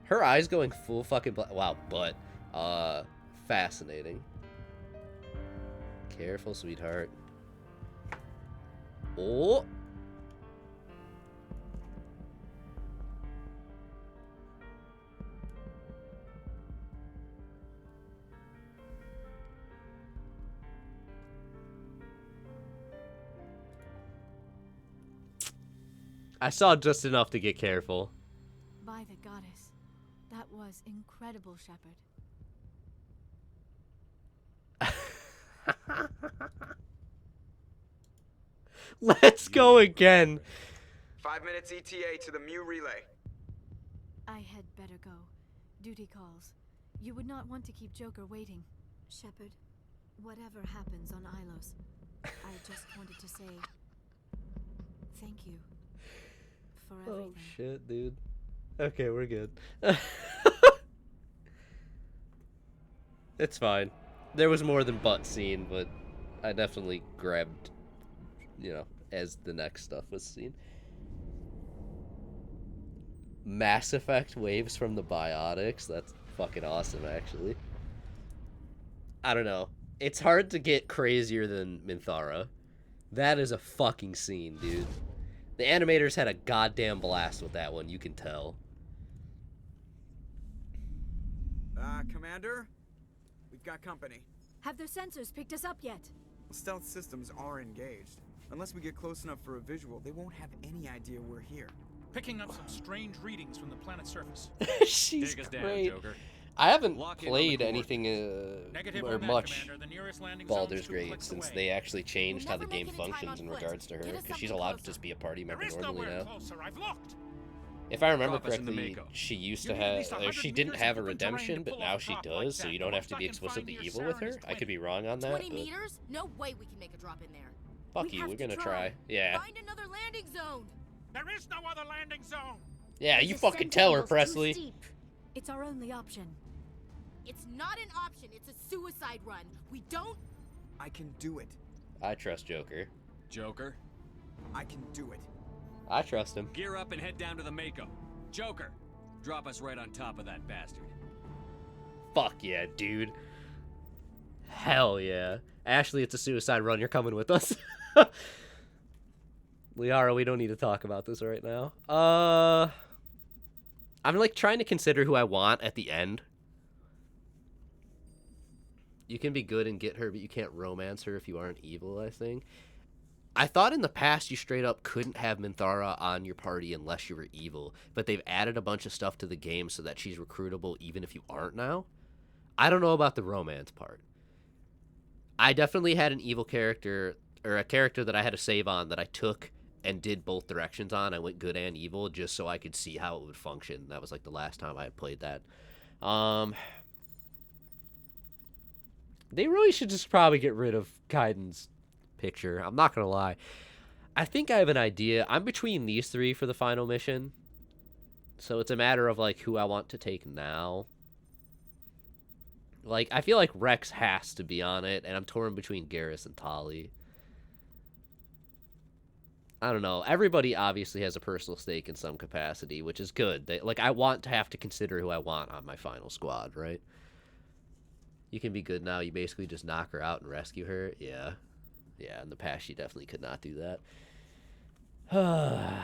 Her eyes going full fucking black. Wow, but fascinating. Careful, sweetheart. Oh. I saw just enough to get careful. By the goddess, that was incredible, Shepard. Let's go again. 5 minutes ETA to the Mu relay. I had better go. Duty calls. You would not want to keep Joker waiting. Shepard, whatever happens on Ilos, I just wanted to say thank you for everything. Oh shit, dude. Okay, we're good. It's fine. There was more than butt scene, but I definitely grabbed, you know, as the next stuff was seen. Mass Effect waves from the biotics. That's fucking awesome, actually. I don't know. It's hard to get crazier than Minthara. That is a fucking scene, dude. The animators had a goddamn blast with that one, you can tell. Commander? We've got company. Have their sensors picked us up yet? Stealth systems are engaged. Unless we get close enough for a visual, they won't have any idea we're here. Picking up some strange readings from the planet's surface. She's Take us down, great. Joker. I haven't Lock in on played the anything Negative or on that, much Commander. The nearest landing Baldur's zone's 2 Gate clicks since away. they actually changed how the We'll game never make it in functions time in on foot. regards to her, Get us because she's something allowed to closer. just be a party member There is normally nowhere now. closer. I've looked. If I remember Drop us in the correctly, Mako. she used You to need at have, least or 100 she didn't meters have a of open terrain redemption, to but pull now off she top does, like so that. you don't The have to most be I can explicitly find near evil with Saren her. is I could 20. be wrong on that, 20 but meters? No way we can make a drop in there. fuck We you, have we're to gonna try. try. Yeah. Find another landing zone. There is no other landing zone. Yeah, The you descent fucking tell her, angle's too Presley. steep. It's our only option. It's not an option. It's a suicide run. We don't. I can do it. I trust Joker. Joker, I can do it. I trust him. gear up and head down to the Mako. Joker, drop us right on top of that bastard. Fuck yeah, dude. Hell yeah. Ashley, it's a suicide run. You're coming with us. Liara, we don't need to talk about this right now. I'm like trying to consider who I want at the end. You can be good and get her, but you can't romance her if you aren't evil, I think. I thought in the past you straight up couldn't have Minthara on your party unless you were evil, but they've added a bunch of stuff to the game so that she's recruitable even if you aren't now. I don't know about the romance part. I definitely had an evil character, or a character that I had to save on that I took and did both directions on. I went good and evil just so I could see how it would function. That was like the last time I had played that. They really should just probably get rid of Kaiden's picture. I'm not gonna lie. I think I have an idea. I'm between these three for the final mission. So it's a matter of like who I want to take now. Like, I feel like Rex has to be on it, and I'm torn between Garrus and Tali. I don't know. Everybody obviously has a personal stake in some capacity, which is good. Like, I want to have to consider who I want on my final squad, right? You can be good now. You basically just knock her out and rescue her. Yeah. Yeah, in the past, you definitely could not do that.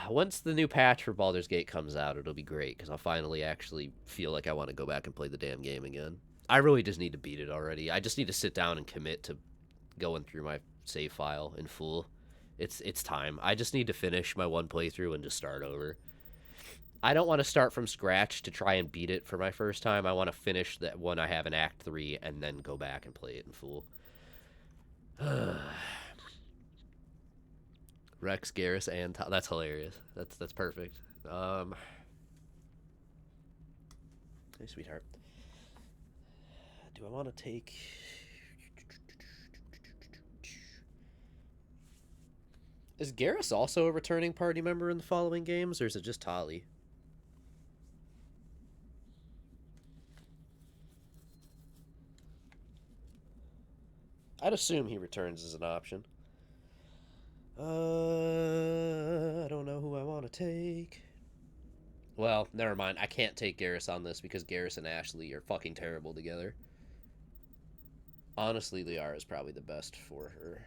Once the new patch for Baldur's Gate comes out, it'll be great, because I'll finally actually feel like I want to go back and play the damn game again. I really just need to beat it already. I just need to sit down and commit to going through my save file in full. It's time. I just need to finish my one playthrough and just start over. I don't want to start from scratch to try and beat it for my first time. I want to finish that one I have in Act 3 and then go back and play it in full. Rex, Garrus, and that's hilarious. That's perfect. Hey, sweetheart. Do I want to take... Is Garrus also a returning party member in the following games, or is it just Tali? I'd assume he returns as an option. I don't know who I want to take. Well, never mind. I can't take Garrus on this because Garrus and Ashley are fucking terrible together. Honestly, Liara is probably the best for her.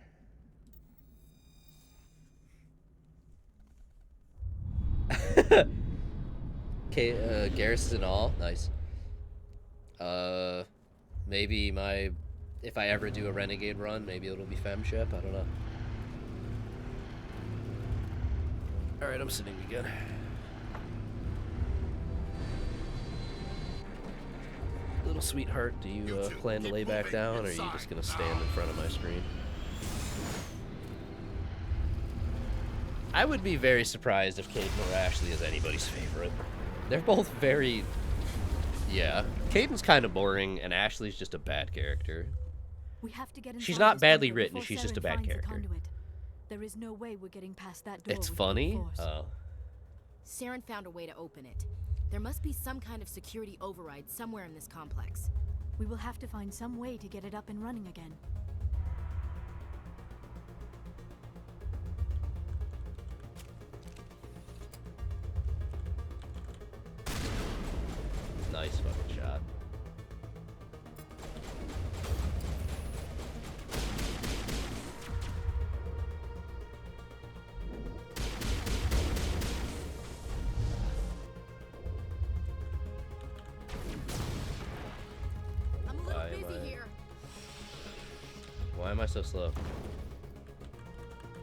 Okay, Garrus is in all. Nice. Maybe if I ever do a Renegade run, maybe it'll be FemShip. I don't know. Alright, I'm sitting again. Little sweetheart, do you plan to lay back down, or are you just gonna stand in front of my screen? I would be very surprised if Caden or Ashley is anybody's favorite. They're both very... Yeah. Caden's kind of boring, and Ashley's just a bad character. We have to get She's inside not this badly bunker written, before she's just a Saren bad finds the character. conduit. There is no way we're getting past that door. It's with funny? brute force. Oh. Saren found a way to open it. There must be some kind of security override somewhere in this complex. We will have to find some way to get it up and running again. Nice fucking shot. I'm a little busy here. Why am I so slow?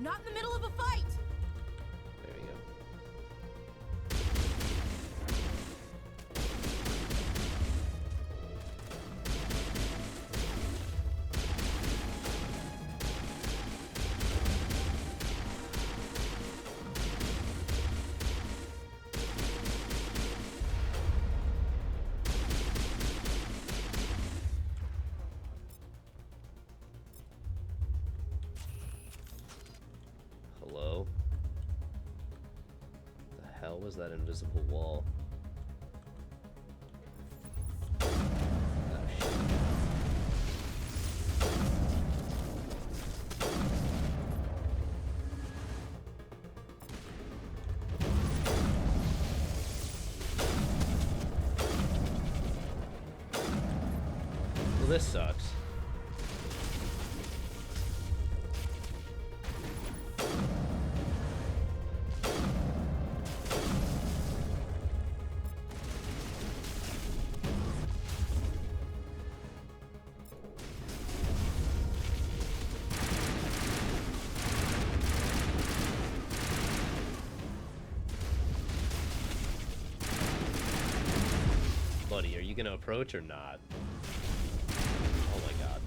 Not in the middle of a fight! There we go. Hello? The hell was that invisible wall? Oh, shit. Well, this sucks. Buddy, are you gonna approach or not? Oh my god.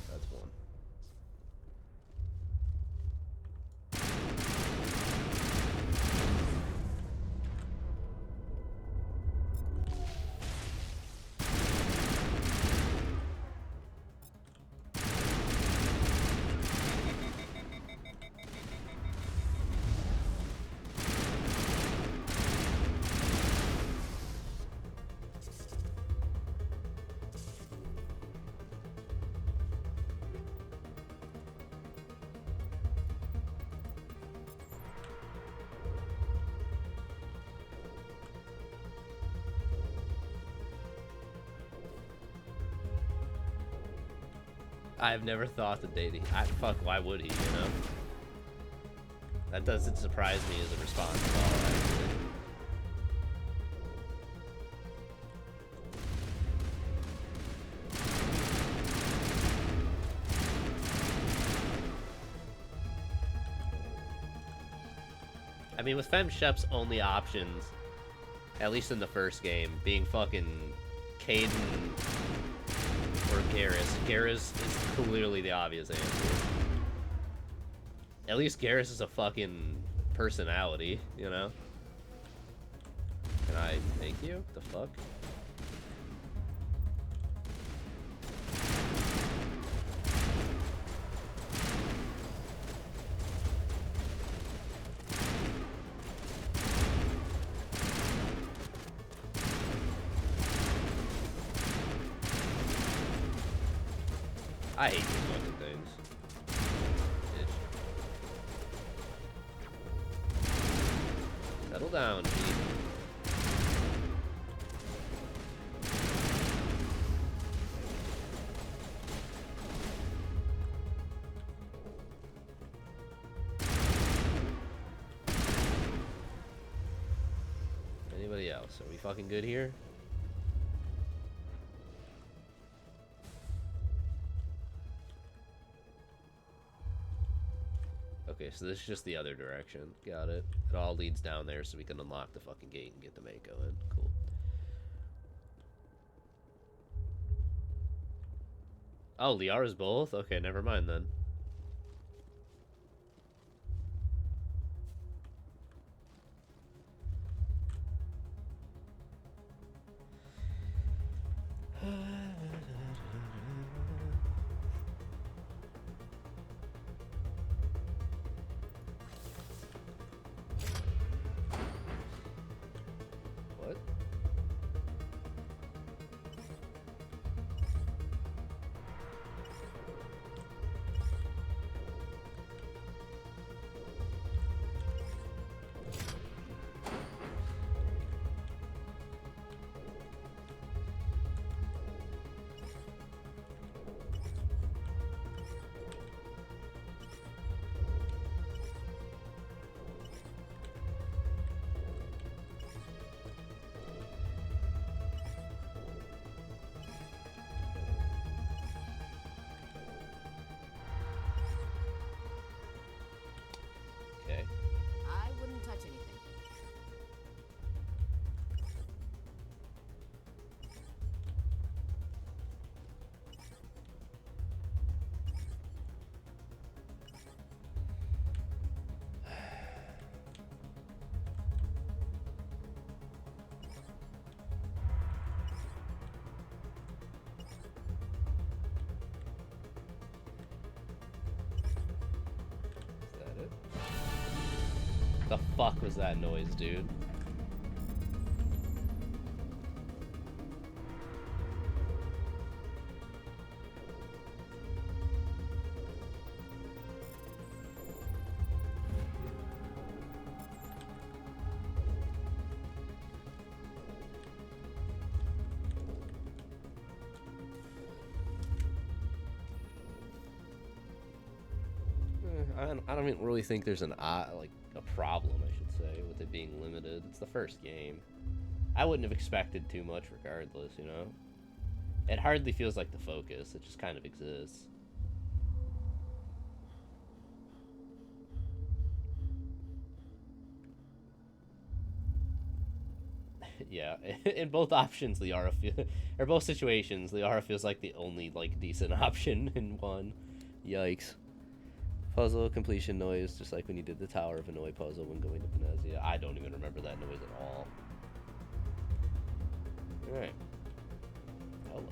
That's one. I've never thought that dating. Fuck, why would he, you know? That doesn't surprise me as a response at all, actually. I mean, with FemShep's only options, at least in the first game, being fucking Caden or Garrus. Garrus is clearly the obvious answer. At least Garrus is a fucking personality, you know? Can I thank you? The fuck? I hate these fucking things. Bitch. Settle down, Pete. Anybody else? Are we fucking good here? Okay, so this is just the other direction. Got it. It all leads down there so we can unlock the fucking gate and get the Mako in. Cool. Oh, Liara's both? Okay, never mind then. What? Okay. I wouldn't touch anything. Is that it? The fuck was that noise, dude? I don't really think there's an like a problem, I should say, with it being limited. It's the first game. I wouldn't have expected too much regardless, you know? It hardly feels like the focus. It just kind of exists. Yeah, in both options, Liara or both situations, Liara feels like the only like decent option in one. Yikes. Puzzle completion noise, just like when you did the Tower of Hanoi puzzle when going to Venezia. I don't even remember that noise at all. Alright. Hello.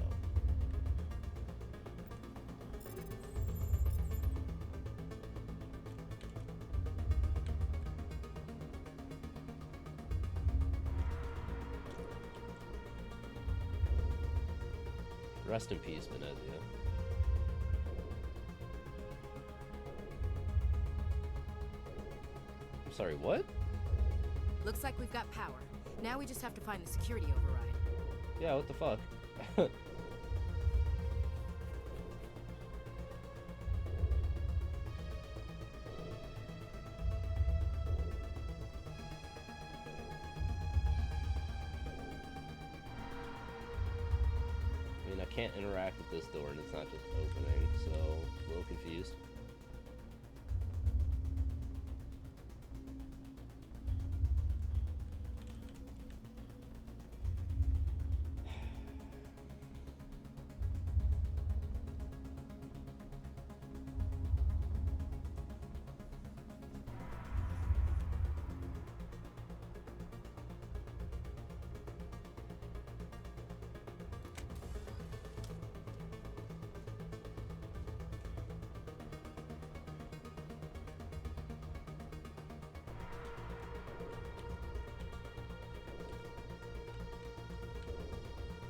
Rest in peace, Venezia. I'm sorry, what? Looks like we've got power. Now we just have to find the security override. Yeah, what the fuck? I mean, I can't interact with this door and it's not just opening, so a little confused.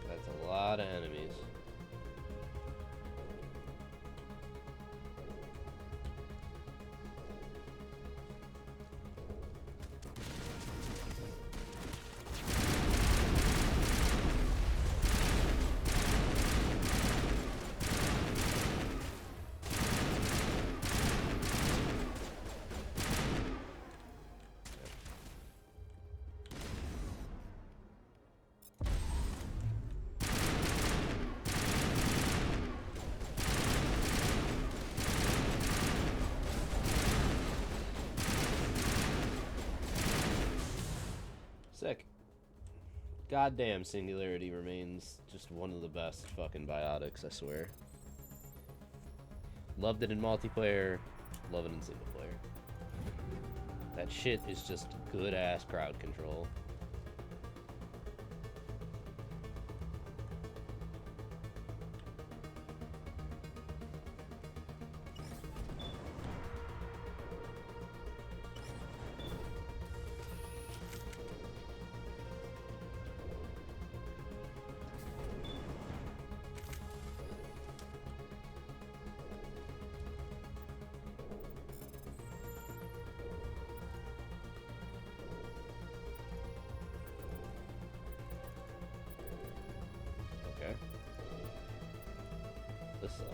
That's a lot of enemies. Goddamn, Singularity remains just one of the best fucking biotics, I swear. Loved it in multiplayer, love it in single player. That shit is just good ass crowd control. Okay. This sucks.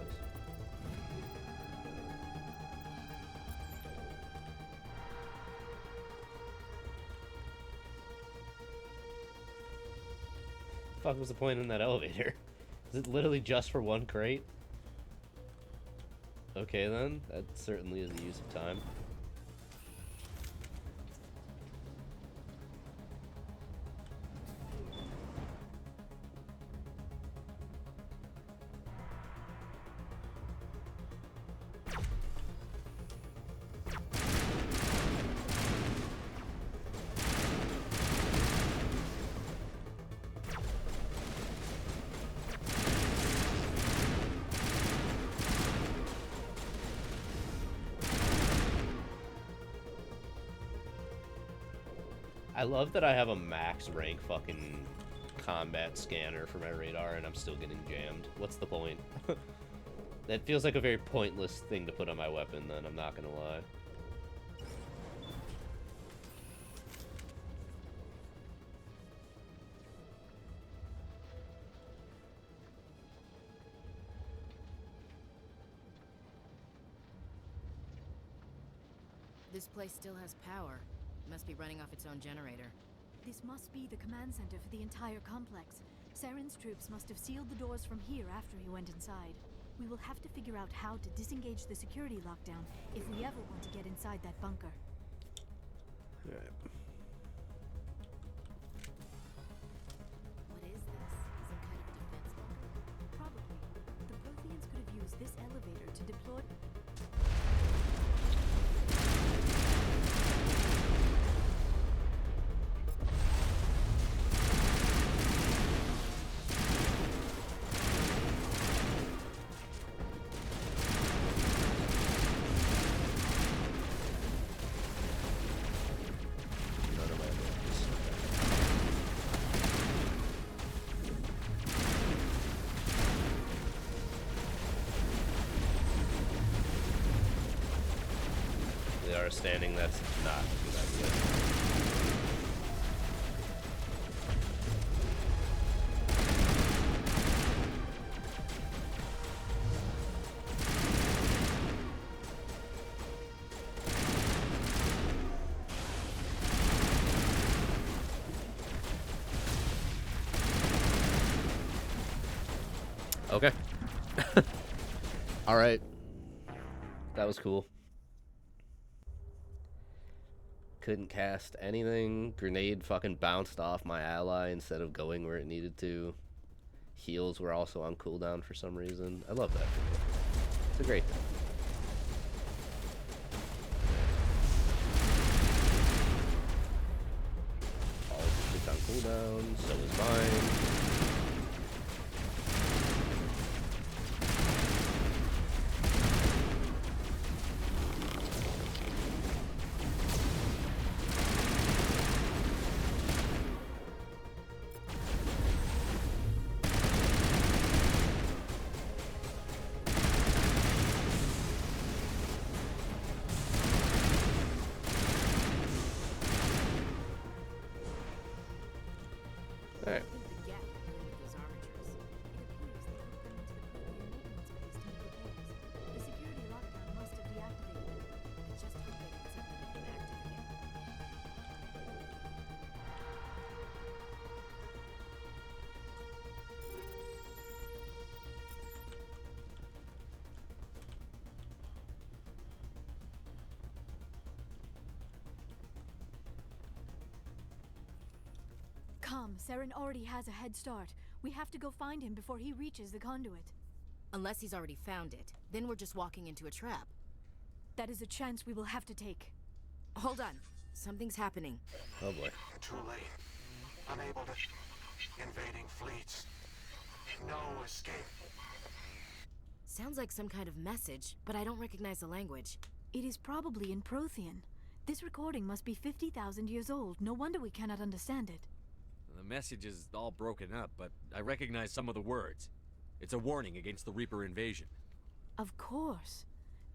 Fuck was the point in that elevator? Is it literally just for one crate? Okay then, that certainly is a use of time. I love that I have a max rank fucking combat scanner for my radar and I'm still getting jammed. What's the point? That feels like a very pointless thing to put on my weapon then, I'm not gonna lie. This place still has power. Must be running off its own generator. This must be the command center for the entire complex. Saren's troops must have sealed the doors from here after he went inside. We will have to figure out how to disengage the security lockdown if we ever want to get inside that bunker. Alright. What is this? Some kind of defense bunker? Probably. The Protheans could have used this elevator to deploy... None of my abilities. They are standing, that's not a good idea. Okay. Alright. That was cool. Couldn't cast anything. Grenade fucking bounced off my ally instead of going where it needed to. Heals were also on cooldown for some reason. I love that. It's a great thing. All of the shit's on cooldown. So is mine. Alright. The gap between those armatures. It appears they hooked them into the Prothean maintenance base to make repairs. The security lockdown must have deactivated them. I just hope they can set them active again. Come, Saren already has a head start. We have to go find him before he reaches the conduit. Unless he's already found it. Then we're just walking into a trap. That is a chance we will have to take. Hold on. Something's happening. Oh boy. Too late. Unable to... Invading fleets. No escape. Sounds like some kind of message, but I don't recognize the language. It is probably in Prothean. This recording must be 50,000 years old. No wonder we cannot understand it. The message is all broken up, but I recognize some of the words. It's a warning against the Reaper invasion. Of course.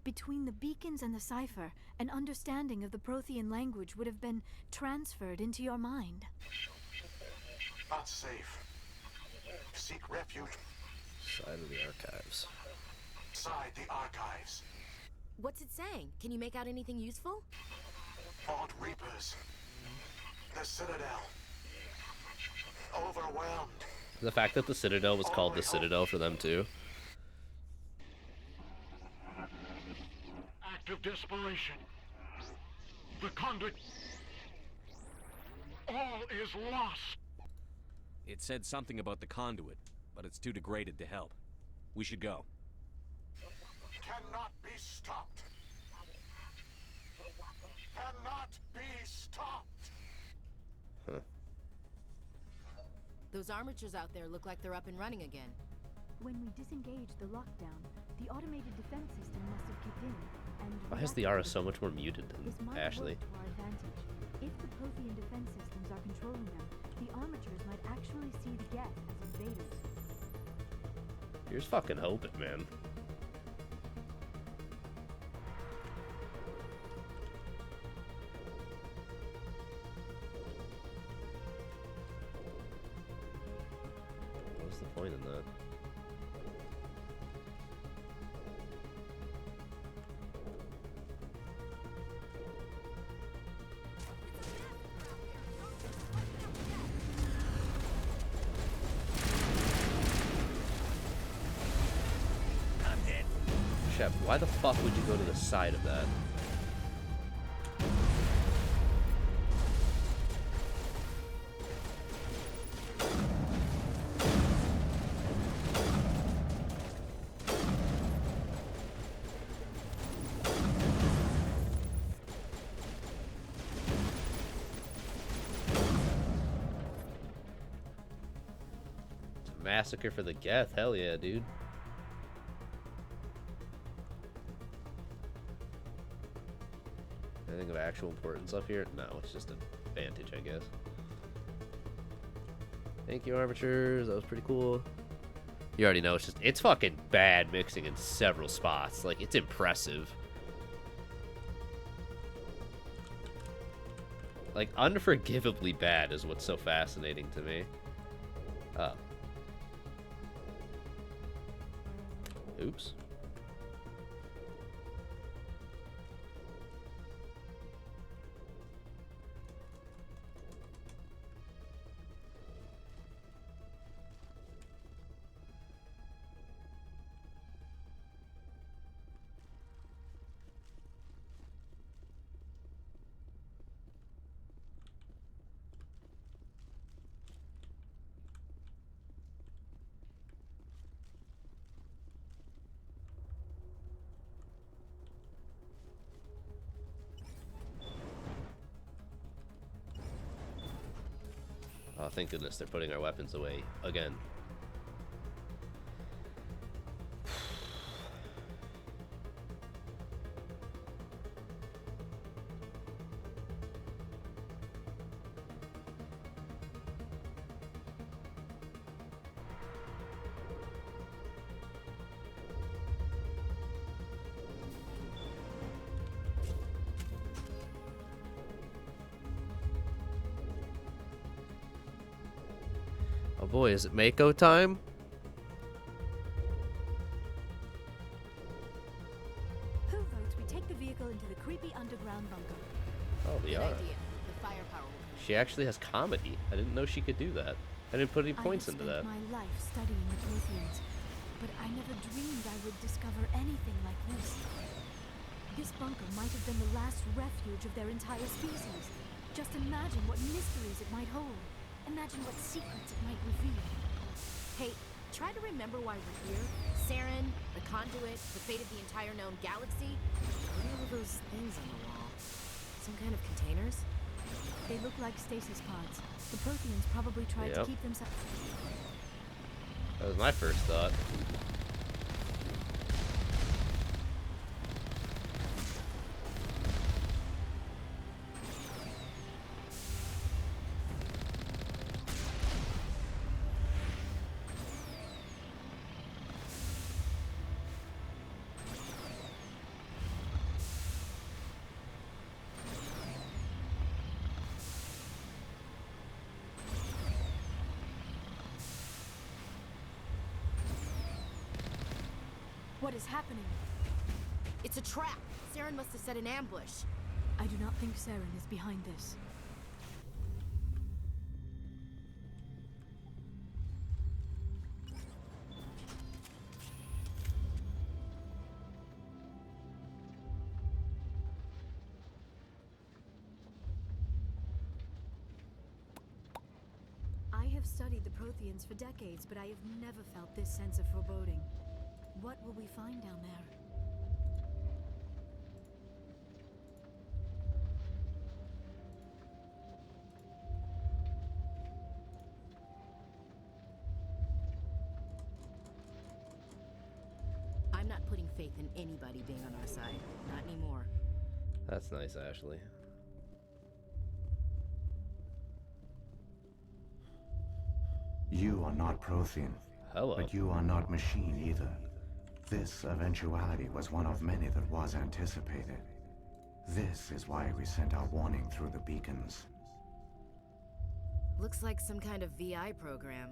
Between the beacons and the cipher, an understanding of the Prothean language would have been transferred into your mind. Not safe. Seek refuge. Side of the archives. Inside the archives. What's it saying? Can you make out anything useful? Vault Reapers. The Citadel. Overwhelmed. The fact that the Citadel was called the Citadel for them too. Act of desperation. The conduit. All is lost. It said something about the conduit, but it's too degraded to help. We should go. Cannot be stopped. Cannot be stopped. Huh. Those armatures out there look like they're up and running again. When we disengaged the lockdown, the automated defense system must have kicked in, and Why is the Aura so much more muted than this might Ashley? work to our advantage. If the Prothean defense systems are controlling them, the armatures might actually see the Geth as invaders. Here's fucking hoping, man. What's the point in that? Shep, why the fuck would you go to the side of that? It's a massacre for the Geth, hell yeah, dude. Anything of actual importance up here? No, it's just an advantage, I guess. Thank you, armatures. That was pretty cool. You already know it's fucking bad mixing in several spots. Like, it's impressive. Like, unforgivably bad is what's so fascinating to me. Oh. Oops. Oh, thank goodness they're putting our weapons away again. Oh boy, is it Mako time? Who votes we take the vehicle into the creepy underground bunker? Oh, we Good are. idea. The firepower will come. She actually has comedy. I didn't know she could do that. I didn't put any points into that. I have spent my life studying the Protheans, but I never dreamed I would discover anything like this. This bunker might have been the last refuge of their entire species. Just imagine what mysteries it might hold. Imagine what secrets it might reveal. Hey, try to remember why we're here. Saren, the conduit, the fate of the entire known galaxy. What are all those things on the wall? Some kind of containers? They look like stasis pods. The Protheans probably tried to Yep. keep themselves. That was my first thought. What is happening? It's a trap. Saren must have set an ambush. I do not think Saren is behind this. I have studied the Protheans for decades, but I have never felt this sense of foreboding. What will we find down there? I'm not putting faith in anybody being on our side. Not anymore. That's nice, Ashley. You are not Prothean. Hello. But you are not machine either. This eventuality was one of many that was anticipated. This is why we sent our warning through the beacons. Looks like some kind of VI program.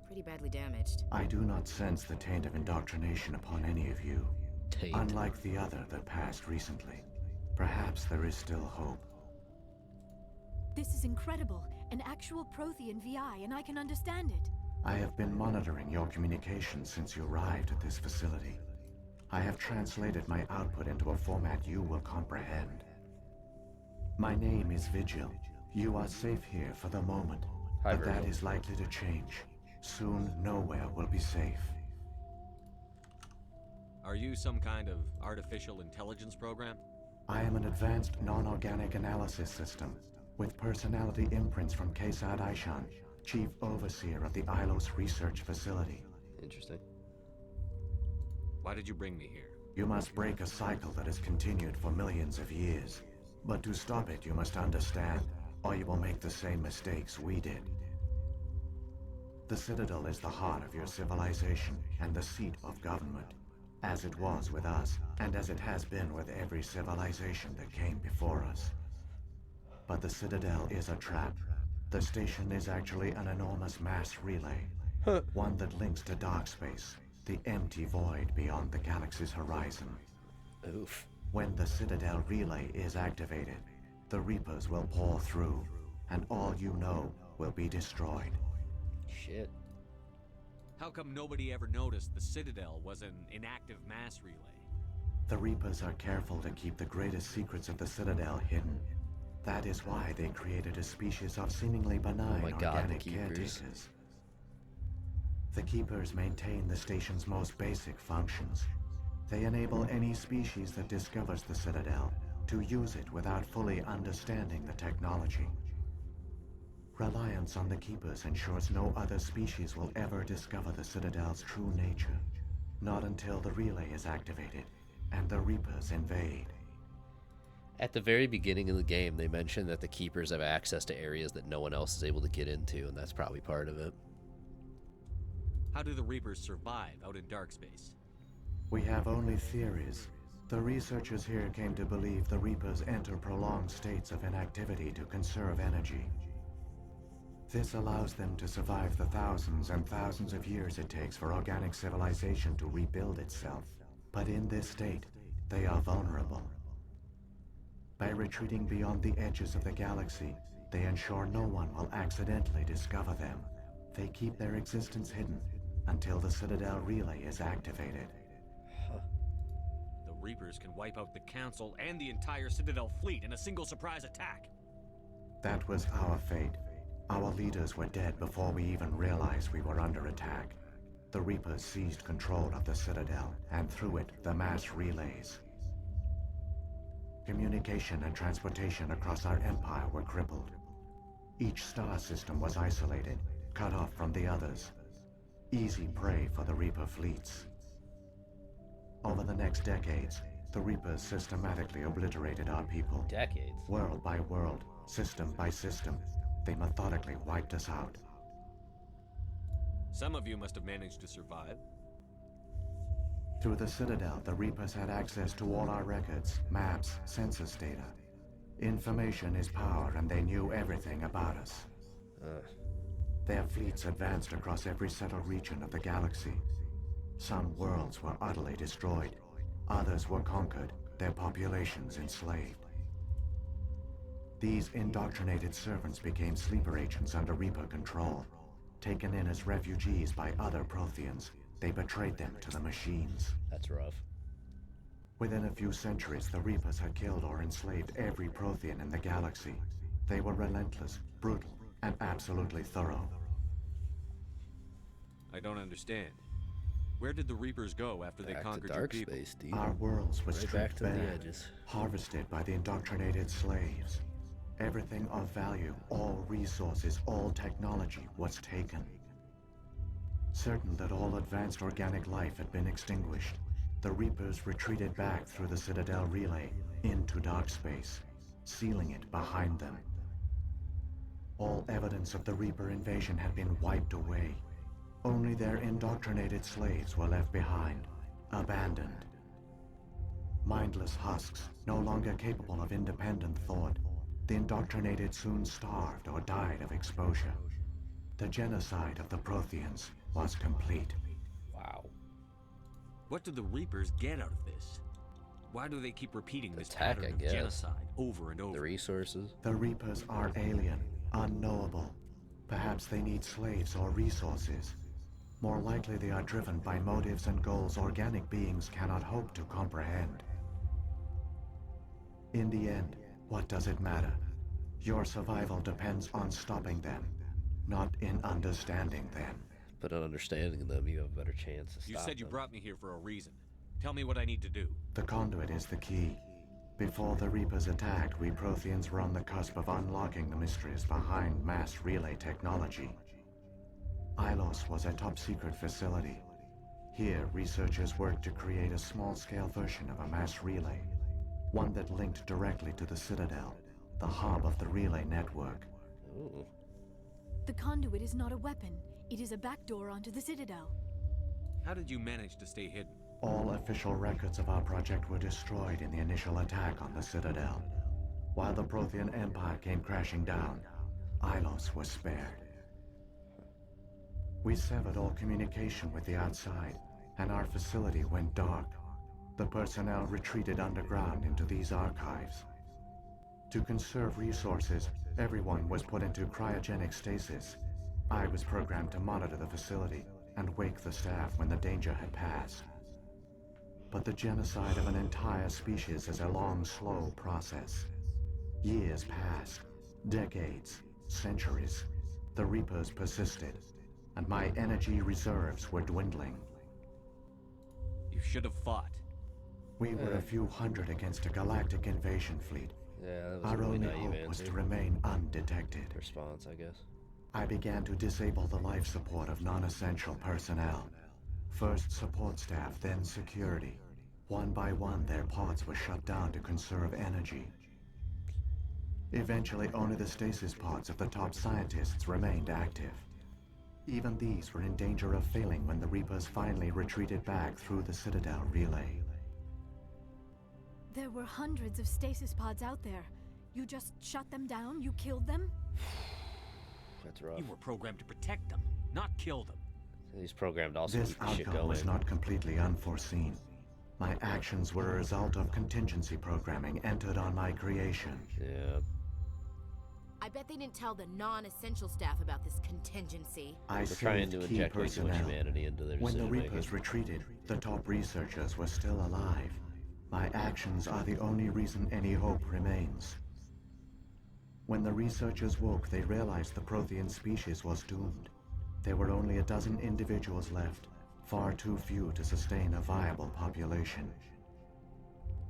Pretty badly damaged. I do not sense the taint of indoctrination upon any of you. Taint. Unlike the other that passed recently. Perhaps there is still hope. This is incredible. An actual Prothean VI, and I can understand it. I have been monitoring your communications since you arrived at this facility. I have translated my output into a format you will comprehend. My name is Vigil. You are safe here for the moment, Hi, but that Virgil. is likely to change. Soon, nowhere will be safe. Are you some kind of artificial intelligence program? I am an advanced non-organic analysis system, with personality imprints from Kesad Aishan, Chief Overseer of the Ilos Research Facility. Interesting. Why did you bring me here? You must break a cycle that has continued for millions of years. But to stop it, you must understand, or you will make the same mistakes we did. The Citadel is the heart of your civilization and the seat of government, as it was with us, and as it has been with every civilization that came before us. But the Citadel is a trap. The station is actually an enormous mass relay, one that links to dark space, the empty void beyond the galaxy's horizon. Oof. When the Citadel relay is activated, the Reapers will pour through, and all you know will be destroyed. Shit. How come nobody ever noticed the Citadel was an inactive mass relay? The Reapers are careful to keep the greatest secrets of the Citadel hidden. That is why they created a species of seemingly benign Oh my God, the organic Keepers. caretakers. The Keepers maintain the station's most basic functions. They enable any species that discovers the Citadel to use it without fully understanding the technology. Reliance on the Keepers ensures no other species will ever discover the Citadel's true nature. Not until the relay is activated and the Reapers invade. At the very beginning of the game, they mentioned that the Keepers have access to areas that no one else is able to get into, and that's probably part of it. How do the Reapers survive out in dark space? We have only theories. The researchers here came to believe the Reapers enter prolonged states of inactivity to conserve energy. This allows them to survive the thousands and thousands of years it takes for organic civilization to rebuild itself. But in this state, they are vulnerable. By retreating beyond the edges of the galaxy, they ensure no one will accidentally discover them. They keep their existence hidden until the Citadel relay is activated. The Reapers can wipe out the Council and the entire Citadel fleet in a single surprise attack. That was our fate. Our leaders were dead before we even realized we were under attack. The Reapers seized control of the Citadel, and through it, the mass relays. Communication and transportation across our empire were crippled. Each star system was isolated, cut off from the others. Easy prey for the Reaper fleets. Over the next decades, the Reapers systematically obliterated our people. Decades? World by world, system by system, they methodically wiped us out. Some of you must have managed to survive. Through the Citadel, the Reapers had access to all our records, maps, census data. Information is power, and they knew everything about us. Their fleets advanced across every settled region of the galaxy. Some worlds were utterly destroyed. Others were conquered, their populations enslaved. These indoctrinated servants became sleeper agents under Reaper control. Taken in as refugees by other Protheans, they betrayed them to the machines. That's rough. Within a few centuries, the Reapers had killed or enslaved every Prothean in the galaxy. They were relentless, brutal, and absolutely thorough. I don't understand. Where did the Reapers go after they conquered your people? Our worlds were Right stripped back to the bare, edges. harvested by the indoctrinated slaves. Everything of value, all resources, all technology was taken. Certain that all advanced organic life had been extinguished, the Reapers retreated back through the Citadel relay into dark space, sealing it behind them. All evidence of the Reaper invasion had been wiped away. Only their indoctrinated slaves were left behind, abandoned. Mindless husks, no longer capable of independent thought, the indoctrinated soon starved or died of exposure. The genocide of the Protheans was complete. Wow. What do the Reapers get out of this? Why do they keep repeating this Attack, pattern I of guess. genocide over and over? The resources. The Reapers are alien, unknowable. Perhaps they need slaves or resources. More likely they are driven by motives and goals organic beings cannot hope to comprehend. In the end, what does it matter? Your survival depends on stopping them, not in understanding them. But in understanding them, you have a better chance to stop You said you them. brought me here for a reason. Tell me what I need to do. The conduit is the key. Before the Reapers attacked, we Protheans were on the cusp of unlocking the mysteries behind mass relay technology. Ilos was a top-secret facility. Here, researchers worked to create a small-scale version of a mass relay, one that linked directly to the Citadel, the hub of the relay network. Ooh. The conduit is not a weapon. It is a backdoor onto the Citadel. How did you manage to stay hidden? All official records of our project were destroyed in the initial attack on the Citadel. While the Prothean Empire came crashing down, Ilos was spared. We severed all communication with the outside, and our facility went dark. The personnel retreated underground into these archives. To conserve resources, everyone was put into cryogenic stasis. I was programmed to monitor the facility and wake the staff when the danger had passed. But the genocide of an entire species is a long, slow process. Years passed, decades, centuries. The Reapers persisted, and my energy reserves were dwindling. You should have fought. We were a few hundred against a galactic invasion fleet. Yeah, that was Our a really only naive hope answer. was to remain undetected. Response, I guess. I began to disable the life support of non-essential personnel. First support staff, then security. One by one, their pods were shut down to conserve energy. Eventually, only the stasis pods of the top scientists remained active. Even these were in danger of failing when the Reapers finally retreated back through the Citadel relay. There were hundreds of stasis pods out there. You just shut them down? You killed them? That's rough. You were programmed to protect them, not kill them. He's programmed also to This keep the shit outcome was going. not completely unforeseen. My actions were a result of contingency programming entered on my creation. Yeah. I bet they didn't tell the non-essential staff about this contingency. I They're trying saved to key inject way too much personnel. humanity into their When the decision-making. Reapers retreated, the top researchers were still alive. My actions are the only reason any hope remains. When the researchers woke, they realized the Prothean species was doomed. There were only a dozen individuals left, far too few to sustain a viable population.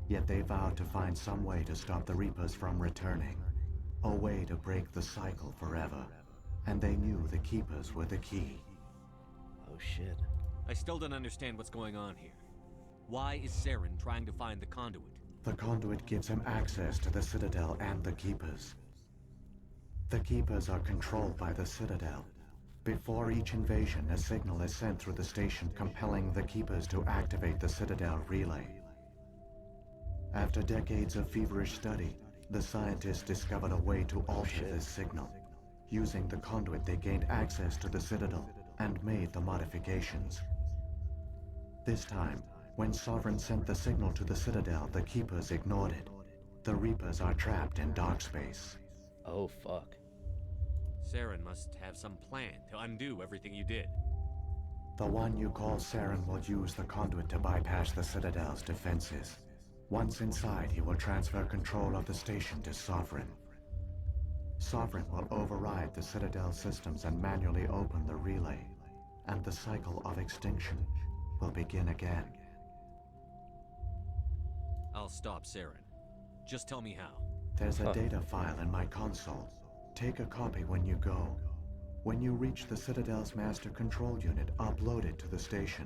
Yet they vowed to find some way to stop the Reapers from returning, a way to break the cycle forever. And they knew the Keepers were the key. Oh shit. I still don't understand what's going on here. Why is Saren trying to find the conduit? The conduit gives him access to the Citadel and the Keepers. The Keepers are controlled by the Citadel. Before each invasion, a signal is sent through the station compelling the Keepers to activate the Citadel relay. After decades of feverish study, the scientists discovered a way to alter this signal. Using the conduit, they gained access to the Citadel and made the modifications. This time, when Sovereign sent the signal to the Citadel, the Keepers ignored it. The Reapers are trapped in dark space. Oh, fuck. Saren must have some plan to undo everything you did. The one you call Saren will use the conduit to bypass the Citadel's defenses. Once inside, he will transfer control of the station to Sovereign. Sovereign will override the Citadel systems and manually open the relay, and the cycle of extinction will begin again. I'll stop Saren. Just tell me how. There's a data file in my console. Take a copy when you go. When you reach the Citadel's master control unit, upload it to the station.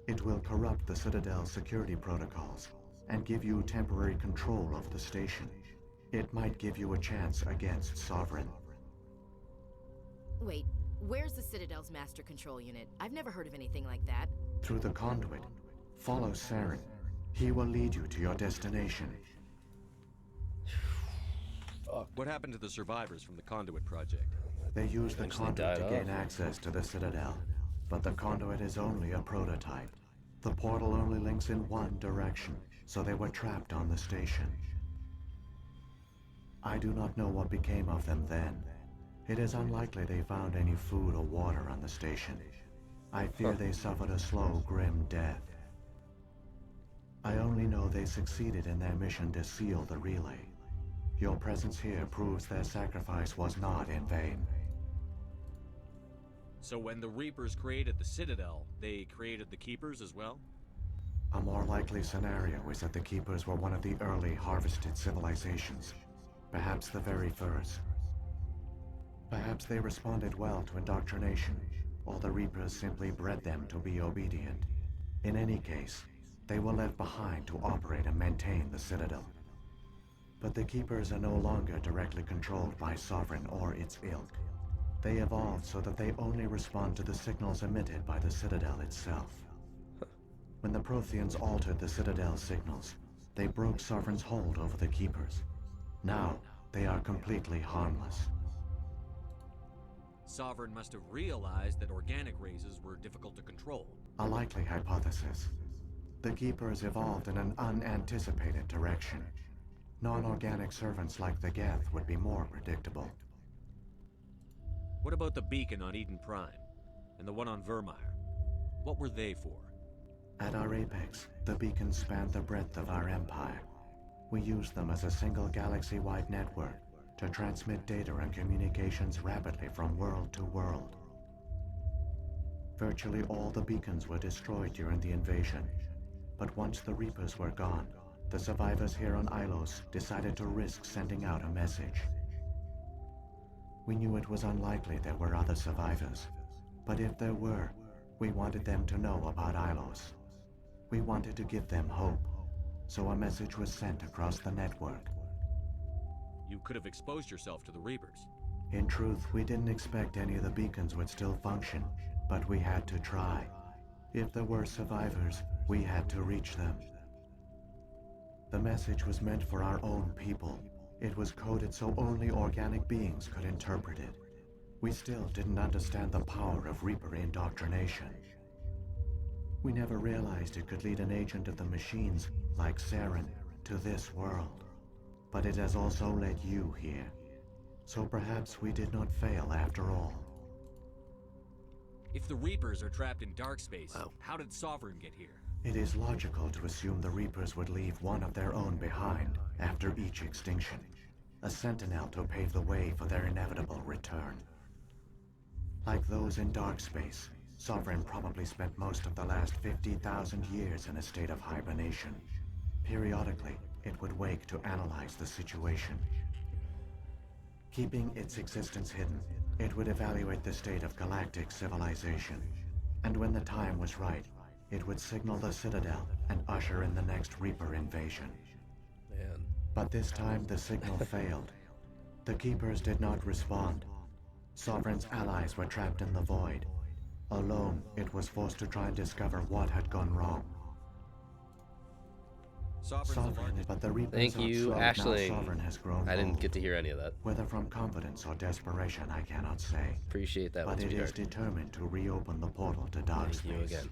It will corrupt the Citadel's security protocols and give you temporary control of the station. It might give you a chance against Sovereign. Wait, where's the Citadel's master control unit? I've never heard of anything like that. Through the conduit, follow Saren. He will lead you to your destination. What happened to the survivors from the Conduit project? They used the Eventually conduit to died gain off. access to the Citadel, but the conduit is only a prototype. The portal only links in one direction, so they were trapped on the station. I do not know what became of them then. It is unlikely they found any food or water on the station. I fear they suffered a slow, grim death. I only know they succeeded in their mission to seal the relay. Your presence here proves their sacrifice was not in vain. So when the Reapers created the Citadel, they created the Keepers as well? A more likely scenario is that the Keepers were one of the early harvested civilizations, perhaps the very first. Perhaps they responded well to indoctrination, or the Reapers simply bred them to be obedient. In any case, they were left behind to operate and maintain the Citadel. But the Keepers are no longer directly controlled by Sovereign or its ilk. They evolved so that they only respond to the signals emitted by the Citadel itself. When the Protheans altered the Citadel's signals, they broke Sovereign's hold over the Keepers. Now, they are completely harmless. Sovereign must have realized that organic races were difficult to control. A likely hypothesis. The Keepers evolved in an unanticipated direction. Non-organic servants like the Geth would be more predictable. What about the beacon on Eden Prime? And the one on Vermeer? What were they for? At our apex, the beacons spanned the breadth of our empire. We used them as a single galaxy-wide network to transmit data and communications rapidly from world to world. Virtually all the beacons were destroyed during the invasion, but once the Reapers were gone, the survivors here on Ilos decided to risk sending out a message. We knew it was unlikely there were other survivors, but if there were, we wanted them to know about Ilos. We wanted to give them hope, so a message was sent across the network. You could have exposed yourself to the Reapers. In truth, we didn't expect any of the beacons would still function, but we had to try. If there were survivors, we had to reach them. The message was meant for our own people. It was coded so only organic beings could interpret it. We still didn't understand the power of Reaper indoctrination. We never realized it could lead an agent of the machines, like Saren, to this world. But it has also led you here. So perhaps we did not fail after all. If the Reapers are trapped in dark space, how did Sovereign get here? It is logical to assume the Reapers would leave one of their own behind after each extinction. a sentinel to pave the way for their inevitable return. Like those in dark space, Sovereign probably spent most of the last 50,000 years in a state of hibernation. Periodically, it would wake to analyze the situation. Keeping its existence hidden, it would evaluate the state of galactic civilization. And when the time was right, it would signal the Citadel and usher in the next Reaper invasion. Man. But this time the signal failed. The Keepers did not respond. Sovereign's allies were trapped in the void. Alone, it was forced to try and discover what had gone wrong. Sovereign, but the Reapers Thank are you, slow. Ashling. Now Sovereign has grown I didn't bold. get to hear any of that. Whether from confidence or desperation, I cannot say. Appreciate that one, But it is sweetheart. determined to reopen the portal to dark space. Thank you again.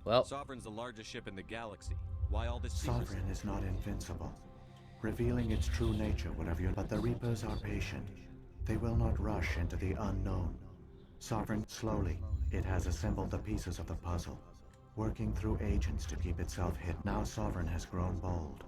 Well, Sovereign's the largest ship in the galaxy. Why all this secrecy? Sovereign is not invincible. Revealing its true nature would have you, but the Reapers are patient. They will not rush into the unknown. Sovereign, slowly, it has assembled the pieces of the puzzle, working through agents to keep itself hidden. Now Sovereign has grown bold.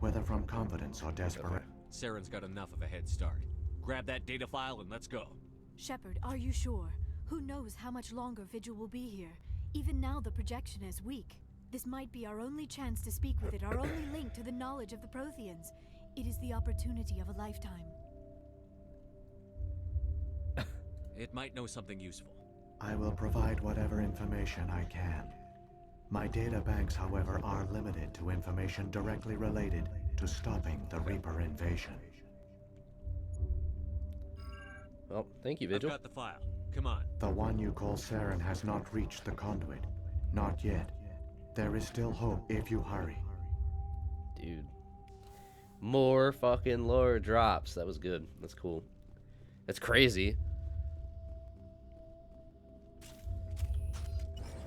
Whether from confidence or desperation. Saren's got enough of a head start. Grab that data file and let's go. Shepard, are you sure? Who knows how much longer Vigil will be here? Even now the projection is weak. This might be our only chance to speak with it, our only link to the knowledge of the Protheans. It is the opportunity of a lifetime. It might know something useful. I will provide whatever information I can. My data banks, however, are limited to information directly related to stopping the Reaper invasion. Well, thank you, Vigil. I've got the file. Come on. The one you call Saren has not reached the conduit. Not yet. There is still hope if you hurry. Dude. More fucking lore drops. That was good. That's cool. That's crazy.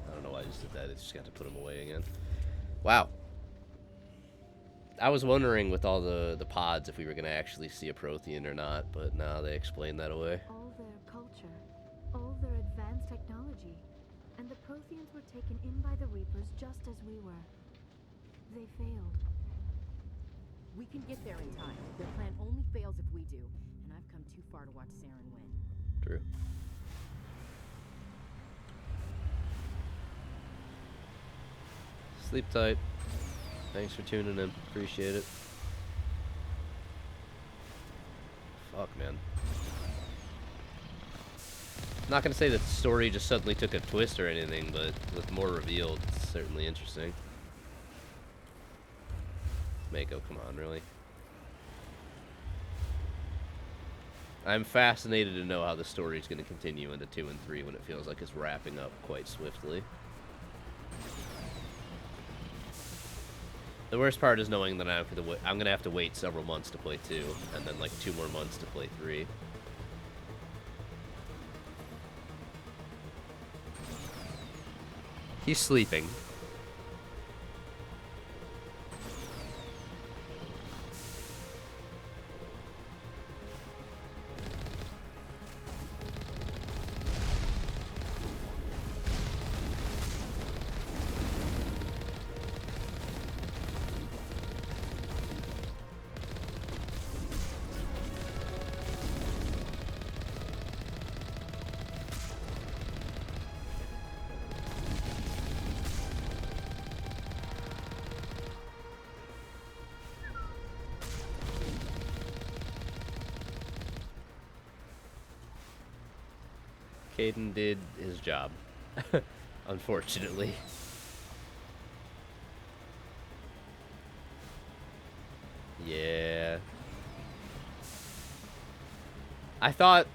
I don't know why I just did that. It's just got to put them away again. Wow. I was wondering with all the pods if we were going to actually see a Prothean or not, but now they explained that away. All their culture, all their advanced technology, and the Protheans were taken in by the Reapers just as we were. They failed. We can get there in time. Their plan only fails if we do, and I've come too far to watch Saren win. True. Sleep tight. Thanks for tuning in. Appreciate it. Fuck, man. Not gonna say that the story just suddenly took a twist or anything, but with more revealed, it's certainly interesting. Mako, come on, really? I'm fascinated to know how the story is going to continue into 2 and 3 when it feels like it's wrapping up quite swiftly. The worst part is knowing that I'm going to have to wait several months to play 2, and then like 2 more months to play 3. He's sleeping. Caden did his job, unfortunately. Yeah. I thought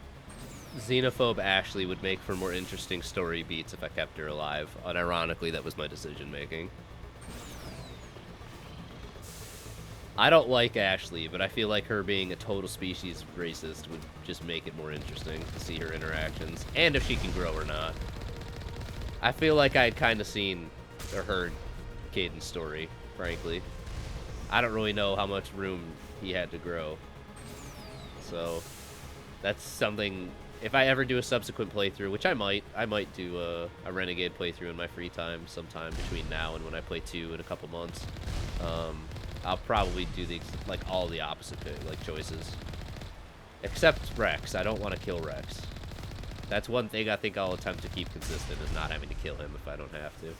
Xenophobe Ashley would make for more interesting story beats if I kept her alive. Unironically, that was my decision making. I don't like Ashley, but I feel like her being a total species racist would just make it more interesting to see her interactions, and if she can grow or not. I feel like I had kind of seen or heard Caden's story, frankly. I don't really know how much room he had to grow. So, that's something, if I ever do a subsequent playthrough, which I might do a Renegade playthrough in my free time sometime between now and when I play 2 in a couple months. I'll probably do like all the opposite like choices. Except Rex. I don't want to kill Rex. That's one thing I think I'll attempt to keep consistent, is not having to kill him if I don't have to.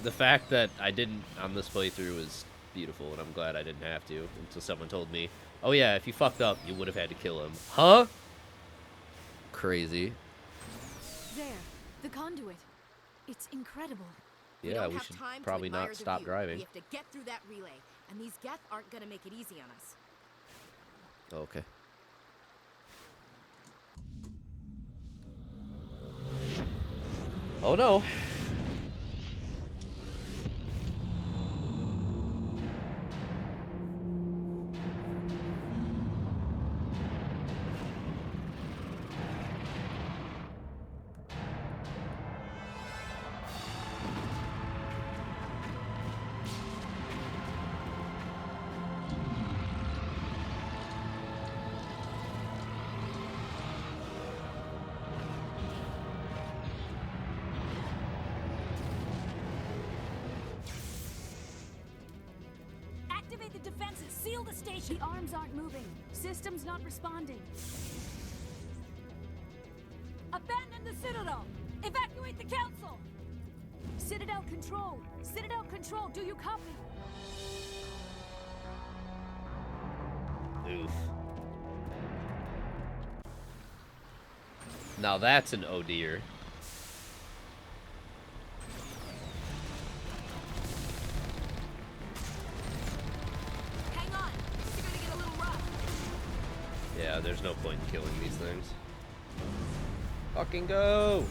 The fact that I didn't on this playthrough is beautiful, and I'm glad I didn't have to until someone told me, oh yeah, if you fucked up, you would have had to kill him. Huh? Crazy. There, the conduit. It's incredible. Yeah, we should probably not stop driving. We have to get through that relay, and these Geth aren't gonna make it easy on us. Okay. Oh no. Activate the defenses. Seal the station. The arms aren't moving. Systems not responding. Abandon the Citadel. Evacuate the Council. Citadel Control. Citadel Control, do you copy? Oof. Now that's an oh dear. Hang on. You're gonna get a little rough. Yeah, there's no point in killing these things. Fucking go!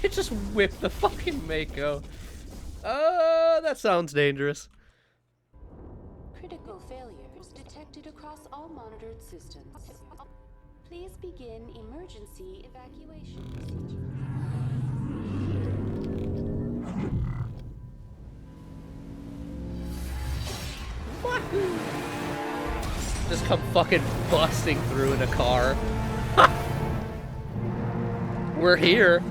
It just whipped the fucking Mako. That sounds dangerous. Critical failures detected across all monitored systems. Please begin emergency evacuation procedure. What? Just come fucking busting through in a car. We're here.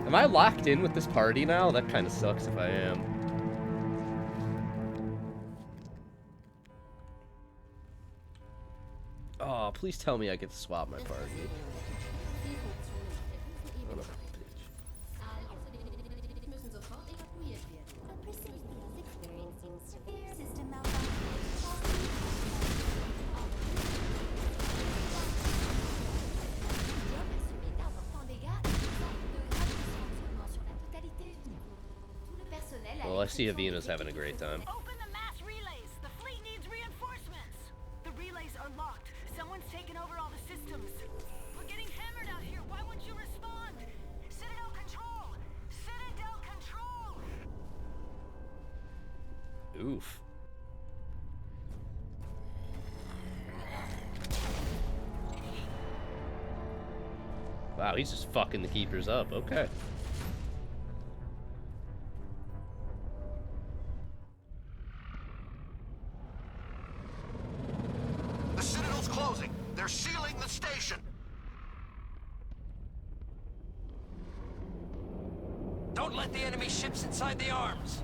Am I locked in with this party now? That kind of sucks if I am. Oh, please tell me I get to swap my party. Son of a bitch. Well, I see Avina's having a great time. Open the mass relays. The fleet needs reinforcements. The relays are locked. Someone's taken over all the systems. We're getting hammered out here. Why won't you respond? Citadel Control! Citadel Control! Oof. Wow, he's just fucking the keepers up. Okay. The Citadel's closing. They're sealing the station. Don't let the enemy ships inside the arms.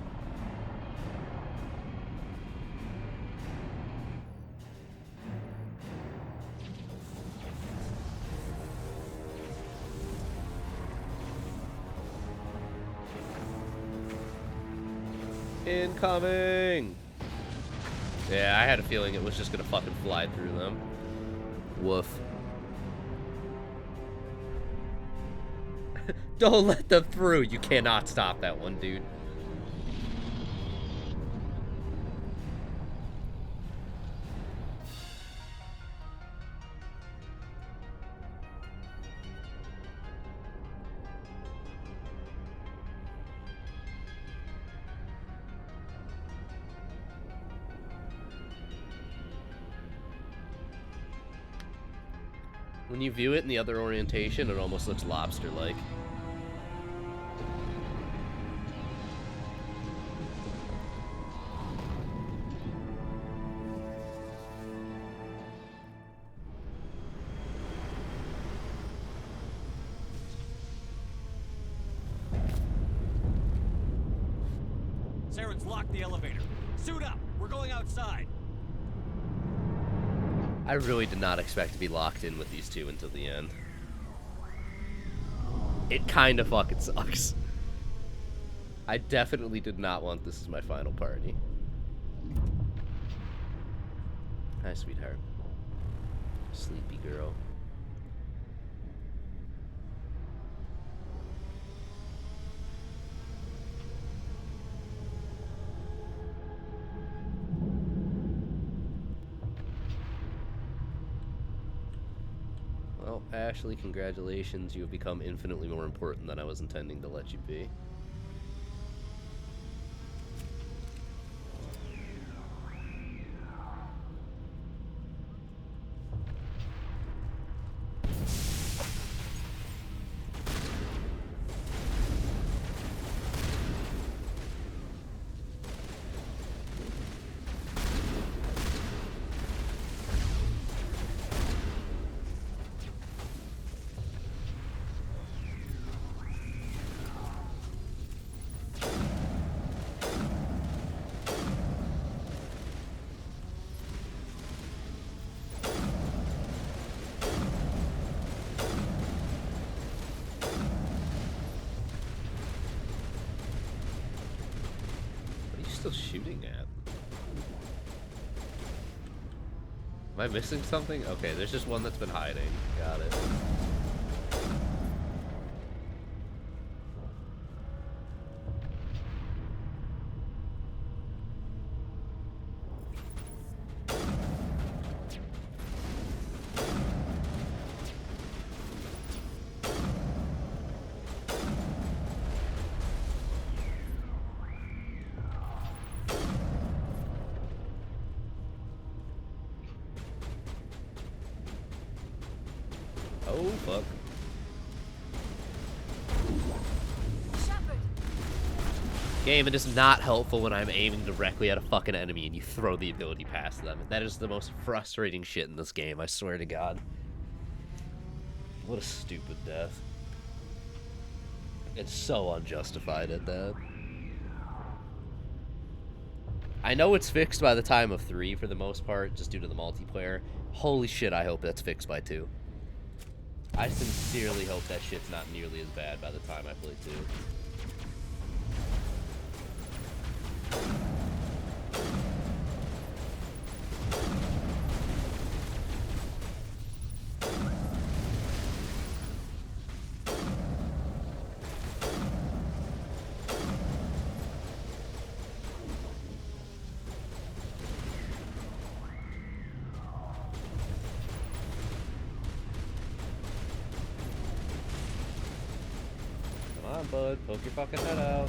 Incoming! Yeah, I had a feeling it was just gonna fucking fly through them. Woof. Don't let them through. You cannot stop that one, dude. When you view it in the other orientation, it almost looks lobster-like. Saren's locked the elevator. Suit up! We're going outside! I really did not expect to be locked in with these two until the end. It kind of fucking sucks. I definitely did not want this as my final party. Hi, sweetheart. Sleepy girl. Well, Ashley, congratulations. You have become infinitely more important than I was intending to let you be. Still shooting at? Am I missing something? Okay, there's just one that's been hiding. Got it. Oh, fuck. Game, it is not helpful when I'm aiming directly at a fucking enemy and you throw the ability past them. That is the most frustrating shit in this game, I swear to God. What a stupid death. It's so unjustified at that. I know it's fixed by the time of 3 for the most part, just due to the multiplayer. Holy shit, I hope that's fixed by 2. I sincerely hope that shit's not nearly as bad by the time I play 2. Come on, bud. Poke your fucking head out.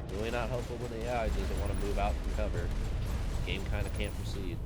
It's really not helpful when the AI doesn't want to move out from cover. The game kind of can't proceed.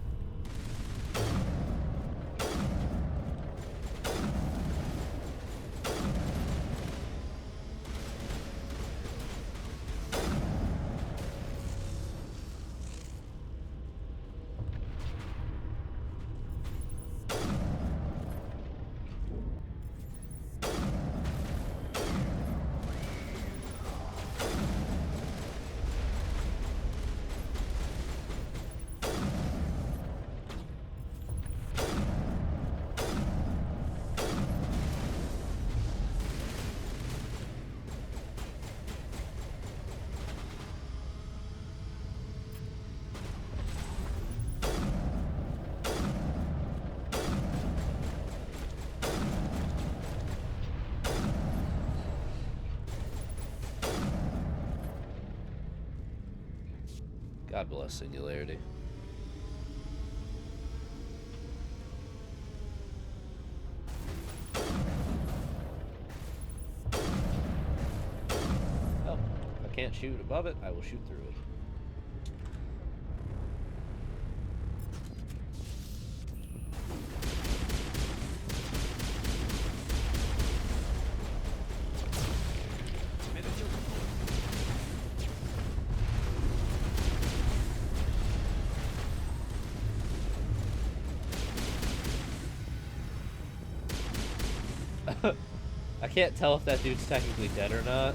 God bless Singularity. Well, if I can't shoot above it, I will shoot through it. I can't tell if that dude's technically dead or not.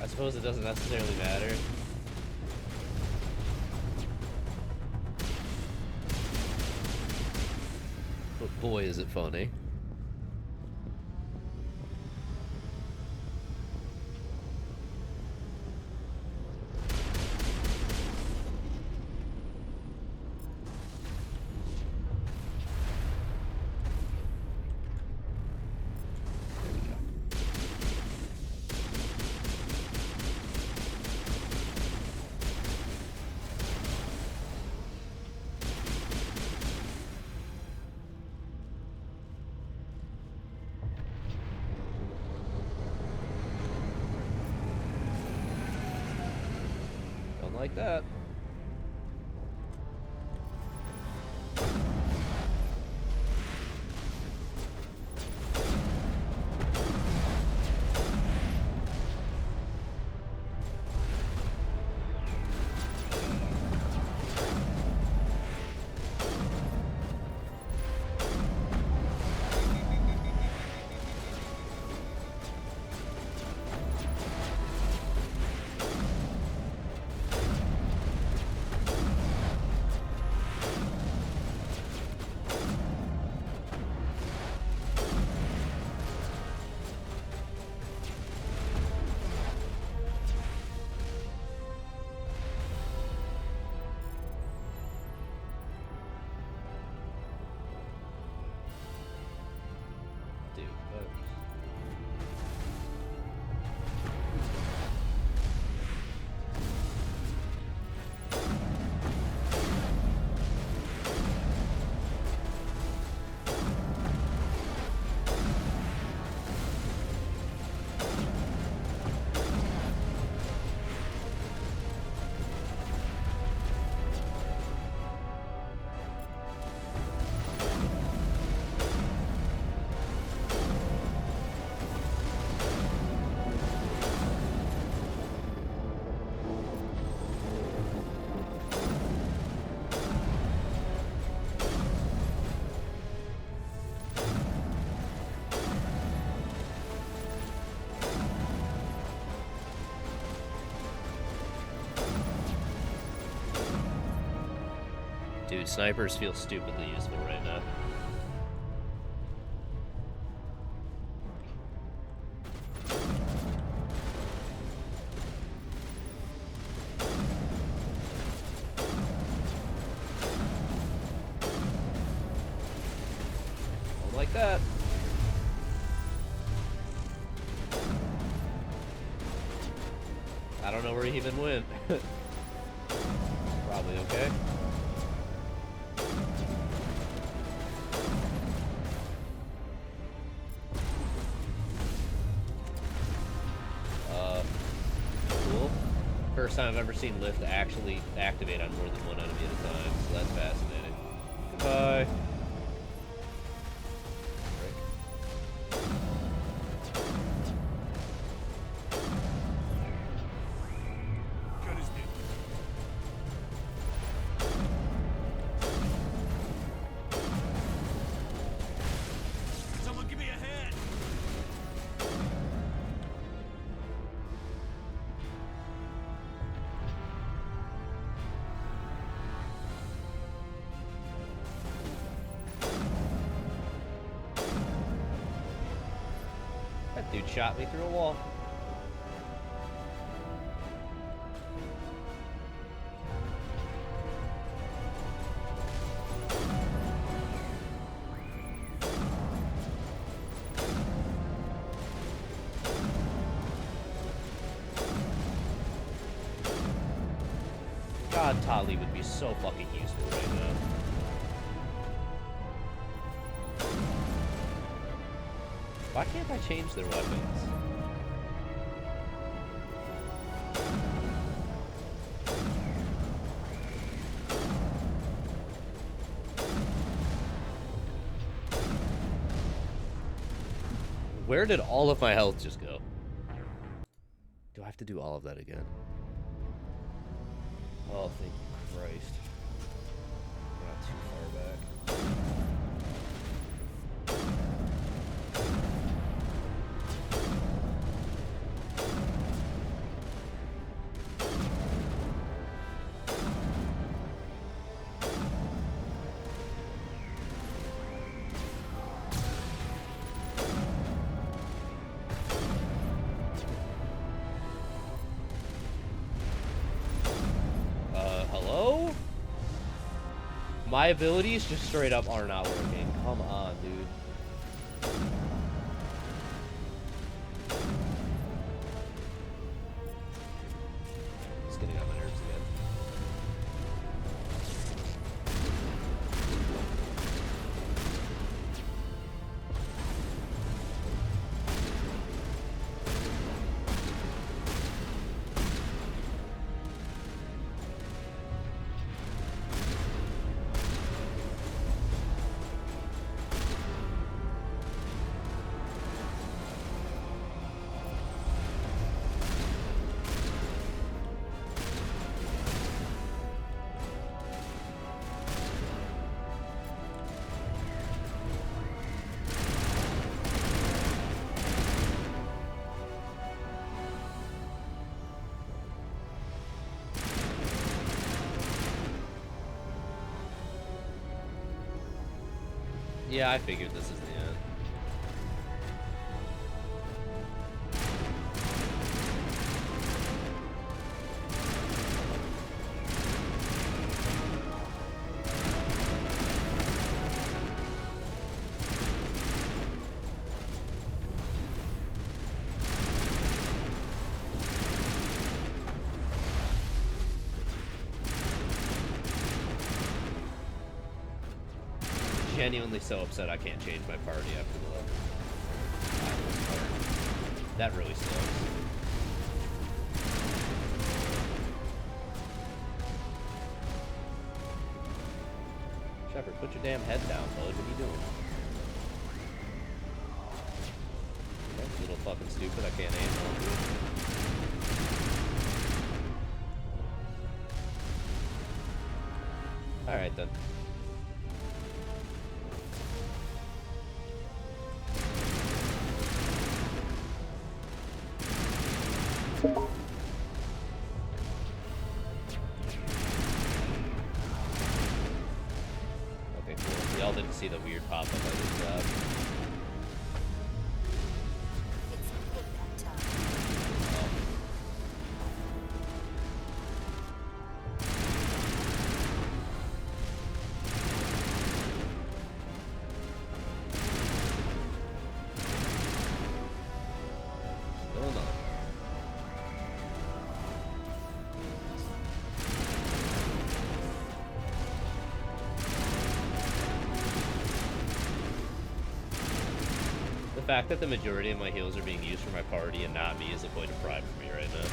I suppose it doesn't necessarily matter. But boy, is it funny. Like that. Dude, snipers feel stupidly useful right now. Don't like that. I don't know where he even went. Probably okay. Cool. First time I've ever seen lift actually activate on more than one enemy at a time, so that's fascinating. Goodbye. Someone give me a hand! That dude shot me through a wall. God, Tali would be so fucking useful right now. Why can't I change their weapons? Where did all of my health just go? Do I have to do all of that again? Oh, thank you, Christ. We're not too far back. My abilities just straight up are not working. Come on, dude. It's getting on my nerves again. Yeah, I figured this is the end. Genuinely so upset I can't change my party after the last part. That really sucks. Shepard, put your damn head down, bud. What are you doing? That's a little fucking stupid. I can't aim on it. Alright then. Okay, cool. Y'all didn't see the weird pop-up I just got. Hold on. The fact that the majority of my heals are being used for my party and not me is a point of pride for me right now.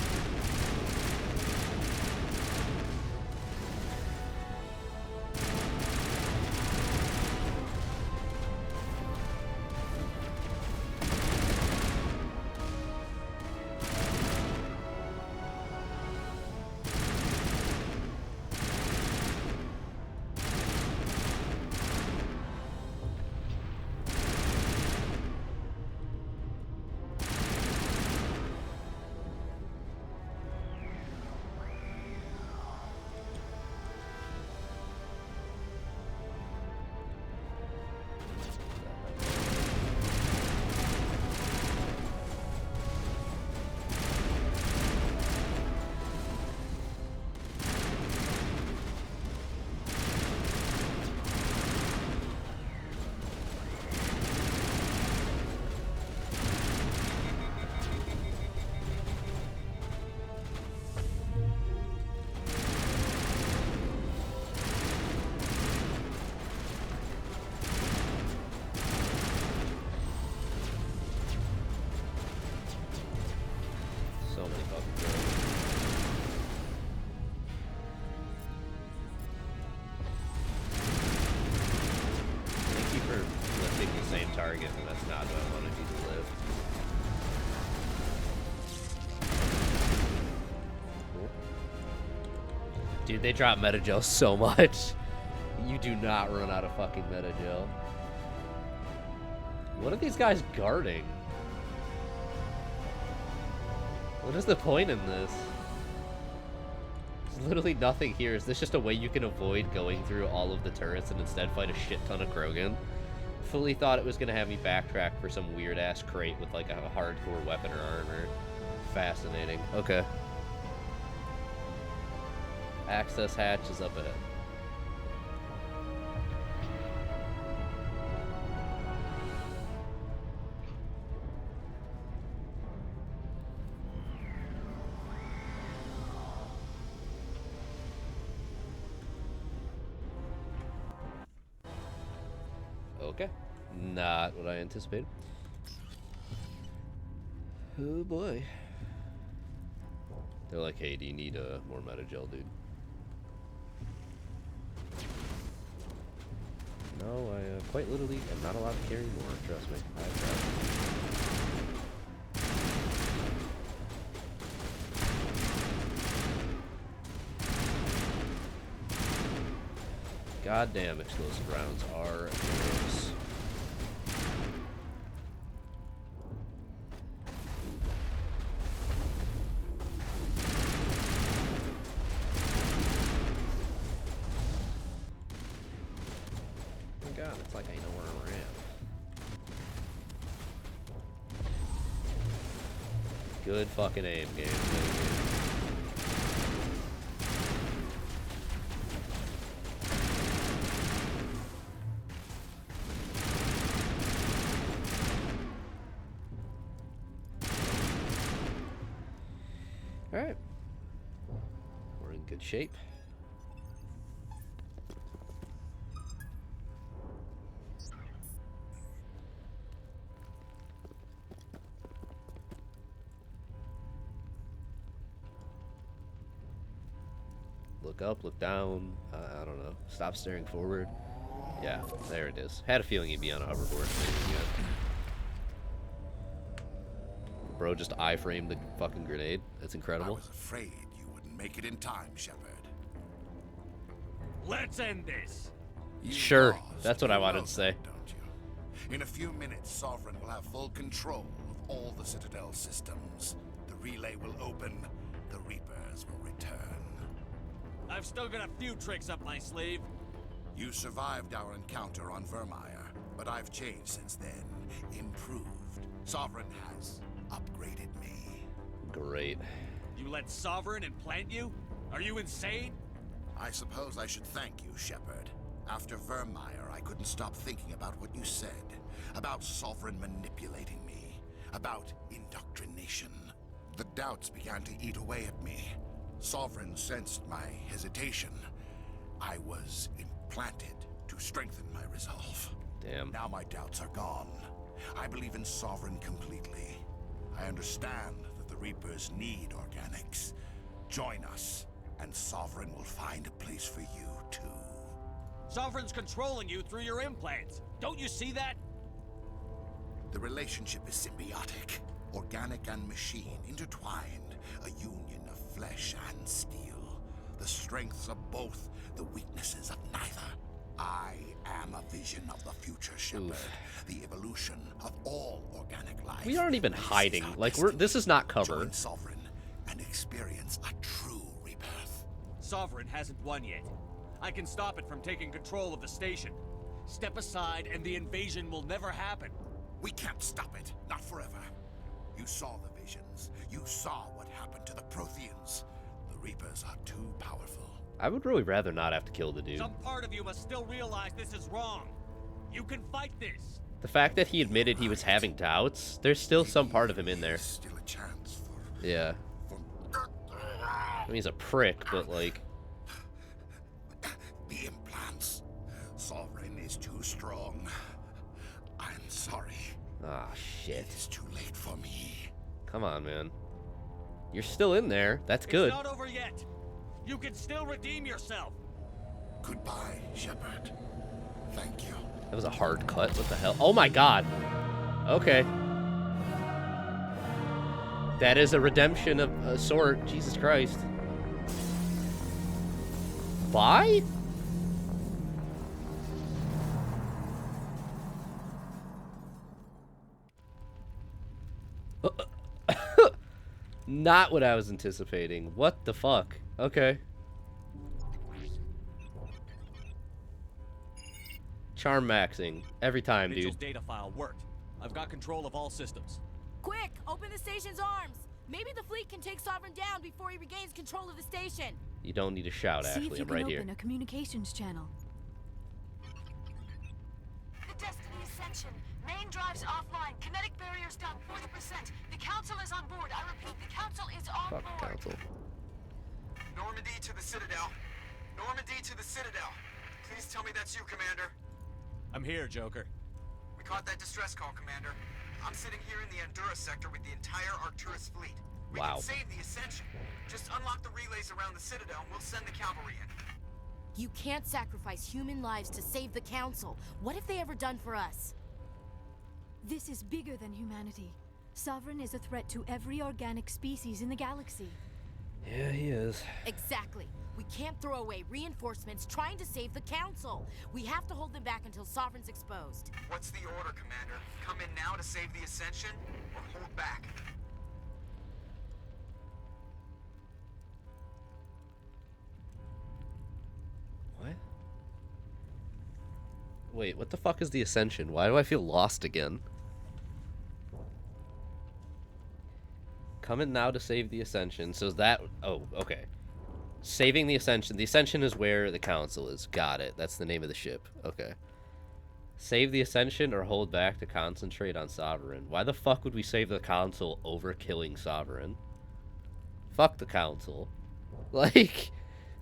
So many fucking kills. Thank you for lifting the same target, and that's not what I wanted you to lift. Cool. Dude, they drop metagel so much. You do not run out of fucking metagel. What are these guys guarding? What is the point in this? There's literally nothing here. Is this just a way you can avoid going through all of the turrets and instead fight a shit ton of Krogan? Fully thought it was going to have me backtrack for some weird-ass crate with like a hardcore weapon or armor. Fascinating. Okay. Access hatch is up ahead. Okay. Not what I anticipated. Oh boy. They're like, hey, do you need more meta-gel, dude? No, I quite literally am not allowed to carry more, trust me. I've tried. Goddamn explosive rounds are gross. God, it's like I know where I am. Good fucking aim, game. Alright. We're in good shape. Look up, look down. I don't know. Stop staring forward. Yeah, there it is. Had a feeling he'd be on a hoverboard. Bro just iframed the fucking grenade. That's incredible. I was afraid you wouldn't make it in time, Shepard. Let's end this. Sure, that's what I wanted to say. Don't you? In a few minutes, Sovereign will have full control of all the Citadel systems. The relay will open. The Reapers will return. I've still got a few tricks up my sleeve. You survived our encounter on Vermeer, but I've changed since then. Improved. Sovereign has upgraded me. Great. You let Sovereign implant you? Are you insane? I suppose I should thank you, Shepard. After Vermeer, I couldn't stop thinking about what you said. About Sovereign manipulating me. About indoctrination. The doubts began to eat away at me. Sovereign sensed my hesitation. I was implanted to strengthen my resolve. Damn. Now my doubts are gone. I believe in Sovereign completely. I understand that the Reapers need organics. Join us, and Sovereign will find a place for you, too. Sovereign's controlling you through your implants. Don't you see that? The relationship is symbiotic. Organic and machine intertwined. A union of flesh and steel. The strengths of both, the weaknesses of neither. I am a vision of the future, Shepard. The evolution of all organic life. We aren't even hiding. Like, this is not cover. Join Sovereign and experience a true rebirth. Sovereign hasn't won yet. I can stop it from taking control of the station. Step aside and the invasion will never happen. We can't stop it. Not forever. You saw the visions. You saw what happened to the Protheans. The Reapers are too powerful. I would really rather not have to kill the dude. Some part of you must still realize this is wrong. You can fight this. The fact that he admitted he was having doubts, there's still some part of him in there. Still a chance for... Yeah. I mean, he's a prick, but like... The implants. Sovereign is too strong. I'm sorry. Ah, shit. It's too late for me. Come on, man. You're still in there. That's good. It's not over yet. You can still redeem yourself. Goodbye, Shepard. Thank you. That was a hard cut. What the hell? Oh my god. Okay. That is a redemption of a sort. Jesus Christ. Bye? Not what I was anticipating. What the fuck? Okay. Charm maxing. Every time, Mitchell's dude. data file worked. I've got control of all systems. Quick, open the station's arms. Maybe the fleet can take Sovereign down before he regains control of the station. You don't need to shout, See if Ashley. you I'm can right here. open a communications channel. The Destiny Ascension. Main drives offline. Kinetic barriers down 40%. The Council is on board. I repeat, the Council is on Fuck board. Council. Normandy to the Citadel. Normandy to the Citadel. Please tell me that's you, Commander. I'm here, Joker. We caught that distress call, Commander. I'm sitting here in the Endura sector with the entire Arcturus fleet. We Wow. can save the Ascension. Just unlock the relays around the Citadel and we'll send the cavalry in. You can't sacrifice human lives to save the Council. What have they ever done for us? This is bigger than humanity. Sovereign is a threat to every organic species in the galaxy. Yeah, he is. Exactly. We can't throw away reinforcements trying to save the Council. We have to hold them back until Sovereign's exposed. What's the order, Commander? Come in now to save the Ascension, or hold back? What? Wait, what the fuck is the Ascension? Why do I feel lost again? Come in now to save the Ascension. So is that... Oh, okay. Saving the Ascension. The Ascension is where the Council is. Got it. That's the name of the ship. Okay. Save the Ascension or hold back to concentrate on Sovereign. Why the fuck would we save the Council over killing Sovereign? Fuck the Council. Like,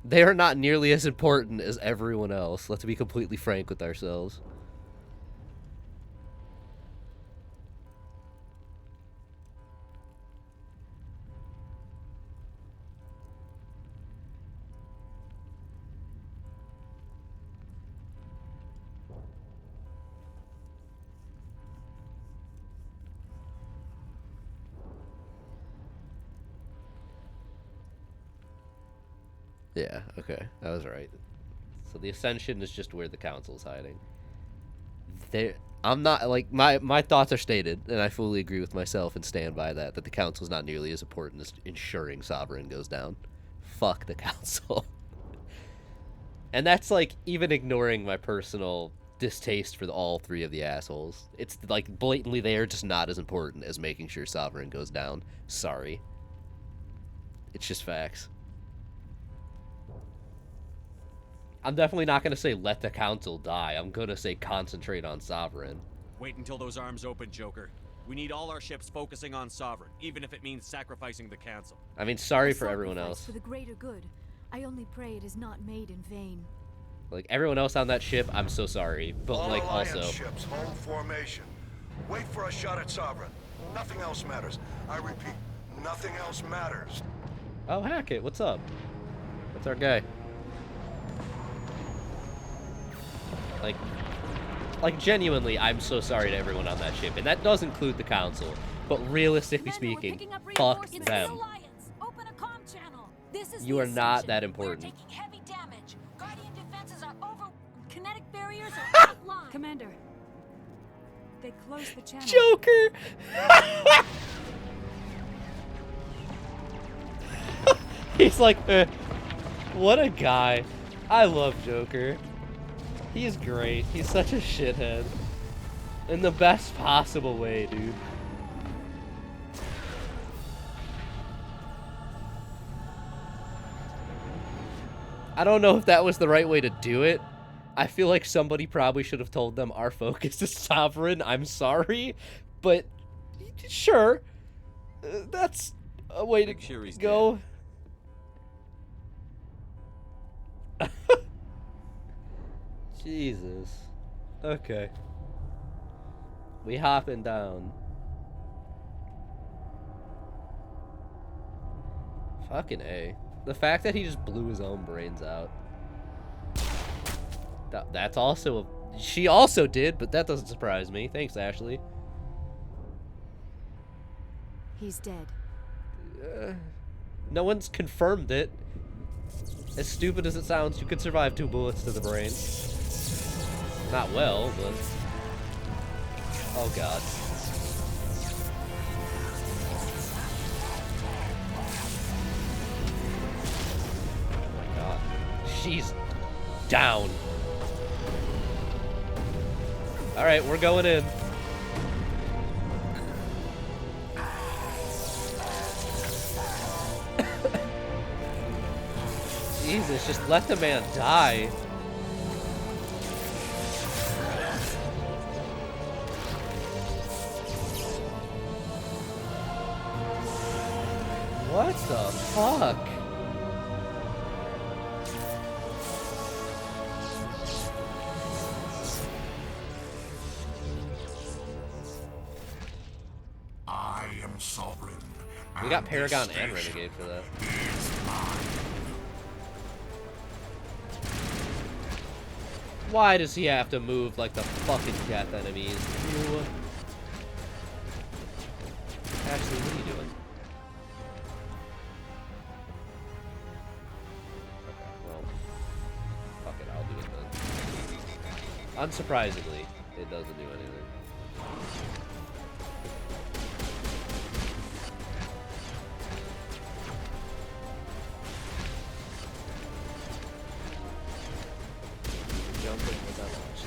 they are not nearly as important as everyone else. Let's be completely frank with ourselves. Yeah, okay. I was right. So the Ascension is just where the Council's hiding. I'm not, like, my thoughts are stated, and I fully agree with myself and stand by that the Council's not nearly as important as ensuring Sovereign goes down. Fuck the Council. And that's, like, even ignoring my personal distaste for all three of the assholes. It's, like, blatantly they are just not as important as making sure Sovereign goes down. Sorry. It's just facts. I'm definitely not going to say let the Council die. I'm going to say concentrate on Sovereign. Wait until those arms open, Joker. We need all our ships focusing on Sovereign, even if it means sacrificing the Council. I mean, sorry for everyone else. For the greater good. I only pray it is not made in vain. Like, everyone else on that ship, I'm so sorry. But, all like, Alliance also... ships, hold formation. Wait for a shot at Sovereign. Nothing else matters. I repeat, nothing else matters. Oh, Hackett, what's up? That's our guy. Like, genuinely, I'm so sorry to everyone on that ship, and that does include the Council. But realistically speaking, fuck them. Open a comm channel. This is You the are not Ascension. that We're important. taking heavy damage. Guardian defenses are over. Kinetic barriers are offline. Commander, they closed the channel. Joker! He's like, what a guy. I love Joker. He's great. He's such a shithead. In the best possible way, dude. I don't know if that was the right way to do it. I feel like somebody probably should have told them our focus is Sovereign. I'm sorry, but sure. That's a way to go. Jesus. Okay. We hopping down. Fucking A. The fact that he just blew his own brains out. That's also she also did, but that doesn't surprise me. Thanks, Ashley. He's dead. No one's confirmed it. As stupid as it sounds, you could survive 2 bullets to the brain. Not well, but... Oh, God. Oh, my God. She's down. Alright, we're going in. Jesus, just let the man die. What the fuck? Sovereign. We got And Paragon this and station Renegade for that. is mine. Why does he have to move like the fucking cat enemies? Ew. Ashley, what are you doing? Okay, well, fuck it, I'll do it then. Unsurprisingly, it doesn't do anything. Jumping was unlaunched.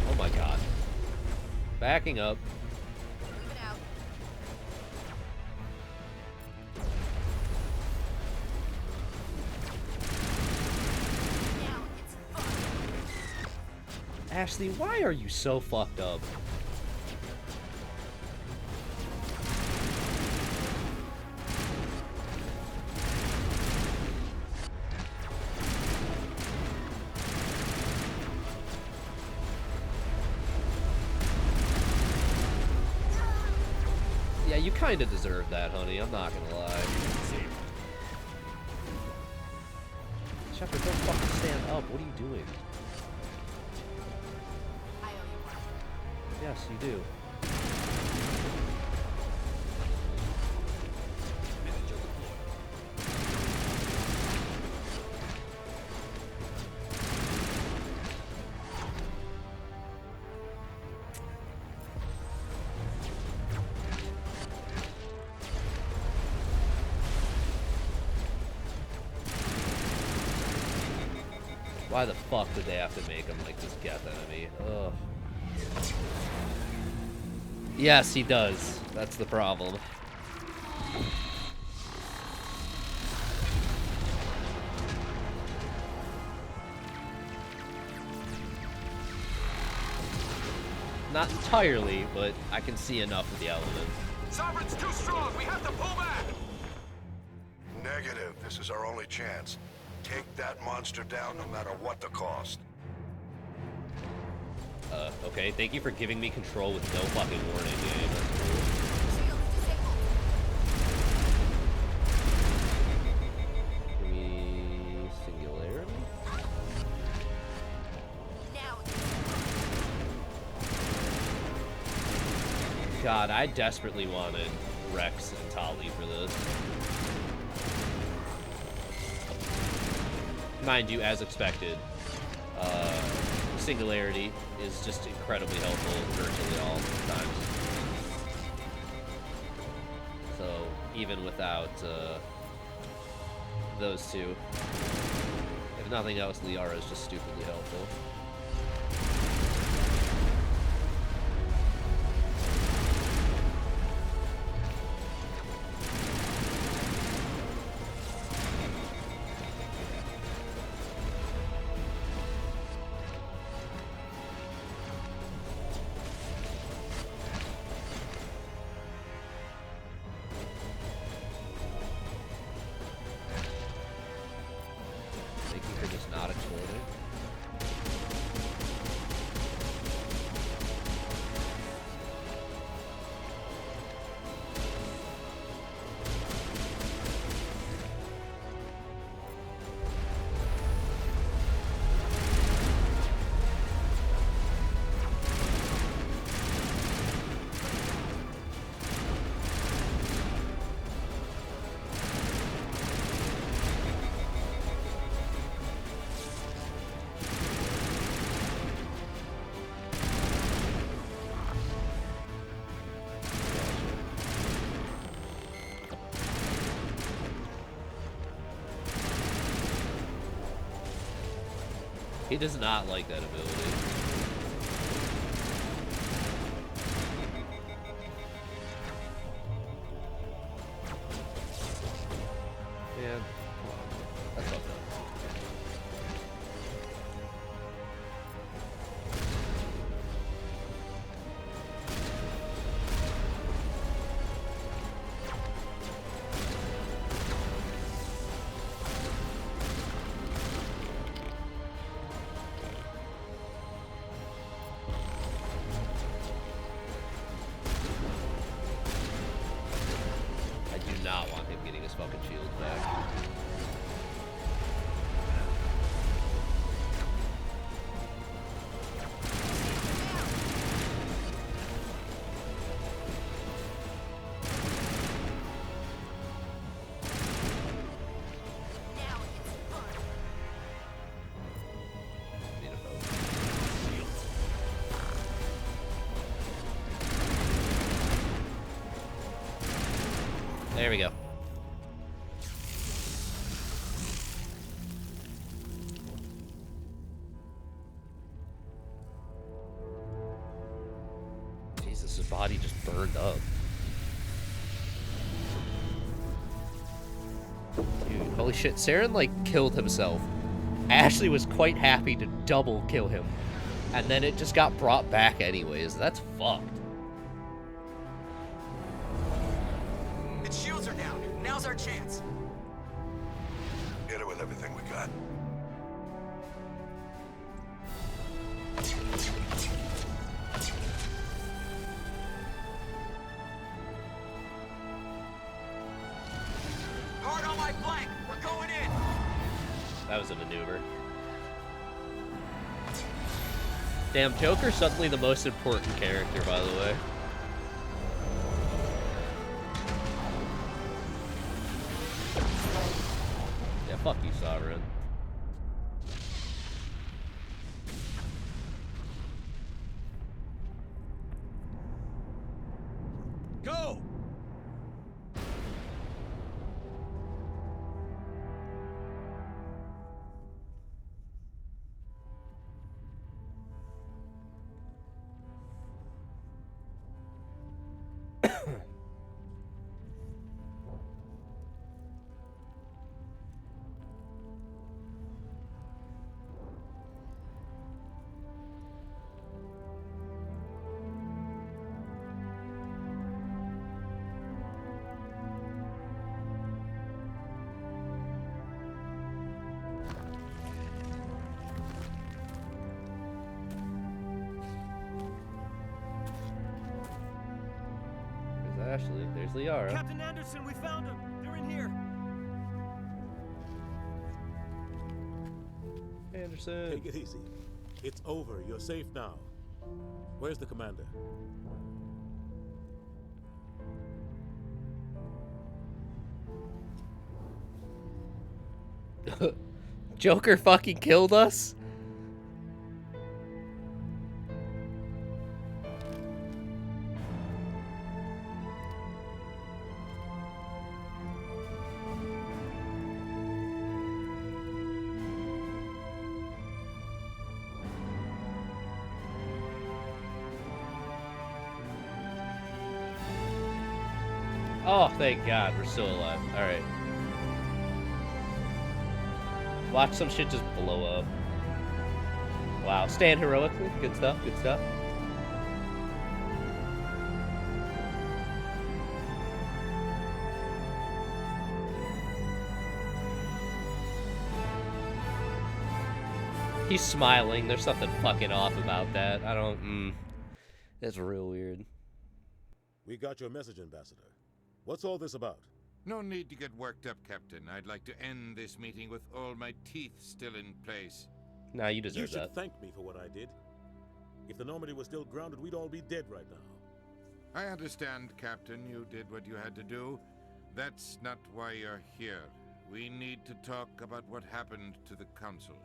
Oh my god. Backing up. Moving out. Now it's fun. Ashley, why are you so fucked up? Yeah, you kind of deserve that, honey. I'm not gonna lie. Shepard, don't fucking stand up. What are you doing? I owe you one. Yes, you do. Why the fuck did they have to make him like this Geth enemy? Ugh. Yes, he does. That's the problem. Not entirely, but I can see enough of the elements. Sovereign's too strong. We have to pull back. Negative. This is our only chance. Take that monster down no matter what the cost. Okay, thank you for giving me control with no fucking warning, game. That's cool. Shield disabled. Give me singularity? Now God, I desperately wanted Rex and Tali for this. Mind you, as expected, Singularity is just incredibly helpful virtually all the times. So, even without those two, if nothing else, Liara is just stupidly helpful. Thank you for just not exploding. He does not like that ability. Man, come on. That's fucked up. fucking shields back. There we go. Jesus, his body just burned up. Dude, holy shit. Saren, like, killed himself. Ashley was quite happy to double kill him. And then it just got brought back anyways. That's fucked. Its shields are down. Now's our chance. Hit it with everything we got. Hard on my flank. We're going in. That was a maneuver. Damn, Joker's suddenly the most important character, by the way. Yeah, fuck you, Sovereign. Go! There's Ashley. There's Liara. Captain Anderson, we found them. They're in here. Anderson. Take it easy. It's over. You're safe now. Where's the commander? Joker fucking killed us? Oh, thank God, we're still alive. Alright. Watch some shit just blow up. Wow, stand heroically. Good stuff, good stuff. He's smiling. There's something fucking off about that. I don't, That's real weird. We got your message, Ambassador. What's all this about? No need to get worked up, Captain. I'd like to end this meeting with all my teeth still in place. Nah, you deserve You should that. thank me for what I did. If the Normandy was still grounded, we'd all be dead right now. I understand, Captain. You did what you had to do. That's not why you're here. We need to talk about what happened to the Council.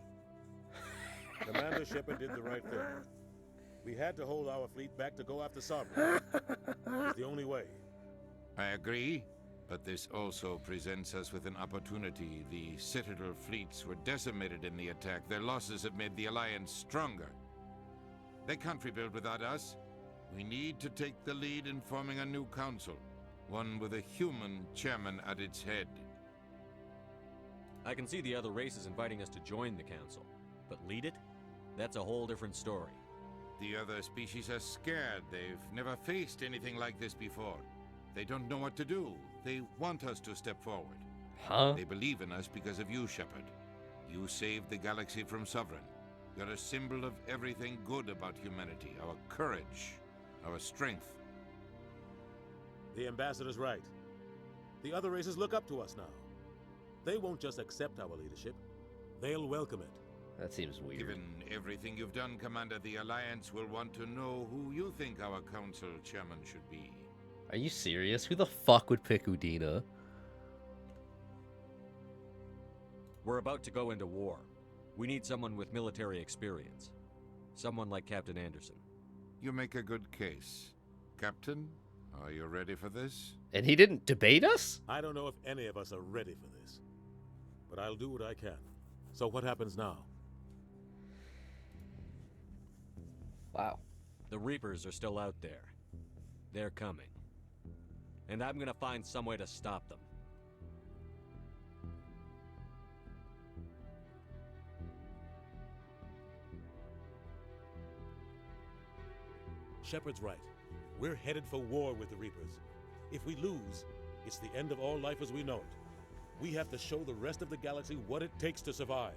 Commander Shepard did the right thing. We had to hold our fleet back to go after Sovereign. It's the only way. I agree, but this also presents us with an opportunity. The Citadel fleets were decimated in the attack. Their losses have made the Alliance stronger. They can't rebuild without us. We need to take the lead in forming a new council, one with a human chairman at its head. I can see the other races inviting us to join the council, but lead it? That's a whole different story. The other species are scared. They've never faced anything like this before. They don't know what to do. They want us to step forward. Huh? They believe in us because of you, Shepard. You saved the galaxy from Sovereign. You're a symbol of everything good about humanity. Our courage, our strength. The Ambassador's right. The other races look up to us now. They won't just accept our leadership, they'll welcome it. That seems weird. Given everything you've done, Commander, the Alliance will want to know who you think our council chairman should be. Are you serious? Who the fuck would pick Udina? We're about to go into war. We need someone with military experience. Someone like Captain Anderson. You make a good case. Captain, are you ready for this? And he didn't debate us? I don't know if any of us are ready for this, but I'll do what I can. So what happens now? Wow. The Reapers are still out there. They're coming. And I'm gonna find some way to stop them. Shepard's right. We're headed for war with the Reapers. If we lose, it's the end of all life as we know it. We have to show the rest of the galaxy what it takes to survive.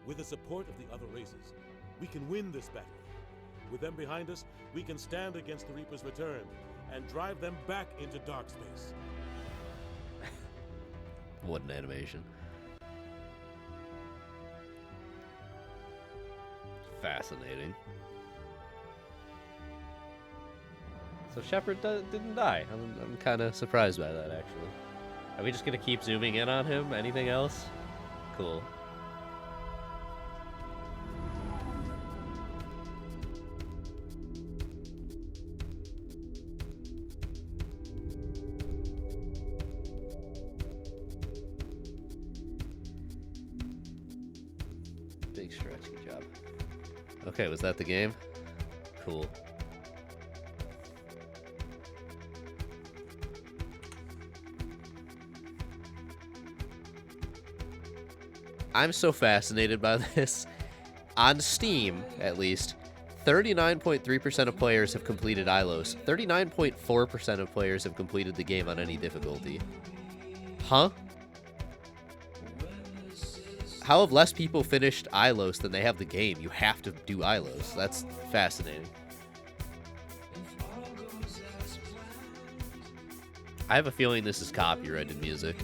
With the support of the other races, we can win this battle. With them behind us, we can stand against the Reapers' return and drive them back into dark space. What an animation. Fascinating. So Shepard didn't die. I'm kind of surprised by that, actually. Are we just going to keep zooming in on him? Anything else? Cool. Big stretch, good job. Okay, was that the game? Cool. I'm so fascinated by this. On Steam, at least, 39.3% of players have completed Ilos. 39.4% of players have completed the game on any difficulty. Huh? How have less people finished Ilos than they have the game? You have to do Ilos. That's fascinating. I have a feeling this is copyrighted music.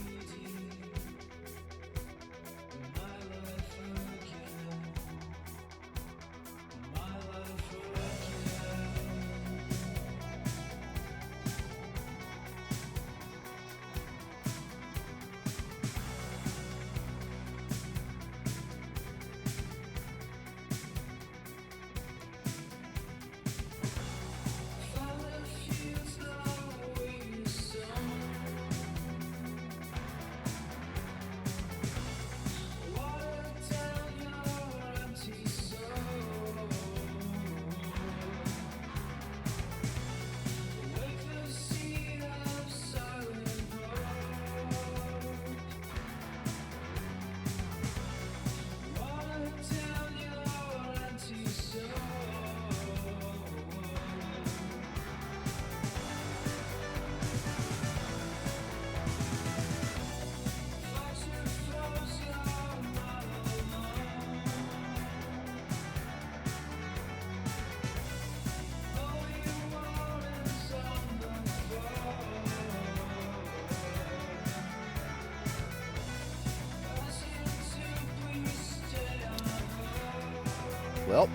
Well,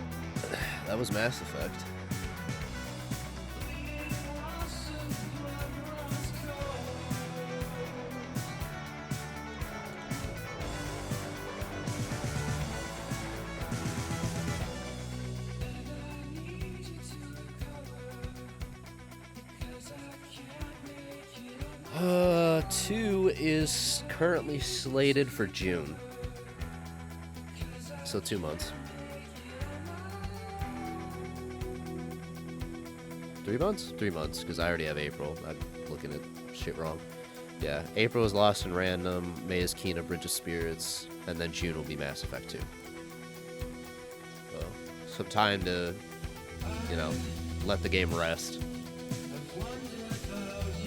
that was Mass Effect. Two is currently slated for June. So 2 months. 3 months? 3 months, because I already have April. I'm looking at shit wrong. Yeah, April is Lost and Random, May is Kena, Bridge of Spirits, and then June will be Mass Effect 2. So, some time to, you know, let the game rest.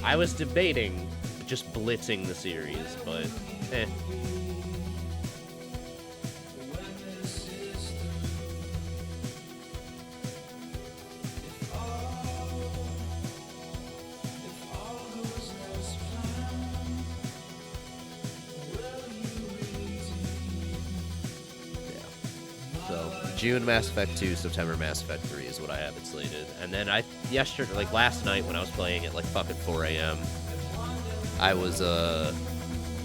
I was debating just blitzing the series, but eh. June Mass Effect 2, September Mass Effect 3 is what I have it slated. And then last night when I was playing at like fucking 4 a.m., I was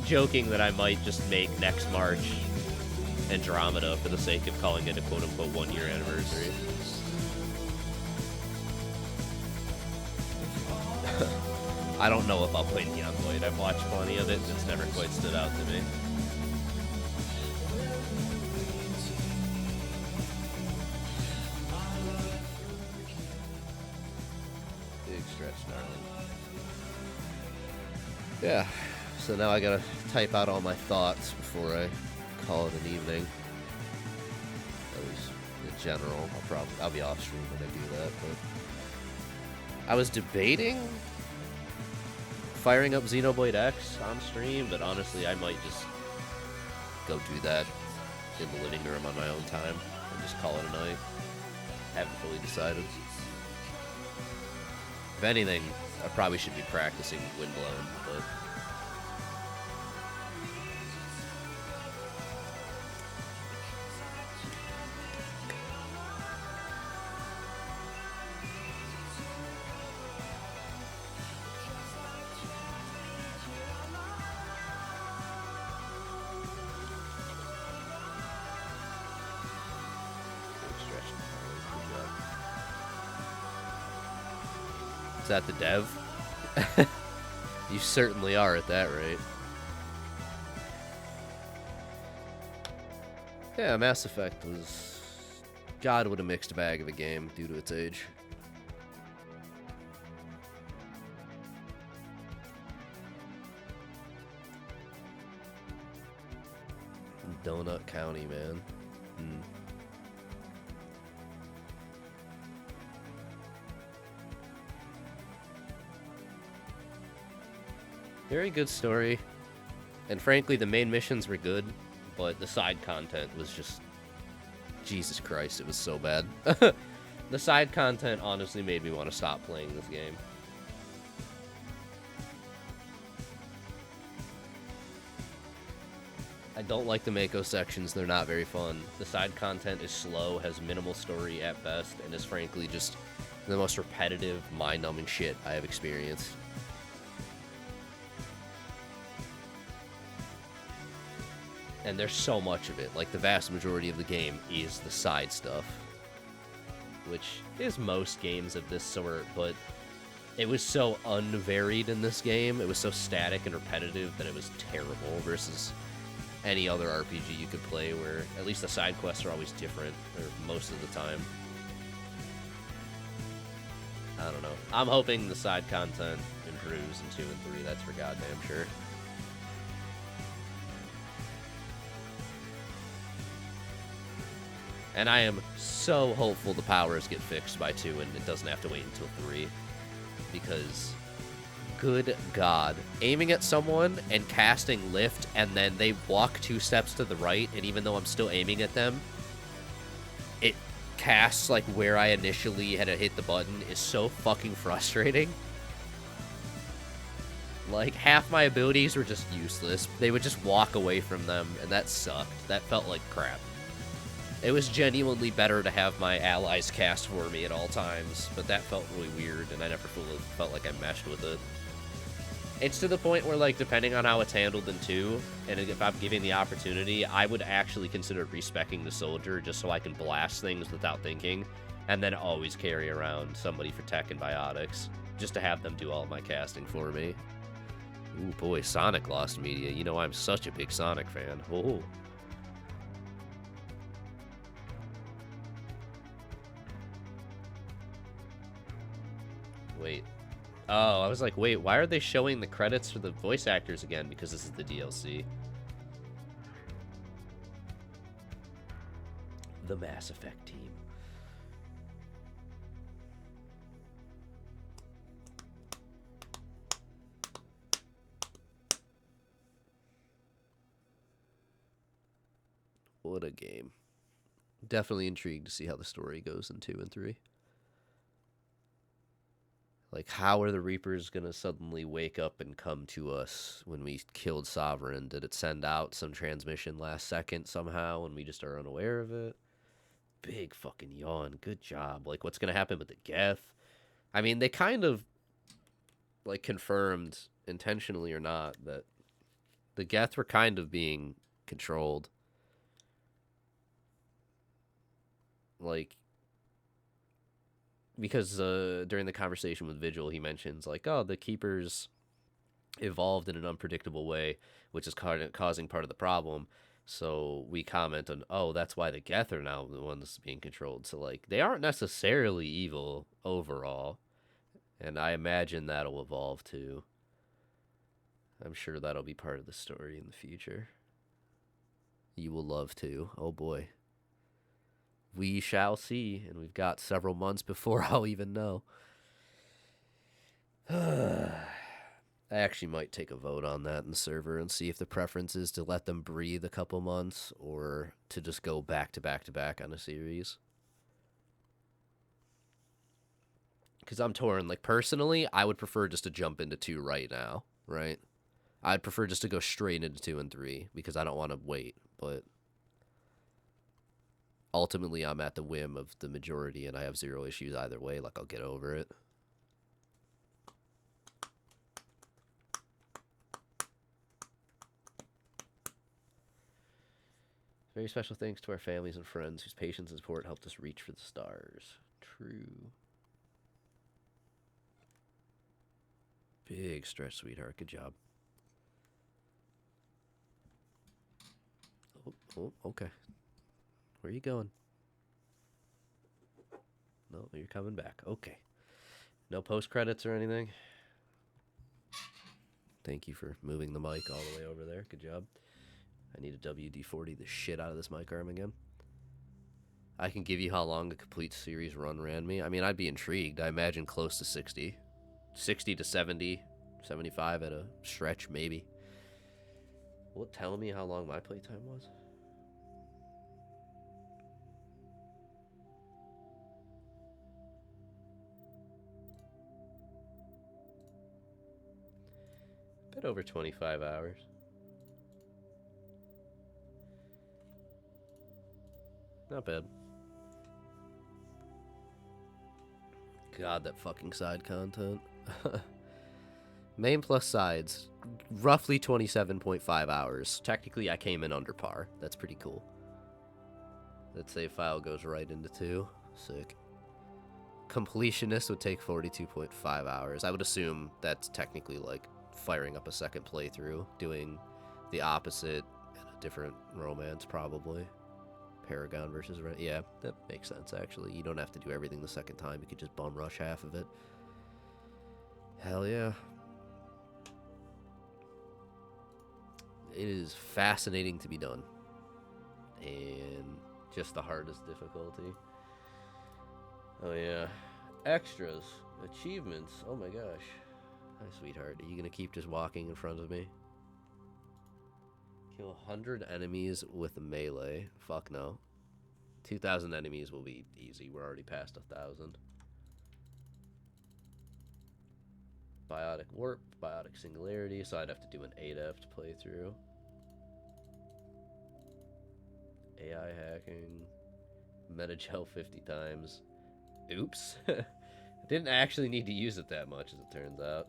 joking that I might just make next March Andromeda for the sake of calling it a quote-unquote 1-year anniversary. I don't know if I'll play Neon Void. I've watched plenty of it, and it's never quite stood out to me. Big stretch, darling. Yeah, so now I gotta type out all my thoughts before I call it an evening. At least in general. I'll be off stream when I do that, but I was debating firing up Xenoblade X on stream, but honestly, I might just go do that in the living room on my own time and just call it a night. Haven't fully decided. If anything, I probably should be practicing Windblown, but is that the dev? You certainly are at that rate. Yeah, Mass Effect was, God, what a mixed bag of a game due to its age. Donut County, man. Very good story, and frankly, the main missions were good, but the side content was just, Jesus Christ, it was so bad. The side content honestly made me want to stop playing this game. I don't like the Mako sections, they're not very fun. The side content is slow, has minimal story at best, and is frankly just the most repetitive, mind-numbing shit I have experienced. And there's so much of it. Like, the vast majority of the game is the side stuff, which is most games of this sort, but it was so unvaried in this game. It was so static and repetitive that it was terrible versus any other RPG you could play where at least the side quests are always different, or most of the time. I don't know. I'm hoping the side content improves in 2 and 3, that's for goddamn sure. And I am so hopeful the powers get fixed by 2 and it doesn't have to wait until 3. Because, good God, aiming at someone and casting lift and then they walk 2 steps to the right, and even though I'm still aiming at them, it casts like where I initially had to hit the button is so fucking frustrating. Like, half my abilities were just useless. They would just walk away from them, and that sucked. That felt like crap. It was genuinely better to have my allies cast for me at all times, but that felt really weird, and I never fully felt like I meshed with it. It's to the point where, like, depending on how it's handled in 2, and if I'm given the opportunity, I would actually consider respeccing the soldier just so I can blast things without thinking, and then always carry around somebody for tech and biotics, just to have them do all my casting for me. Ooh, boy, Sonic Lost Media. You know I'm such a big Sonic fan. Oh. Wait. Oh, I was like, wait, why are they showing the credits for the voice actors again? Because this is the DLC. The Mass Effect team. What a game. Definitely intrigued to see how the story goes in 2 and 3. Like, how are the Reapers gonna suddenly wake up and come to us when we killed Sovereign? Did it send out some transmission last second somehow and we just are unaware of it? Big fucking yawn. Good job. Like, what's gonna happen with the Geth? I mean, they kind of, like, confirmed, intentionally or not, that the Geth were kind of being controlled. Like, because during the conversation with Vigil, he mentions, like, oh, the Keepers evolved in an unpredictable way, which is causing part of the problem. So we comment on, oh, that's why the Geth are now the ones being controlled. So, like, they aren't necessarily evil overall. And I imagine that'll evolve too. I'm sure that'll be part of the story in the future. You will love to. Oh boy. We shall see, and we've got several months before I'll even know. I actually might take a vote on that in the server and see if the preference is to let them breathe a couple months or to just go back to back to back on a series. Because I'm torn. Like, personally, I would prefer just to jump into 2 right now, right? I'd prefer just to go straight into 2 and 3 because I don't want to wait, but ultimately I'm at the whim of the majority and I have 0 issues either way. Like, I'll get over it. Very special thanks to our families and friends whose patience and support helped us reach for the stars. True. Big stretch, sweetheart. Good job. Oh, okay. Where are you going? No, you're coming back. Okay. No post-credits or anything? Thank you for moving the mic all the way over there. Good job. I need a WD-40 the shit out of this mic arm again. I can give you how long a complete series run ran me. I mean, I'd be intrigued. I imagine close to 60. 60 to 70, 75 at a stretch, maybe. Will it tell me how long my playtime was? Bit over 25 hours. Not bad. God, that fucking side content. Main plus sides, roughly 27.5 hours. Technically, I came in under par. That's pretty cool. That save file goes right into 2. Sick. Completionist would take 42.5 hours. I would assume that's technically like firing up a second playthrough, doing the opposite in a different romance, probably. Paragon versus Ren. Yeah, that makes sense, actually. You don't have to do everything the second time. You could just bum rush half of it. Hell yeah. It is fascinating to be done. And just the hardest difficulty. Oh, yeah. Extras. Achievements. Oh, my gosh. Hi, sweetheart. Are you going to keep just walking in front of me? Kill 100 enemies with a melee. Fuck no. 2,000 enemies will be easy. We're already past 1,000. Biotic warp, biotic singularity, so I'd have to do an adept playthrough. AI hacking. Metagel 50 times. Oops. I didn't actually need to use it that much, as it turns out.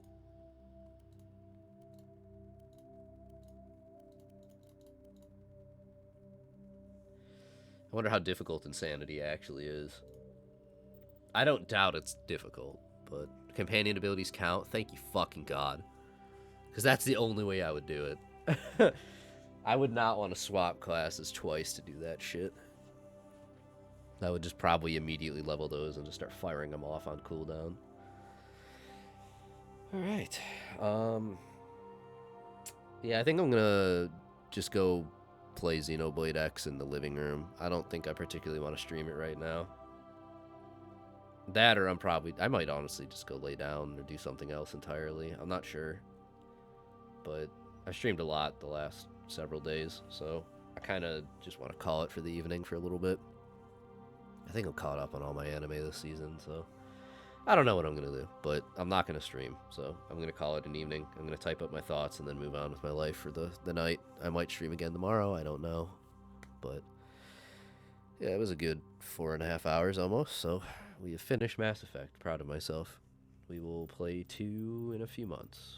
I wonder how difficult Insanity actually is. I don't doubt it's difficult, but companion abilities count? Thank you fucking God. Because that's the only way I would do it. I would not want to swap classes twice to do that shit. I would just probably immediately level those and just start firing them off on cooldown. Alright. Yeah, I think I'm gonna just go play Xenoblade X in the living room. I don't think I particularly want to stream it right now. That, or I might honestly just go lay down or do something else entirely. I'm not sure. But I streamed a lot the last several days, so I kind of just want to call it for the evening for a little bit. I think I'm caught up on all my anime this season, so I don't know what I'm going to do, but I'm not going to stream, so I'm going to call it an evening. I'm going to type up my thoughts and then move on with my life for the night. I might stream again tomorrow, I don't know, but Yeah, it was a good 4.5 hours almost, so we have finished Mass Effect. Proud of myself. We will play 2 in a few months.